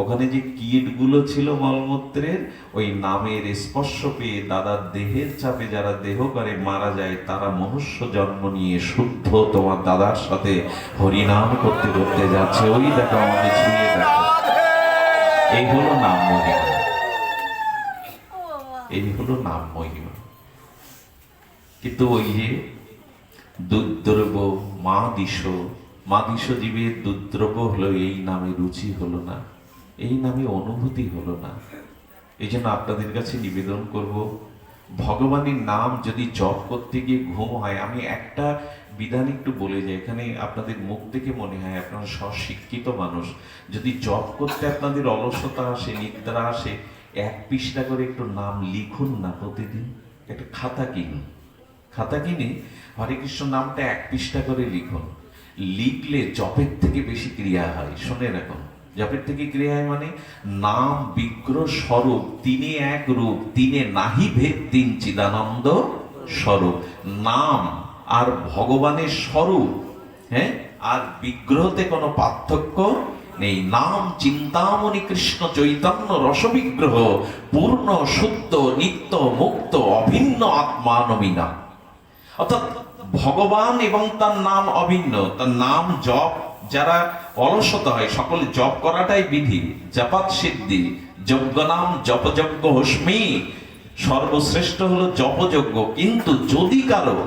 ওখানে যে কীট গুলো ছিল মলমূত্রের, ওই নামের স্পর্শ পেয়ে দাদার দেহের চাপে যারা দেহ করে মারা যায়, তারা মনুষ্য জন্ম নিয়ে শুদ্ধ তোমার দাদার সাথে হরিনাম করতে করতে যাচ্ছে। ওই দেখো, আমাকে ছুঁয়ে দেখো। এই হলো নাম মহিমা, এই হলো নাম মহিমা। কিন্তু ওই যে দুর্দ্রব্য মা দিশ জীবের দুর্দ্রব্য হলো, এই নামে রুচি হলো না, এই নামে অনুভূতি হলো না। এই জন্য আপনাদের কাছে নিবেদন করব, ভগবানের নাম যদি জপ করতে গিয়ে ঘুম হয়, আমি একটা বিধান একটু বলে যাই, এখানে আপনাদের মুখ দেখে মনে হয় আপনারা স্বশিক্ষিত মানুষ। যদি জপ করতে আপনাদের অলসতা আসে, নিদ্রা আসে, 1 পৃষ্ঠা করে একটু নাম লিখুন না প্রতিদিন। একটা খাতা কিনুন, খাতা কিনে হরে কৃষ্ণ নামটা 1 পৃষ্ঠা করে লিখুন। লিখলে জপের থেকে বেশি ক্রিয়া হয়। শুনে রাখুন, জপের থেকে ক্রিয়া হয় মানে, নাম বিগ্রহ স্বরূপ, তিনে এক রূপ, তিনে নাহি ভেদ, তিন চিদানন্দ স্বরূপ। নাম আর ভগবানের স্বরূপ, হ্যাঁ, আর বিগ্রহতে কোনো পার্থক্য নেই। নাম চিন্তামণি কৃষ্ণ চৈতন্য রসবিগ্রহ, পূর্ণ শুদ্ধ নিত্য মুক্ত অভিন্ন আত্মানমিনা। অর্থাৎ ভগবান এবং তার নাম অভিন্ন। তার নাম জপ যারা অলসতা হয়, সকলে জপ করাটাই বিধি। জপাত সিদ্ধি, যজ্ঞ নাম জপযজ্ঞ হস্মি, সর্বশ্রেষ্ঠ হলো জপযজ্ঞ। কিন্তু যদি কারো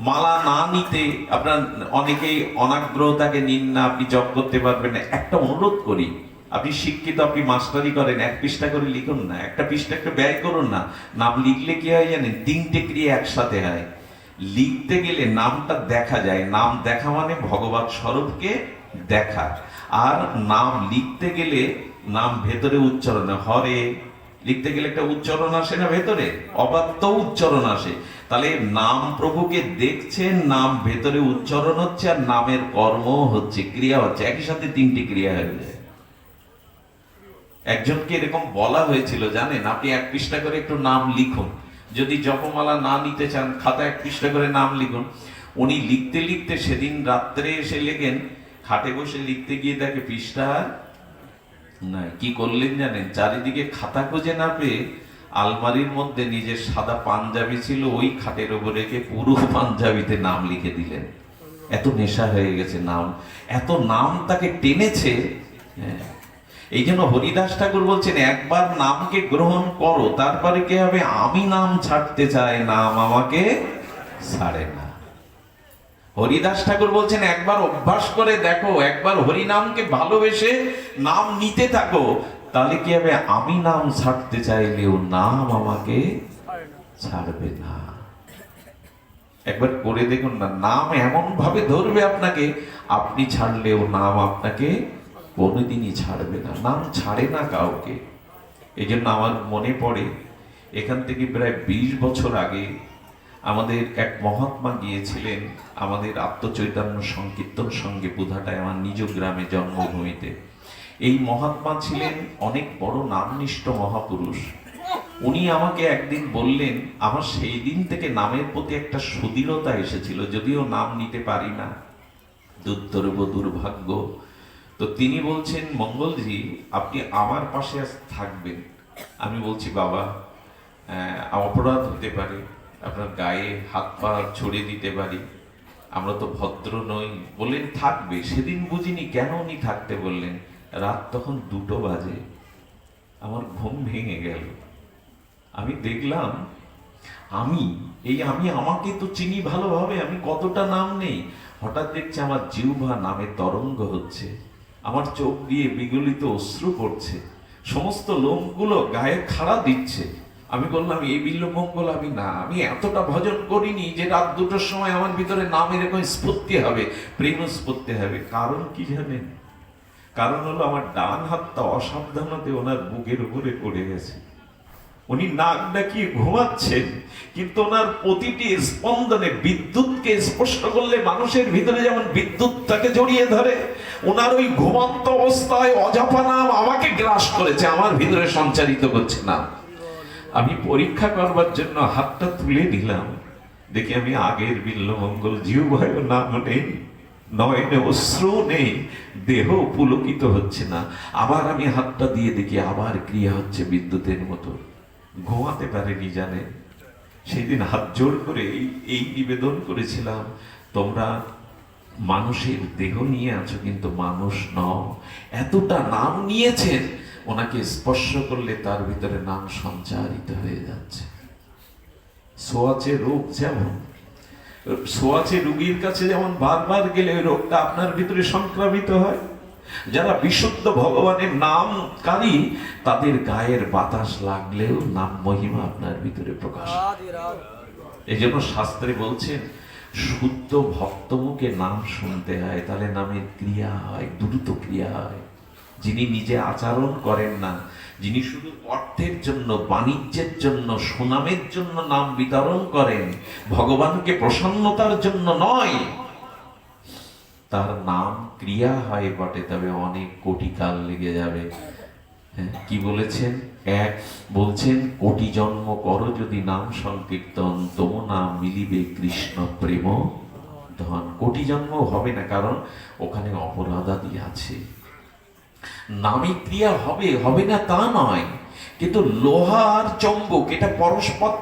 মালা না নিতে, আপনার অনেকেই অনাগ্রহতাকে নিন না, আপনি জপ করতে পারবেন না, একটা অনুরোধ করি, আপনি শিক্ষিত, আপনি মাস্টারি করেন, 1 পৃষ্ঠা করে লিখুন না, একটা পৃষ্ঠা একটা ব্যয় করুন না। নাম লিখলে কি হয় জানেন? 3টে ক্রিয়া একসাথে হয়। লিখতে গেলে নামটা দেখা যায়, নাম দেখা মানে ভগবত স্বরূপকে দেখা। আর নাম লিখতে গেলে নাম ভেতরে উচ্চারণ, হরে লিখতে গেলে একটা উচ্চারণ আসে না ভেতরে, অবাত্য উচ্চারণ আসে। তাহলে নাম প্রভুকে দেখছেন, নাম ভেতরে উচ্চারণ হচ্ছে, আর নামের কর্ম হচ্ছে, ক্রিয়া হচ্ছে, একই সাথে 3টি ক্রিয়া হয়ে যায়। একজনকে এরকম বলা হয়েছিল জানেন, আপনি 1 পৃষ্ঠা করে একটু নাম লিখুন, যদি জপমালা না নিতে চান খাতা 1 পৃষ্ঠা করে নাম লিখুন। উনি লিখতে লিখতে সেদিন রাত্রে এসে লেগেন, খাটে বসে লিখতে গিয়ে দেখে পৃষ্ঠা নাই। কি করলেন জানেন? চারিদিকে খাতা খুঁজে না পেয়ে আলমারির মধ্যে নিজের সাদা পাঞ্জাবি ছিল, ওই খাটের উপর রেখে পুরো পাঞ্জাবিতে নাম লিখে দিলেন। এত নেশা হয়ে গেছে নাম, এত নাম তাকে টেনেছে। হ্যাঁ, এই জন্য হরিদাস ঠাকুর বলছেন, একবার নামকে গ্রহণ করো, তারপরে কি হবে? আমি নাম ছাড়তে চাই, নাম আমাকে ছাড়ে না। হরিদাস ঠাকুর বলছেন, একবার অভ্যাস করে দেখো, একবার হরিনামকে ভালোবেসে নাম নিতে থাকো, তাহলে কি হবে? আমি নাম ছাড়তে চাইলেও নাম আমাকে ছাড়বে না। একবার করে দেখুন না, নাম এমন ভাবে ধরবে আপনাকে, আপনি ছাড়লেও নাম আপনাকে কোনোদিনই ছাড়বে না। নাম ছাড়ে না কাউকে। এই জন্য আমার মনে পড়ে, এখান থেকে প্রায় 20 বছর আগে আমাদের এক মহাত্মা গিয়েছিলেন আমাদের আত্মচৈতন্য সংকীর্তন সঙ্গে বুধাটায়, আমার নিজ গ্রামে, জন্মভূমিতে। এই মহাত্মা ছিলেন অনেক বড় নামনিষ্ঠ মহাপুরুষ। উনি আমাকে একদিন বললেন, আমার সেই দিন থেকে নামের প্রতি একটা সুদৃঢ়তা এসেছিল, যদিও নাম নিতে পারি না, দুর্ভাগ্য। তো তিনি বলছেন, মঙ্গলজি আপনি আমার পাশে থাকবেন। আমি বলছি, বাবা অপরাধ হতে পারে, আপনার গায়ে হাত পা ছড়িয়ে দিতে পারি, আমরা তো ভদ্র নই। বললেন থাকবে। সেদিন বুঝিনি কেন উনি থাকতে বললেন। রাত তখন 2টো বাজে, আমার ঘুম ভেঙে গেল। আমি দেখলাম, আমি আমাকে তো চিনি ভালোভাবে, আমি কতটা নাম নেই। হঠাৎ দেখছি আমার জিহ্বা নামে তরঙ্গ হচ্ছে, আমার চোখ দিয়ে বিগলিত অশ্রু পড়ছে, সমস্ত লোমগুলো গায়ে খাড়া দিচ্ছে। আমি বললাম, এই বিল্লমঙ্গল আমি না, আমি এতটা ভজন করিনি যে রাত 2টোর সময় আমার ভিতরে নাম এরকম স্ফূর্তি হবে, প্রেম স্ফূর্তি হবে। কারণ কি জানেন? কারণ হলো আমার ডান হাতটা অসাবধানতে ওনার বুকের উপরে পড়ে গেছে। উনি নাক ডাকিয়ে ঘুমাচ্ছেন, কিন্তু ওনার প্রতিটি স্পন্দনে বিদ্যুৎকে স্পর্শ করলে মানুষের ভিতরে যেমন বিদ্যুৎ তাকে জড়িয়ে ধরে, ওনার ওই ঘুমন্ত অবস্থায় অজাপা নাম আমাকে গ্রাস করেছে, আমার ভিতরে সঞ্চারিত করছে না। আমি পরীক্ষা করবার জন্য হাতটা তুলে দিলাম, দেখি আমি আগের বিল্লমঙ্গল জিহ্বায় নাম নেই, নয়নে অশ্রু নেই, দেহ পুলকিত হচ্ছে না। আবার আমি হাতটা দিয়ে দেখি আবার ক্রিয়া হচ্ছে বিদ্যুতের মতো। ঘুমাতে পারেনি জানেন। সেদিন হাত জোর করে এই নিবেদন করেছিলাম, তোমরা মানুষের দেহ নিয়ে আছো কিন্তু মানুষ নও। এতটা নাম নিয়েছেন, ওনাকে স্পর্শ করলে তার ভিতরে নাম সঞ্চারিত হয়ে যাচ্ছে। সোয়াচে রোগ যেমন, সোয়াচে রোগীর কাছে যেমন বারবার গেলে ওই রোগটা আপনার ভিতরে সংক্রামিত হয়, যারা বিশুদ্ধ ভগবানের নামকারী তাদের গায়ের বাতাস লাগলেও নাম মহিমা আপনার ভিতরে প্রকাশ। এই জন্য শাস্ত্রে বলছেন শুদ্ধ ভক্ত মুখে নাম শুনতে হয়, তাহলে নামের ক্রিয়া হয়, দ্রুত ক্রিয়া হয়। যিনি নিজে আচরণ করেন না, যিনি শুধু অর্থের জন্য, বাণিজ্যের জন্য, সুনামের জন্য নাম বিতরণ করেন, ভগবানকে প্রসন্নতার জন্য নয়, তার নাম ক্রিয়া হয় বটে, তবে অনেক কোটি কাল লেগে যাবে। কি বলেছেন? এক বলছেন কোটি জন্ম করো যদি নাম সংকীর্তন, তবু নাম মিলিবে কৃষ্ণ প্রেম ধন। কোটি জন্ম হবে না, কারণ ওখানে অপরাধ আদি আছে। নামে ক্রিয়া হবে, হবে না তা নয়, কিন্তু লোহার চম্বক এটা পরস্পর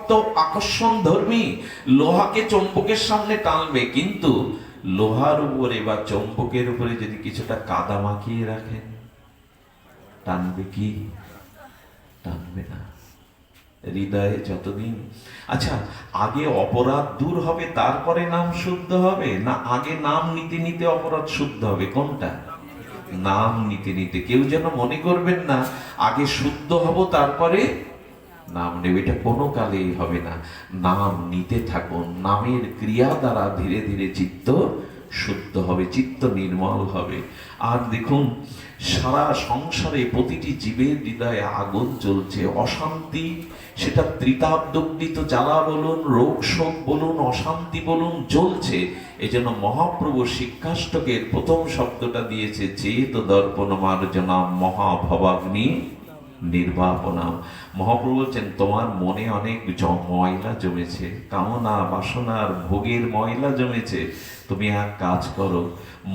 আকর্ষণ ধর্মী, লোহাকে চম্বকের সামনে টানবে, কিন্তু লোহার উপরে বা চম্বকের উপরে যদি কিছুটা কাদা মাখিয়ে রাখেন, টানবে কি? টানবে না। হৃদয়ে যতদিন, আচ্ছা আগে অপরাধ দূর হবে তারপরে নাম শুদ্ধ হবে, না আগে নাম নিতে নিতে অপরাধ শুদ্ধ হবে? কোনটা? নাম নিতে নিতে। কেউ যেন মনে করবেন না আগে শুদ্ধ হব তারপরে নাম নেবে, এটা কোনো কালেই হবে না। নাম নিতে থাকুন, নামের ক্রিয়া দ্বারা ধীরে ধীরে চিত্ত শুদ্ধ হবে, চিত্ত নির্মল হবে। আর দেখুন সারা সংসারে প্রতিটি জীবের হৃদয়ে আগুন জ্বলছে, অশান্তি, সেটা ত্রিতাব্দগ্নিত জ্বালা বলুন, রোগ শোক বলুন, অশান্তি বলুন, জ্বলছে। এই জন্য মহাপ্রভু শিক্ষাষ্টকের প্রথম শব্দটা দিয়েছে চেত দর্পণ মার্জনাম মহাভবাগ্নি নির্বাপনাম। মহাপ্রভু বলছেন তোমার মনে অনেক ময়লা জমেছে, কামনা বাসনার ভোগের ময়লা জমেছে, তুমি এক কাজ করো,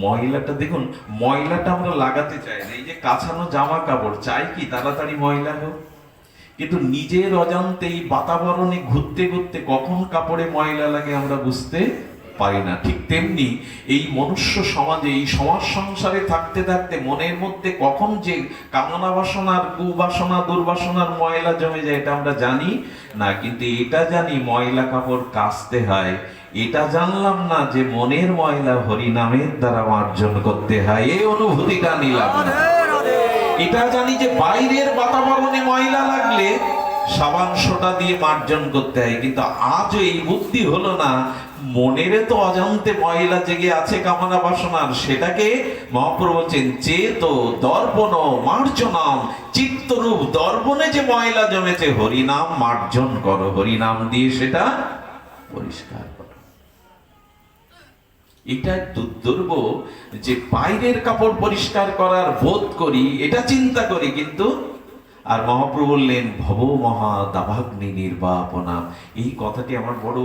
ময়লাটা দেখুন, ময়লাটা আমরা লাগাতে চাই না। এই যে কাছানো জামা কাপড় চাই কি তাড়াতাড়ি ময়লা হোক, কিন্তু নিজের অজান্তেই বাতাবরণে ঘুরতে ঘুরতে কখন কাপড়ে ময়লা লাগে আমরা বুঝতে পারি না। ঠিক তেমনি এই মনুষ্য সমাজে, এই সমাজ সংসারে থাকতে থাকতে মনের মধ্যে কখন যে কামনা বাসনার, কুবাসনা, দুর্বাসনার ময়লা জমে যায় এটা আমরা জানি না, কিন্তু এটা জানি ময়লা কাপড় কাচতে হয়। এটা জানলাম না যে মনের ময়লা হরি নামের দ্বারা মার্জন করতে হয়, এই অনুভূতিটা নিলাম না। এটা জানি যে বাইরের বাতাবরণে ময়লা লাগলে সাবান সোটা দিয়ে মার্জন করতে হয়, কিন্তু আজও এই বুদ্ধি হলো না, মনের তো অজান্তে ময়লা জেগে আছে কামনা বাসনার, সেটাকে মহাপ্রভু বলছেন চেত দর্পণ মার্জনাম, চিত্তরূপ দর্পণে যে ময়লা জমেছে হরিনাম মার্জন করো, হরিনাম দিয়ে সেটা পরিষ্কার করো। এটা দুর্দৈব যে বাইরের কাপড় পরিষ্কার করার বোধ করি, এটা চিন্তা করি, কিন্তু আর মহাপ্রভু বললেন ভব মহা দাবাগ্নি নির্বাপনা। এই কথাটি আমার বড়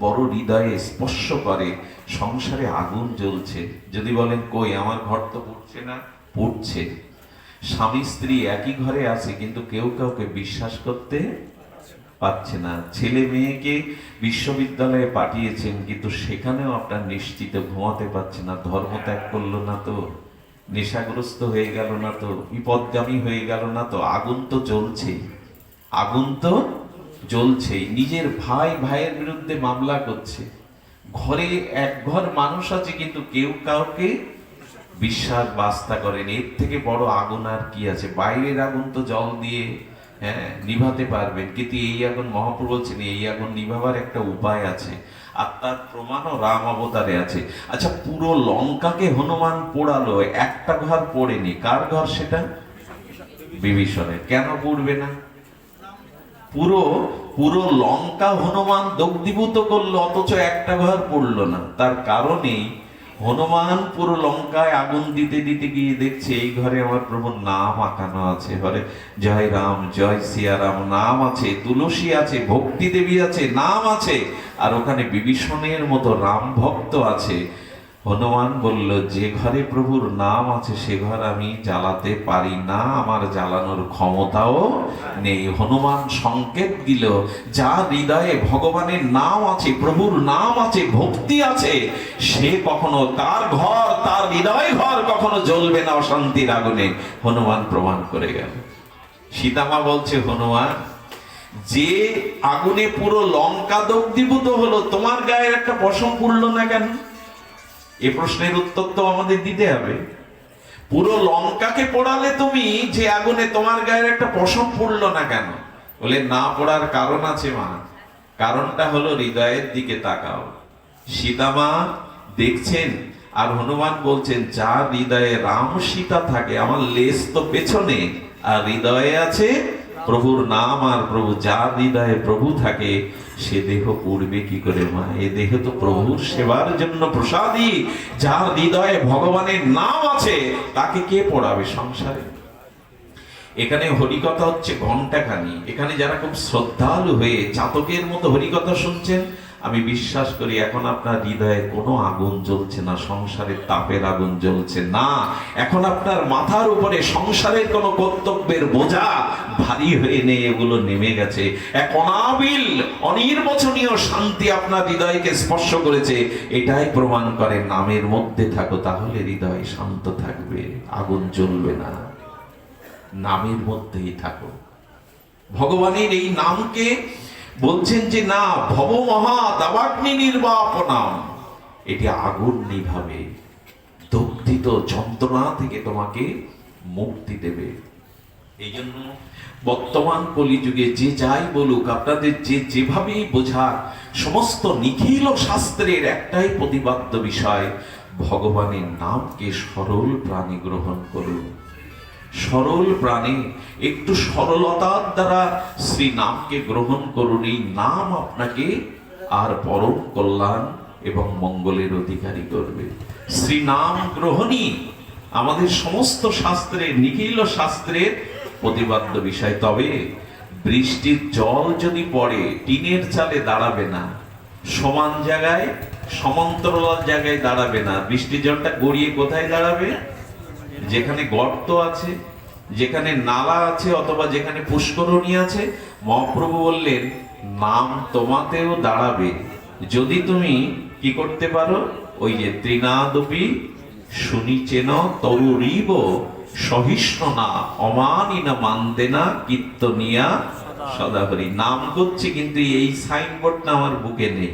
বড় হৃদয়ে স্পর্শ করে। সংসারে আগুন জ্বলছে, যদি বলেন কই আমার ঘর তো পুড়ছে না, পুড়ছে। স্বামী স্ত্রী একই ঘরে আছে, কিন্তু কেউ কাউকে বিশ্বাস করতে পারছে না। ছেলে মেয়েকে বিশ্ববিদ্যালয়ে পাঠিয়েছেন, কিন্তু সেখানেও আপনার নিশ্চিত ঘুমাতে পারছে না। ধর্ম ত্যাগ করলো না তো, নেশাগ্রস্ত হয়ে গেল না তো, বিপদগামী হয়ে গেল না তো, আগুন তো জ্বলছেই, আগুন তো জ্বলছেই। নিজের ভাই ভাইয়ের বিরুদ্ধে মামলা করছে, ঘরে এক ঘর মানুষ আছে কিন্তু কেউ কাউকে বিশ্বাস বাস্তা করেন। এর থেকে বড় আগুন আর কি আছে? বাইরের আগুন তো জল দিয়ে নিভাতে পারবেন, কিন্তু এই আগুন মহাপ্রভু বলছেন এই আগুন নিভাবার একটা উপায় আছে, আর তার প্রমাণও রাম অবতারে আছে। আচ্ছা পুরো লঙ্কাকে হনুমান পোড়ালো, একটা ঘর পোড়েনি, কার ঘর সেটা? বিভীষণের। কেন পুড়বে না? পুরো পুরো লঙ্কা হনুমান দগ্ধীভূত করলো, অথচ একটা ঘর পড়লো না। তার কারণেই হনুমান পুরো লঙ্কায় আগুন দিতে দিতে গিয়ে দেখছে এই ঘরে আমার প্রভুর নাম আঁকানো আছে, ঘরে জয় রাম জয় সিয়ারাম নাম আছে, তুলসী আছে, ভক্তি দেবী আছে, নাম আছে, আর ওখানে বিভীষণের মতো রাম ভক্ত আছে। হনুমান বলল, যে ঘরে প্রভুর নাম আছে সে ঘর আমি জ্বালাতে পারি না, আমার জ্বালানোর ক্ষমতাও নেই। হনুমান সংকেত দিল, যার হৃদয়ে ভগবানের নাম আছে, প্রভুর নাম আছে, ভক্তি আছে, সে কখনো তার ঘর, তার হৃদয় ঘর কখনো জ্বলবে না অশান্তির আগুনে। হনুমান প্রমাণ করে গেল। সীতামা বলছে, হনুমান, যে আগুনে পুরো লঙ্কা দগ্ধীভূত হলো, তোমার গায়ের একটা পশম পুড়লো না কেন? এ প্রশ্নের উত্তর তো আমাদের দিতে হবে। পুরো লঙ্কাকে পোড়ালে তুমি, যে আগুনে তোমার গায়ের একটা পশম পড়লো না কেন? বলে, না পড়ার কারণ আছে মা। কারণটা হলো হৃদয়ের দিকে তাকাও। সীতামা দেখছেন আর হনুমান বলছেন, যার হৃদয়ে রাম সীতা থাকে, আমার লেজ তো পেছনে, আর হৃদয়ে আছে প্রভুর নাম, আর প্রভু, যার হৃদয়ে প্রভু থাকে সে দেহ পড়বে কি করে মা? এ দেহ তো প্রভুর সেবার জন্য প্রসাদী। যার হৃদয়ে ভগবানের নাম আছে তাকে কে পড়াবে সংসারে? এখানে হরিকথা হচ্ছে ঘন্টাখানি। এখানে যারা খুব শ্রদ্ধালু হয়ে চাতকের মতো হরিকথা শুনছেন, আমি বিশ্বাস করি এখন আপনার হৃদয়ে কোনো আগুন জ্বলছে না, সংসারের তাপের আগুন জ্বলছে না। এখন আপনার মাথার উপরে সংসারের কোনো কর্তব্যের বোঝা ভারী হয়ে নেই, এগুলো নেমে গেছে। এক অনাবিল অনির্বচনীয় শান্তি আপনার হৃদয়কে স্পর্শ করেছে। এটাই প্রমাণ করে নামের মধ্যে থাকো, তাহলে হৃদয় শান্ত থাকবে, আগুন জ্বলবে না। নামের মধ্যেই থাকো। ভগবানের এই নামকে বলছেন যে না, ভব মহা দাবাগ্নি নির্বাপনাম, এটি আগুন নিভাবে, দগ্ধিত যন্ত্রণা থেকে তোমাকে মুক্তি দেবে। এই জন্য বর্তমান কলিযুগে যে যাই বলুক, আপনাদের যে যেভাবেই বোঝাক, সমস্ত নিখিল শাস্ত্রের একটাই প্রতিপাদ্য বিষয়, ভগবানের নামকে সরল প্রাণী গ্রহণ করুন। সরল প্রাণী, একটু সরলতার দ্বারা শ্রী নামকে গ্রহণ করুন। এই নাম আপনাকে আর পরম কল্যাণ এবং মঙ্গলের অধিকারী করবে। শ্রী নাম গ্রহণই আমাদের সমস্ত শাস্ত্রের, নিখিল শাস্ত্রের প্রতিপাদ্য বিষয়। তবে বৃষ্টির জল যদি পড়ে টিনের চালে দাঁড়াবে না, সমান জায়গায় সমান্তরাল জায়গায় দাঁড়াবে না। বৃষ্টির জলটা গড়িয়ে কোথায় দাঁড়াবে? যেখানে গর্ত আছে, যেখানে নালা আছে, অথবা যেখানে পুষ্করণী আছে। মহাপ্রভু বললেন, নাম তোমাতেও দাঁড়াবে যদি তুমি কি করতে পারো? ওই যে ত্রিনাদপি শুনিচেন তরুরিব সহিষ্ণু না অমানিনা মানদেনা কীর্তনিয়া সদাহরি। নাম করছি কিন্তু এই সাইনবোর্ডটা আমার বুকে নেই।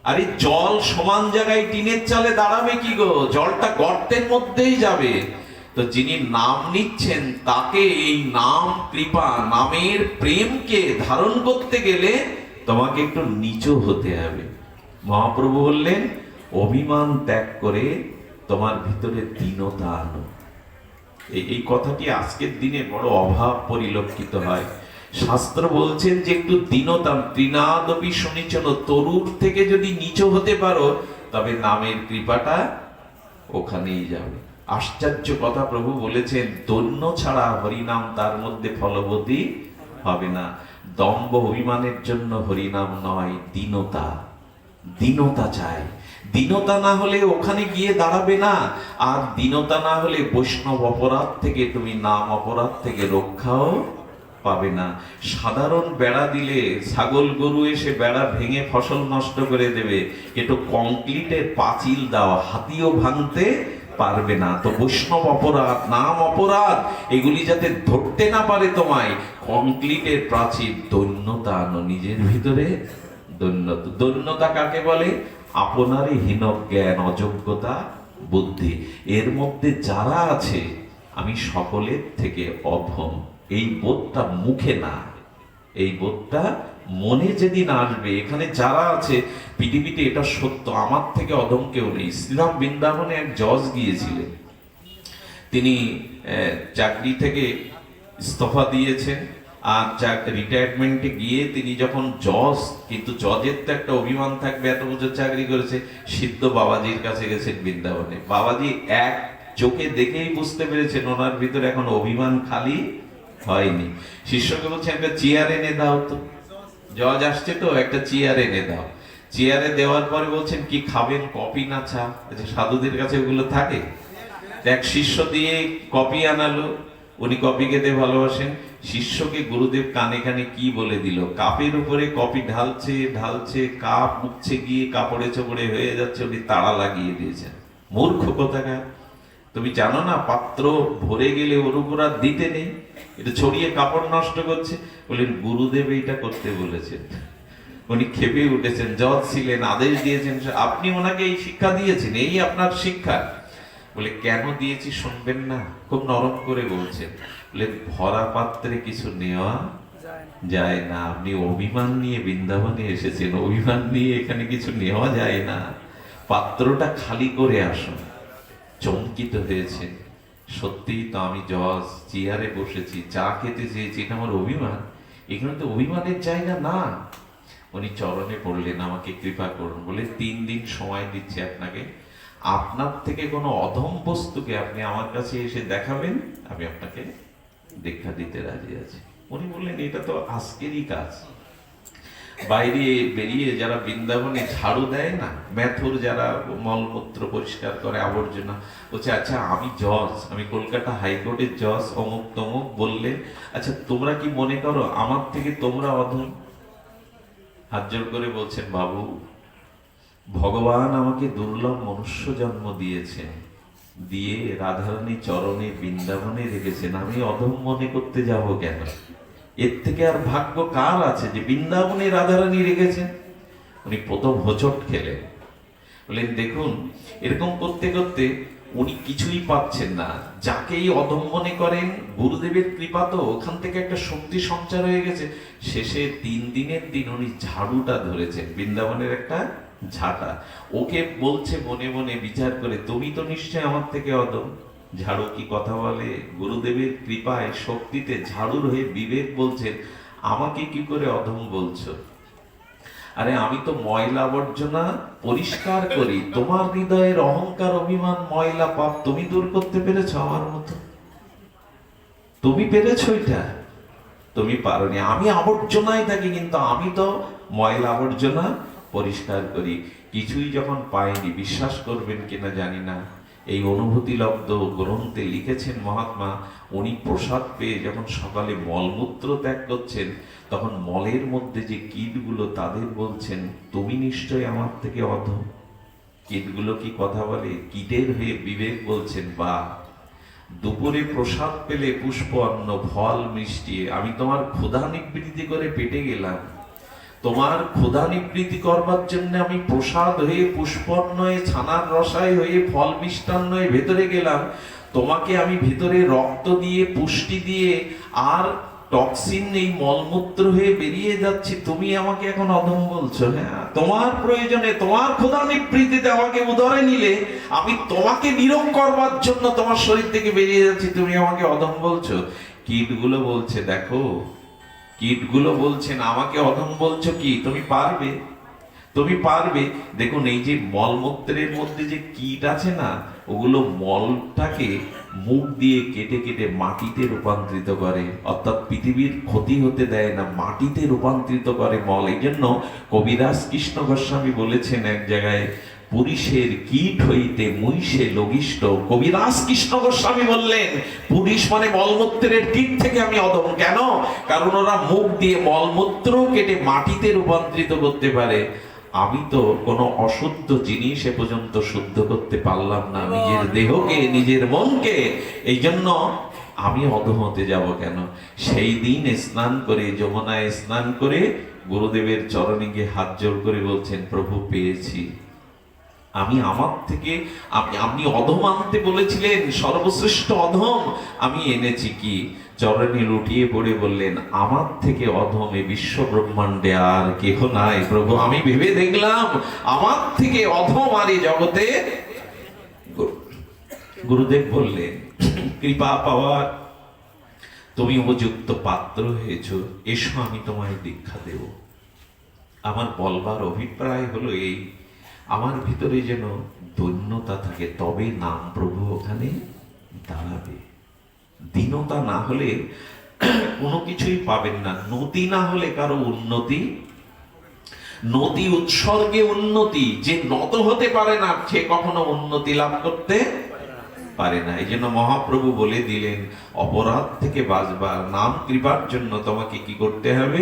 আরে জল সমান জায়গায় টিনের চালে দাঁড়াবে কি গো? জলটা গর্তের মধ্যেই যাবে। তো যিনি নাম নিচ্ছেন তাকে এই নাম কৃপা, নামের প্রেমকে ধারণ করতে গেলে তোমাকে একটু নিচু হতে হবে। মহাপ্রভু বললেন, অভিমান ত্যাগ করে তোমার ভিতরে দীনতা আনো। এই কথাটি আজকের দিনে বড় অভাব পরিলক্ষিত হয়। শাস্ত্র বলছেন যে একটু দীনতা, ত্রিনাদপি শুনিচন, তরুর থেকে যদি নিচু হতে পারো তবে নামের কৃপাটা ওখানেই যাবে। আশ্চর্য কথা প্রভু বলেছেন, দৈন্য ছাড়া হরিনাম তার মধ্যে ফলবতী হবে না। দম্ভ অভিমানের জন্য হরিনাম নয়, দীনতা, দীনতা চাই। দীনতা না হলে ওখানে গিয়ে দাঁড়াবে না। আর দীনতা না হলে বৈষ্ণব অপরাধ থেকে, তুমি নাম অপরাধ থেকে রক্ষাও পাবে না। সাধারণ বেড়া দিলে ছাগল গরু এসে বেড়া ভেঙে ফসল নষ্ট করে দেবে, কিন্তু কংক্রিটের পাঁচিল দাও, হাতিও ভাঙতে পারবে না। তো বৈষ্ণব অপরাধ, নাম অপরাধ, এগুলি যাতে ধরতে না পারে তোমায়, কংক্রিটের প্রাচীর, দৈন্যতা আনো নিজের ভিতরে। দৈন্যতা, দৈন্যতা কাকে বলে? আপনারই হীন জ্ঞান, অযোগ্যতা, বুদ্ধি, এর মধ্যে যারা আছে আমি সকলের থেকে অধম, এই বোধটা মুখে না, এই বোধটা মনে যেদিন আসবে। এখানে যারা আছে পৃথিবীতে, এটা সত্য, আমার থেকে অধম কেউ নেই। শ্রীরাম বৃন্দাবনে এক জজ গিয়েছিলেন, তিনি চাকরি থেকে ইস্তফা দিয়েছেন, আর রিটায়ারমেন্টে গিয়ে তিনি যখন জজ, কিন্তু জজের তো একটা অভিমান থাকবে, এত বছর চাকরি করেছে, সিদ্ধ বাবাজির কাছে গেছেন বৃন্দাবনে। বাবাজি এক চোখে দেখেই বুঝতে পেরেছেন ওনার ভিতরে এখন অভিমান খালি হয়নি। শিষ্যকে বলছে একটা চেয়ার এনে দাও তো, জজ আসছে তো, একটা চেয়ার এনে দাও। চেয়ারে দেওয়ার পরে বলছেন কি খাবেন, কফি না চা? আচ্ছা, সাধুদের কাছে ওগুলো থাকে। এক শিষ্য দিয়ে কফি আনালো, উনি কফি খেতে ভালোবাসেন। শিষ্যকে গুরুদেব কানে কানে কি বলে দিল, কাপের উপরে কফি ঢালছে ঢালছে, কাপ উঠছে গিয়ে কাপড়ে চোপড়ে হয়ে যাচ্ছে, উনি তাড়া লাগিয়ে দিয়েছেন। মূর্খ কোথাকার, তুমি জানো না পাত্র ভরে গেলে ওর উপর আর দিতে নেই, এটা ছড়িয়ে কাপড় নষ্ট করছে। বললেন গুরুদেব এইটা করতে বলেছেন। উনি খেপে উঠেছেন, জজ ছিলেন, আদেশ দিয়েছেন, আপনি ওনাকে এই শিক্ষা দিয়েছেন, এই আপনার শিক্ষা? বলে কেন দিয়েছি শুনবেন না? খুব নরম করে বলছেন। বলে ভরা পাত্রে কিছু নেওয়া যায় না, আপনি অভিমান নিয়ে বৃন্দাবনে এসেছেন, অভিমান নিয়ে এখানে কিছু নেওয়া যায় না, পাত্রটা খালি করে আসুন। চমকিত হয়েছে, সত্যিই তো আমি জজ, চেয়ারে বসেছি, চা খেতে চেয়েছি, এটা আমার অভিমান? এখানে তো অভিমানের জায়গা না। উনি চরণে পড়লেন, আমাকে কৃপা করুন। বলে 3 দিন সময় দিচ্ছি আপনাকে, আপনার থেকে কোনো অধম বস্তুকে আপনি আমার কাছে এসে দেখাবেন, আমি আপনাকে দীক্ষা দিতে রাজি আছি। উনি বললেন এটা তো আজকেরই কাজ। বাইরে বেরিয়ে যারা বৃন্দাবনে ঝাড়ু দেয় না, মেথর যারা মলমূত্র পরিষ্কার করে, আবর্জনা, বলছে আচ্ছা আমি জজ, আমি কলকাতা হাইকোর্টের জজ, অমুক তমুক। বললে আচ্ছা তোমরা কি মনে করো আমার থেকে তোমরা অধম? হাত জোর করে বলছেন বাবু, ভগবান আমাকে দুর্লভ মনুষ্য জন্ম দিয়েছেন, দিয়ে রাধারানী চরণে বৃন্দাবনে রেখেছেন, আমি অধম মনে করতে যাব কেন? এর থেকে আর ভাগ্য কার আছে যে বৃন্দাবনে রাধারানী রেখেছেন? উনি প্রথম হোঁচট খেলেন। বললেন দেখুন, এরকম করতে করতে উনি কিছুই পাচ্ছেন না, যাকেই অধম মনে করেন, গুরুদেবের কৃপা তো ওখান থেকে একটা শক্তি সঞ্চার হয়ে গেছে। শেষে 3 দিনের দিন উনি ঝাড়ুটা ধরেছেন, বৃন্দাবনের একটা ঝাঁটা। ওকে বলছে মনে মনে বিচার করে, তুমি তো নিশ্চয় আমার থেকে অধম। ঝাড়ু কি কথা বলে? গুরুদেবের কৃপায় শক্তিতে ঝাড়ুর হয়ে বিবেক বলছেন, আমাকে কি করে অধম বলছো? আরে আমি তো ময়লা আবর্জনা পরিষ্কার করি, তোমার হৃদয়ের অহংকার, অভিমান, ময়লা, পাপ তুমি দূর করতে পেরেছো আমার মতো? তুমি পেরেছো এটা? তুমি পারোনি। আমি আবর্জনায় থাকি, কিন্তু আমি তো ময়লা আবর্জনা পরিষ্কার করি। কিছুই যখন পাইনি, বিশ্বাস করবেন কিনা জানি না, এই অনুভূতি লব্ধ গ্রন্থে লিখেছেন মহাত্মা, উনি প্রসাদ পেয়ে যখন সকালে মলমূত্র ত্যাগ করছেন, তখন মলের মধ্যে যে কীটগুলো, তাদের বলছেন তুমি নিশ্চয় আমার থেকে অধম। কীটগুলো কি কথা বলে? কীটের হয়ে বিবেক বলছেন, বা দুপুরে প্রসাদ পেলে পুষ্প অন্ন ফল মিষ্টি, আমি তোমার ক্ষুধা নিবৃত্তি করে পেটে গেলাম, তোমার ক্ষুধা নিবৃত্তি করবার জন্য আমি প্রসাদ হয়ে, পুষ্পন্ন হয়ে, ছানার রসায় হয়ে, ফল মিষ্টান্ন হয়ে ভেতরে গেলাম, তোমাকে আমি ভেতরে রক্ত দিয়ে, পুষ্টি দিয়ে, আর টক্সিন এই মলমূত্র হয়ে বেরিয়ে যাচ্ছি, তুমি আমাকে এখন অধম বলছো? হ্যাঁ, তোমার প্রয়োজনে, তোমার ক্ষুধা নিবৃত্তিতে আমাকে উদরে নিলে, আমি তোমাকে নিরোগ করবার জন্য তোমার শরীর থেকে বেরিয়ে যাচ্ছি, তুমি আমাকে অধম বলছো? কীটগুলো বলছে, দেখো, কীটগুলো বলছেন আমাকে অধম বলছো কি? তুমি পারবে? তুমি পারবে? দেখুন, এই যে মলমূত্রের মধ্যে যে কীট আছে না, ওগুলো মলটাকে মুখ দিয়ে কেটে কেটে মাটিতে রূপান্তরিত করে, অর্থাৎ পৃথিবীর ক্ষতি হতে দেয় না, মাটিতে রূপান্তরিত করে মল। এই জন্য কবিরাজ কৃষ্ণ গোস্বামী বলেছেন এক জায়গায়, পুরুষের কীট হইতে মুইষে লঘিষ্ঠ। কবিরাজ কৃষ্ণ গোস্বামী বললেন, পুরুষ মানে মলমূত্রের কীট থেকে আমি অধম। কেন? কারণ ওরা মুখ দিয়ে মলমূত্র কেটে মাটিতে রূপান্তরিত করতে পারে। আমি তো কোনো অশুদ্ধ জিনিস এ পর্যন্ত শুদ্ধ করতে পারলাম না, নিজের দেহকে, নিজের মনকে। এই জন্য আমি অধম হতে যাব কেন? সেই দিন স্নান করে, যমুনায় স্নান করে, গুরুদেবের চরণে গিয়ে হাত জোর করে বলছেন, প্রভু পেয়েছি। আমি আমার থেকে, আপনি অধম আনতে বলেছিলেন, সর্বশ্রেষ্ঠ অধম আমি এনেছি কি? চরণে লুটিয়ে পড়ে বললেন, আমার থেকে অধম এ বিশ্ব ব্রহ্মাণ্ডে আর কেহ নাই প্রভু। আমি ভেবে দেখলাম, আমার থেকে অধম আর এই জগতে। গুরুদেব বললেন, কৃপা পাওয়ার তুমি উপযুক্ত পাত্র হয়েছ, এসো আমি তোমায় দীক্ষা দেব। আমার বলবার অভিপ্রায় হলো এই, আমার ভিতরে যেন দৈন্যতা থাকে, তবে নাম প্রভু ওখানে দাঁড়াবে। দীনতা না হলে কোনো কিছুই পাবেন না। নতি না হলে কারো উন্নতি, নতি উৎসর্গে উন্নতি। যে নত হতে পারে না সে কখনো উন্নতি লাভ করতে পারে না। এই জন্য মহাপ্রভু বলে দিলেন, অপরাধ থেকে বাঁচবার, নাম কৃপার জন্য তোমাকে কি করতে হবে?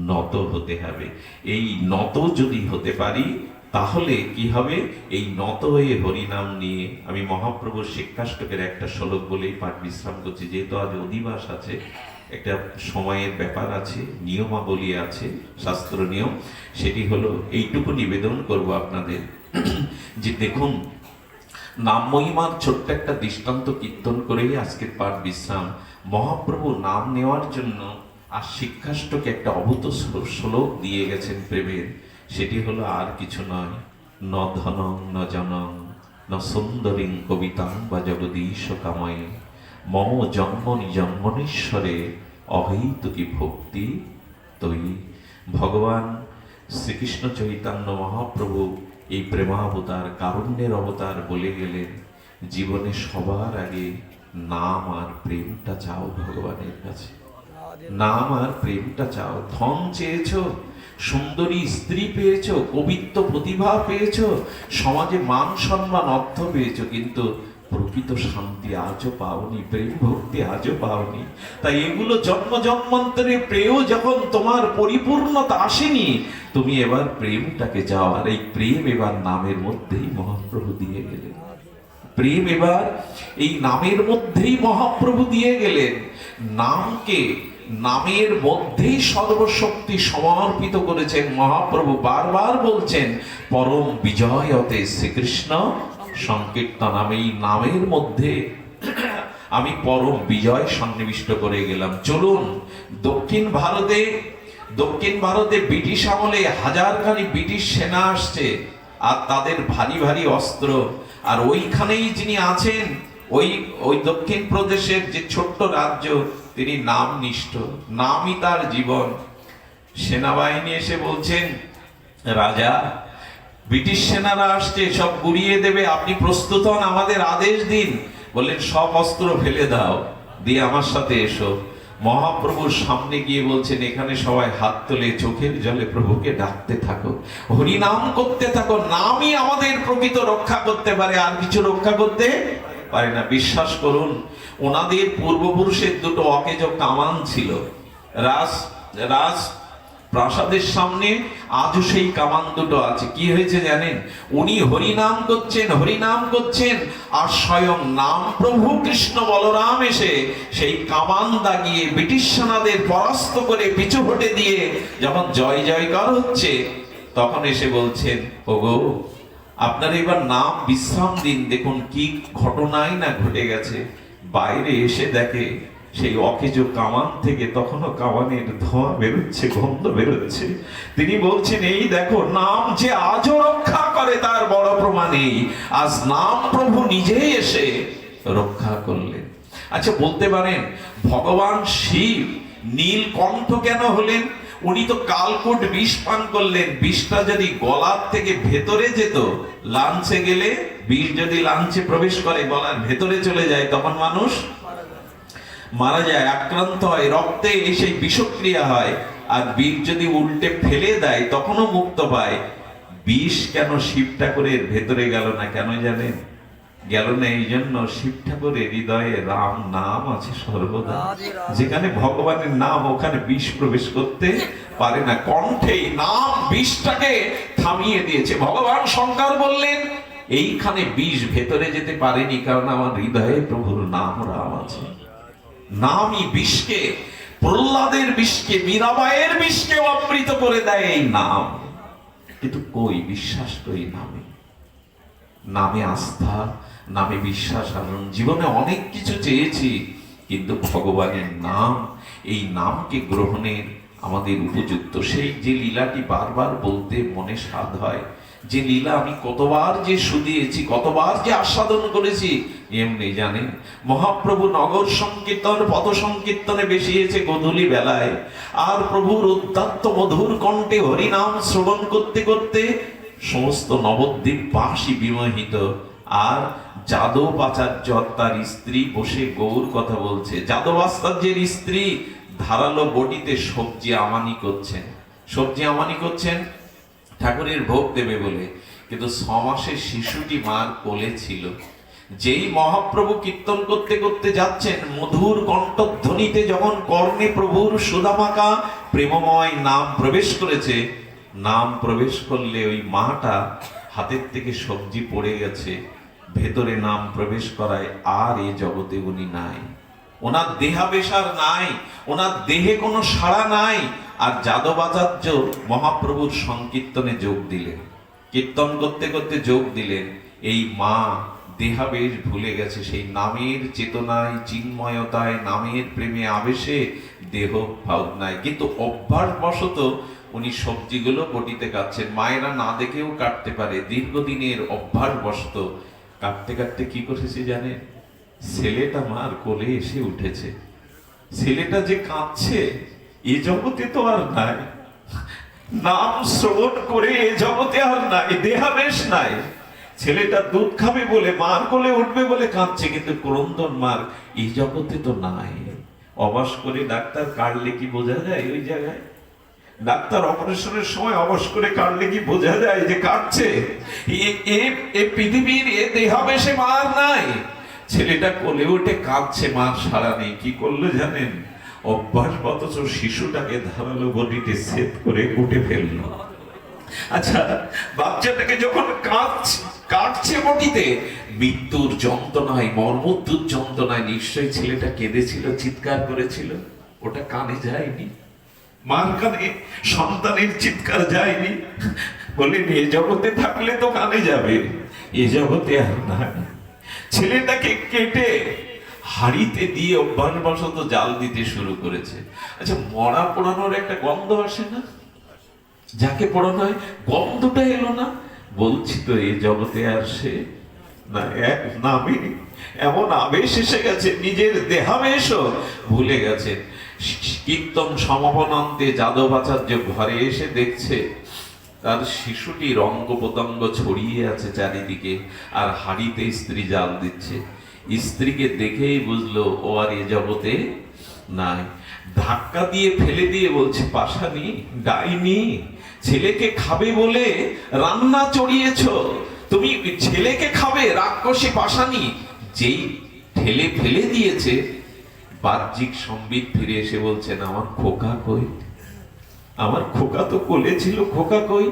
নত হতে হবে। এই নত যদি হতে পারি তাহলে কি হবে? এই নত হয়ে হরিনাম নিয়ে, আমি মহাপ্রভুর শিক্ষাষ্টকের একটা শ্লোক বলেই পাঠ বিশ্রাম করছি, যেহেতু আজ অধিবাস আছে, একটা সময়ের ব্যাপার আছে, নিয়মাবলী আছে, শাস্ত্র নিয়ম। সেটি হলো এইটুকু নিবেদন করব আপনাদের যে দেখুন, নাম মহিমার ছোট্ট একটা দৃষ্টান্ত কীর্তন করেই আজকের পাঠ বিশ্রাম। মহাপ্রভু নাম নেওয়ার জন্য আর শিক্ষাষ্টকে একটা অভূত শ্লোক দিয়ে গেছেন প্রেমের। সেটি হলো আর কিছু নয়, ন ধনং ন জনং ন সুন্দরীং কবিতাং বা জগদীশ কাময়ে মম জন্মনি জন্মনীশ্বরে অহৈতুকি ভক্তি তৈ। ভগবান শ্রীকৃষ্ণ চৈতন্য মহাপ্রভু এই প্রেমাবতার, কারুণ্যের অবতার বলে গেলেন, জীবনে সবার আগে নাম আর প্রেমটা চাও ভগবানের কাছে। নাম আর প্রেমটা চাও। ধন চেয়েছো, সুন্দরী স্ত্রী পেয়েছো, কবিত্ব প্রতিভা পেয়েছো, সমাজে মান সম্মান অর্থ পেয়েছো, কিন্তু প্রকৃত শান্তি আজও পাওনি, প্রেম ভক্তি আজও পাওনি। তাই এগুলো জন্ম জন্মান্তরে পেয়েও যখন তোমার পরিপূর্ণতা আসেনি, তুমি এবার প্রেমটাকে যাও। আর এই প্রেম এবার নামের মধ্যেই মহাপ্রভু দিয়ে গেলেন। প্রেম এবার এই নামের মধ্যেই মহাপ্রভু দিয়ে গেলেন। নামকে নামের মধ্যেই সর্বশক্তি সমর্পিত করেছেন মহাপ্রভু। বারবার বলছেন, পরম বিজয়তে শ্রীকৃষ্ণ সংকীর্তন। আমি এই নামের মধ্যে আমি পরম বিজয় সন্নিবিষ্ট করে গেলাম। চলুন, দক্ষিণ ভারতে ব্রিটিশ আমলে হাজারখানি ব্রিটিশ সেনা আসছে, আর তাদের ভারী ভারী অস্ত্র। আর ওইখানেই যিনি আছেন, ওই দক্ষিণ প্রদেশের যে ছোট্ট রাজ্য, তিনি নামনিষ্ঠ, নামই তার জীবন। সেনাবাহিনী এসে বলছেন, রাজা, ব্রিটিশ সেনারা আসছে, সব গুড়িয়ে দেবে, আপনি প্রস্তুত হন, আমাদের আদেশ দিন। বললেন, সব অস্ত্র ফেলে দাও, দিয়ে আমার সাথে এসো। মহাপ্রভুর সামনে গিয়ে বলছেন, এখানে সবাই হাত তুলে চোখের জলে প্রভুকে ডাকতে থাকো, হরিনাম করতে থাকো। নামই আমাদের প্রকৃত রক্ষা করতে পারে, আর কিছু রক্ষা করতে পারে না। বিশ্বাস করুন, ওনাদের পূর্বপুরুষের দুটো অকেজ কামান ছিল রাজ প্রাসাদের সামনে, আজও সেই কামান দুটো আছে। কি হয়েছে জানেন? উনি হরিনাম করছেন, আর স্বয়ং নাম প্রভু কৃষ্ণ বলরাম এসে সেই কামান দাগিয়ে ব্রিটিশ সেনাদের পরাস্ত করে পিছু হটে দিয়ে যখন জয় জয়কার হচ্ছে, তখন এসে বলছেন, ওগো, আপনারা এবার নাম বিশ্রাম দিন। দেখুন কি ঘটনাই না ঘটে গেছে। বাইরে এসে দেখে সেই অকেজো কামান থেকে তখনও কামানের ধোঁয়া বেরোচ্ছে, গন্ধ বেরোচ্ছে। তিনি বলছেন, এই দেখো, নাম যে আজও রক্ষা করে তার বড় প্রমাণ এই। আজ নাম প্রভু নিজেই এসে রক্ষা করলেন। আচ্ছা, বলতে পারেন ভগবান শিব নীলকণ্ঠ কেন হলেন? উনি তো কালকূট বিষ পান করলেন। বিষটা যদি গলার থেকে ভেতরে যেত, লাঞ্চে গেলে বিষ যদি লাঞ্চে প্রবেশ করে, গলার ভেতরে চলে যায়, তখন মানুষ মারা যায়, আক্রান্ত হয়, রক্তে সেই বিষক্রিয়া হয়। আর বিষ যদি উল্টে ফেলে দেয়, তখনও মুক্ত পায়। বিষ কেন শিব ঠাকুরের ভেতরে গেল না? কেন জানেন? গেল না এই জন্য, শিব ঠাকুরের হৃদয়ে রাম নাম আছে সর্বদা। যেখানে ভগবানের নাম, ওখানে বিষ প্রবেশ করতে পারে না। কণ্ঠেই নাম বিষটাকে থামিয়ে দিয়েছে। ভগবান শঙ্কর বললেন, এইখানে বিষ ভেতরে যেতে পারেনি, কারণ আমার হৃদয়ে প্রভুর নাম রাম আছে। নামই বিষকে, প্রহ্লাদের বিষকে, মীরাবাইয়ের বিষকে অমৃত করে দেয় এই নাম। কিন্তু কই বিশ্বাস করি নামে, নামে আস্থা, নামে বিশ্বাস। জীবনে অনেক কিছু চেয়েছি, কিন্তু ভগবানের নাম, এই নামকে গ্রহণের আমাদের উপযুক্ত। সেই যে লীলাটি বারবার বলতে মনে স্বাদ হয়, যে লীলা আমি কতবার যে শুধিয়েছি, কতবার যে আস্বাদন করেছি, এমনি জানেন মহাপ্রভু নগর সংকীর্তন পথ সংকীর্তনে বেশিয়েছে গোধূলি বেলায়, আর প্রভুর উদ্দাত্ত মধুর কণ্ঠে হরিনাম শ্রবণ করতে করতে সমস্ত নবদ্বীপ বাসী বিমোহিত। আর যাদব আচার্য তার স্ত্রী বসে গৌর কথা বলছে। যাদব আচার্যের স্ত্রী ধারালো বটিতে সবজি আমানি করছেন, সবজি আমানি করছেন ঠাকুরের ভোগ দেবে বলে। কিন্তু 6 মাসের শিশুটি মার কোলে ছিল। যেই মহাপ্রভু কীর্তন করতে করতে যাচ্ছেন, মধুর কণ্ঠধ্বনিতে যখন কর্ণে প্রভুর সুধামাকা প্রেমময় নাম প্রবেশ করেছে, নাম প্রবেশ করলে ওই মাটা হাতের থেকে সবজি পড়ে গেছে, ভেতরে নাম প্রবেশ করায় আর এ জগতে উনি নাই। ওনার দেহাবেশ আর নাই, ওনার দেহে কোনো সাড়া নাই। আর যাদবাচার্য মহাপ্রভুর সংকীর্তনে যোগ দিলেন, কীর্তন করতে করতে যোগ দিলেন। এই মা দেহাবেশ ভুলে গেছে, সেই নামের চেতনায় চিন্ময়তায় নামের প্রেমে আবেশে দেহ ভাবনায়। কিন্তু অভ্যাসবশত উনি সবজিগুলো বটিতে কাটছেন। মায়েরা না দেখেও কাটতে পারে, দীর্ঘদিনের অভ্যাসবশত কাটতে কাটতে কি করেছে জানেন? ছেলেটা মার কোলে এসে উঠেছে। ছেলেটা যে কাঁদছে, এ জগতে তো আর নাই, নাম শ্রবণ করে এ জগতে আর নাই, দেহাবেশ নাই। ছেলেটা দুধ খাবে বলে মার কোলে উঠবে বলে কাঁদছে, কিন্তু ক্রন্দন মার এই জগতে তো নাই। অবাস করে ডাক্তার কাটলে কি বোঝা যায়? ওই জায়গায় ডাক্তার অপারেশনের সময় অবশ করে কাটলে কি বোঝা যায় যে কাটছে? এ পৃথিবীর এ দেহাবেশে মার নাই। ছেলেটা কোলে উঠে কাঁদছে, মার সারা নেই। কি করলো জানেন? অভ্যাসগত শিশুটাকে ধারালো বটিতে ছেদ করে উঠে ফেললো। আচ্ছা, বাচ্চাটাকে যখন কাটছে বটিতে, মৃত্যুর যন্ত্রণায়, মর্মন্তুর যন্ত্রণায় নিশ্চয়ই ছেলেটা কেঁদেছিল, চিৎকার করেছিল। ওটা কানে যায়নি, মার কানে সন্তানের চিৎকার যায়নি। বলেন এ জগতে থাকলে তো কানে যাবে, এ জগতে আর নাই। ছেলেটাকে কেটে হাড়িতে দিয়ে অভ্যাসবশত জাল দিতে শুরু করেছে। আচ্ছা, মরা পোড়ানোর একটা গন্ধ আসে না? যাকে পোড়ানো হয় গন্ধটা এলো না। বলছি তো এ জগতে আর সে না, এক নামে এমন আবেশ এসে গেছে, নিজের দেহাবেশও ভুলে গেছে। কীর্তন সমাপনান্তে যাদবাচার্য ঘরে এসে দেখছে তার শিশুটি রঙ্গ পতঙ্গ ছড়িয়ে আছে চারিদিকে, আর হাড়িতে স্ত্রী জাল দিচ্ছে। স্ত্রীকে দেখেই বুঝলো ও আর এ জগতে নাই। ধাক্কা দিয়ে ফেলে দিয়ে বলছে, পাশানি, ডাইনি, ছেলেকে খাবে বলে রান্না চড়িয়েছ তুমি, ছেলেকে খাবে রাক্ষসী পাশানি। যেই ঠেলে ফেলে দিয়েছে, বাহ্যিক সম্বিত ফিরে এসে বলছেন, আমার খোকা কই? আমার খোকা তো কোলে ছিল, খোকা কই?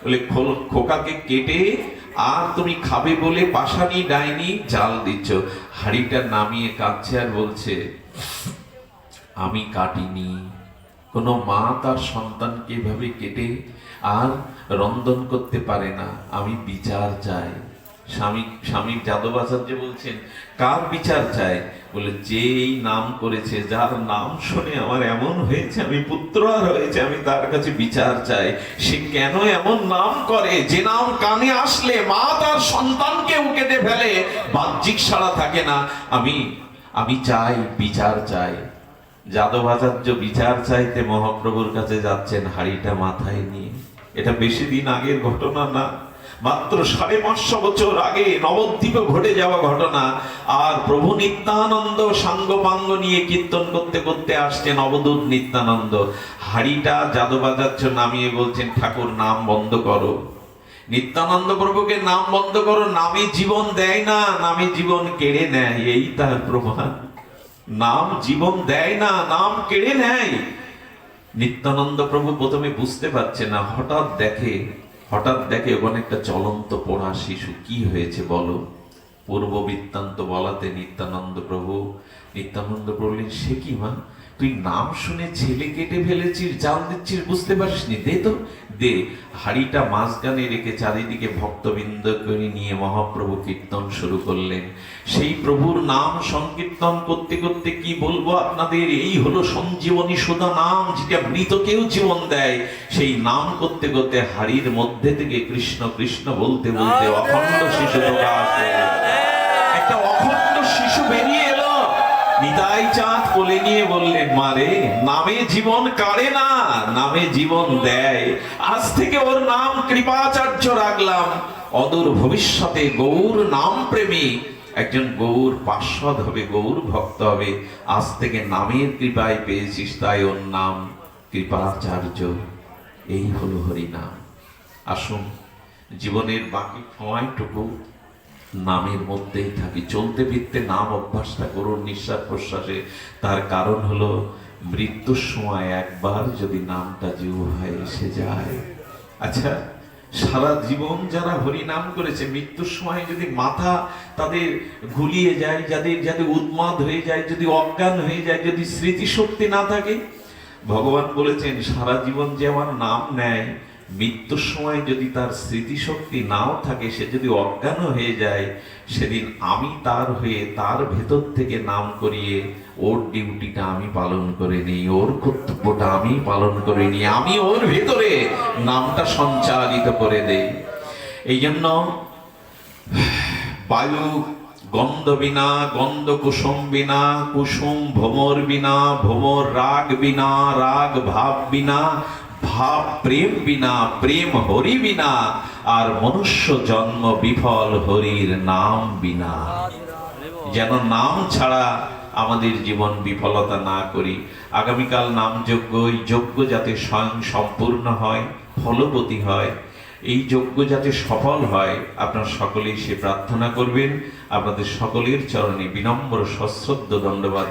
বলে খোকাকে কেটে আর তুমি খাবে বলে পাশানি ডাইনি জাল দিচ্ছ। হাড়িটা নামিয়ে কাঁদছে আর বলছে, আমি কাটিনি। কোনো মা তার সন্তানকে এভাবে কেটে আর রন্ধন করতে পারে না। আমি বিচার চাই। স্বামী যাদবাচার্য বলছেন, কার বিচার চাই? বলে, যেই নাম করেছে, যার নাম শুনে আমার এমন হয়েছে, আমি পুত্র আর হয়েছে, আমি তার কাছে বিচার চাই। সে কেন এমন নাম করে যে নাম কানে আসলে মা তার সন্তানকে কেটে ফেলে, বাহ্যিক সাড়া থাকে না? আমি চাই, বিচার চাই। যাদবাচার্য বিচার চাইতে মহাপ্রভুর কাছে যাচ্ছেন হাড়িটা মাথায় নিয়ে। এটা বেশি দিন আগের ঘটনা না, মাত্র 550 বছর আগে নবদ্বীপে ঘটে যাওয়া ঘটনা। আর প্রভু নিত্যানন্দ সাঙ্গপাঙ্গ নিয়ে কীর্তন করতে করতে আসছেন অবধূত নিত্যানন্দ। হাড়িটা যাদবাচার্য নামিয়ে বলছেন, ঠাকুর নাম বন্ধ করো। নিত্যানন্দ প্রভুকে নাম বন্ধ করো। নামে জীবন দেয় না, নামে জীবন কেড়ে নেয়, এই তার প্রমাণ। নাম জীবন দেয় না, নাম কেড়ে নেয়। নিত্যানন্দ প্রভু প্রথমে বুঝতে পারছে না, হঠাৎ দেখে ওখানে একটা চলন্ত পোড়া শিশু। কি হয়েছে বলো? পূর্ব বৃত্তান্ত বলাতে নিত্যানন্দ প্রভু বললেন, সে কি মা, তুই নাম শুনে ছেলে কেটে ফেলেছিস, জাল দিচ্ছিস, বুঝতে পারিসনি? দে তো, দে। হাড়িটা মাঝখানে রেখে চারিদিকে ভক্তবৃন্দ করে নিয়ে মহাপ্রভু কীর্তন শুরু করলেন। সেই প্রভুর নাম সংকীর্তন করতে করতে কি বলবো আপনাদের, এই হলো সঞ্জীবনী সুধা নাম, যেটা মৃতকেও জীবন দেয়। সেই নাম করতে করতে হাড়ির মধ্যে থেকে কৃষ্ণ কৃষ্ণ বলতে বলতে অখণ্ড শিশু প্রকাশ হয়ে গেল। একটা অখণ্ড শিশু বেরিয়ে এলো। নিতাই চাঁদ কোলে নিয়ে বললেন, মারে নামে জীবন কাড়ে না, নামে জীবন দেয়। আজ থেকে ওর নাম কৃপাচার্য রাখলাম। অদূর ভবিষ্যতে গৌর নাম প্রেমী একজন গৌর পার্ষদ হবে, গৌর ভক্ত হবে। আজ থেকে নামের কৃপায় পেয়েছিস, তাই ওর নাম কৃপাচার্য। এই হলো হরিনাম। আসুন জীবনের বাকি সময়টুকু নামের মধ্যেই থাকি, চলতে ফিরতে নাম অভ্যাসটা করুন নিঃশ্বাস প্রশ্বাসে। তার কারণ হলো মৃত্যুর সময় একবার যদি নামটা জিহ্বায় এসে যায়, আচ্ছা সারা জীবন যারা হরি নাম করেছে, মৃত্যুর সময় যদি মাথা তাদের ঘুলিয়ে যায়, যাদের উন্মাদ হয়ে যায়, যদি অজ্ঞান হয়ে যায়, যদি স্মৃতিশক্তি না থাকে, ভগবান বলেছেন সারা জীবন যে আমার নাম নেয়, মৃত্যুর সময় যদি তার স্মৃতিশক্তি নাও থাকে, সে যদি অজ্ঞান হয়ে যায়, সেদিন আমি তার হয়ে তার ভেতর থেকে নাম করিয়ে ওর ডিউটিটা আমি পালন করে নিই, ওর কর্তব্যটা আমি পালন করে নিই, আমি ওর ভেতরে নামটা সঞ্চারিত করে দেই। এই জন্য বায়ু গন্ধ বিনা, গন্ধ কুসুম বিনা, কুসুম ভ্রমর বিনা, ভ্রমর রাগ বিনা, রাগ ভাব বিনা, ভাব প্রেম বিনা, প্রেম হরি বিনা, আর মনুষ্য জন্ম বিফল হরির নাম বিনা। যেন নাম ছাড়া আমাদের জীবন বিফলতা না করি। আগামীকাল নাম যজ্ঞ, এই যজ্ঞ যাতে স্বয়ং সম্পূর্ণ হয়, ফলবতী হয়, এই যজ্ঞ যাতে সফল হয়, আপনারা সকলেই সে প্রার্থনা করবেন। আপনাদের সকলের চরণে বিনম্র সশ্রদ্ধ দণ্ডবাদ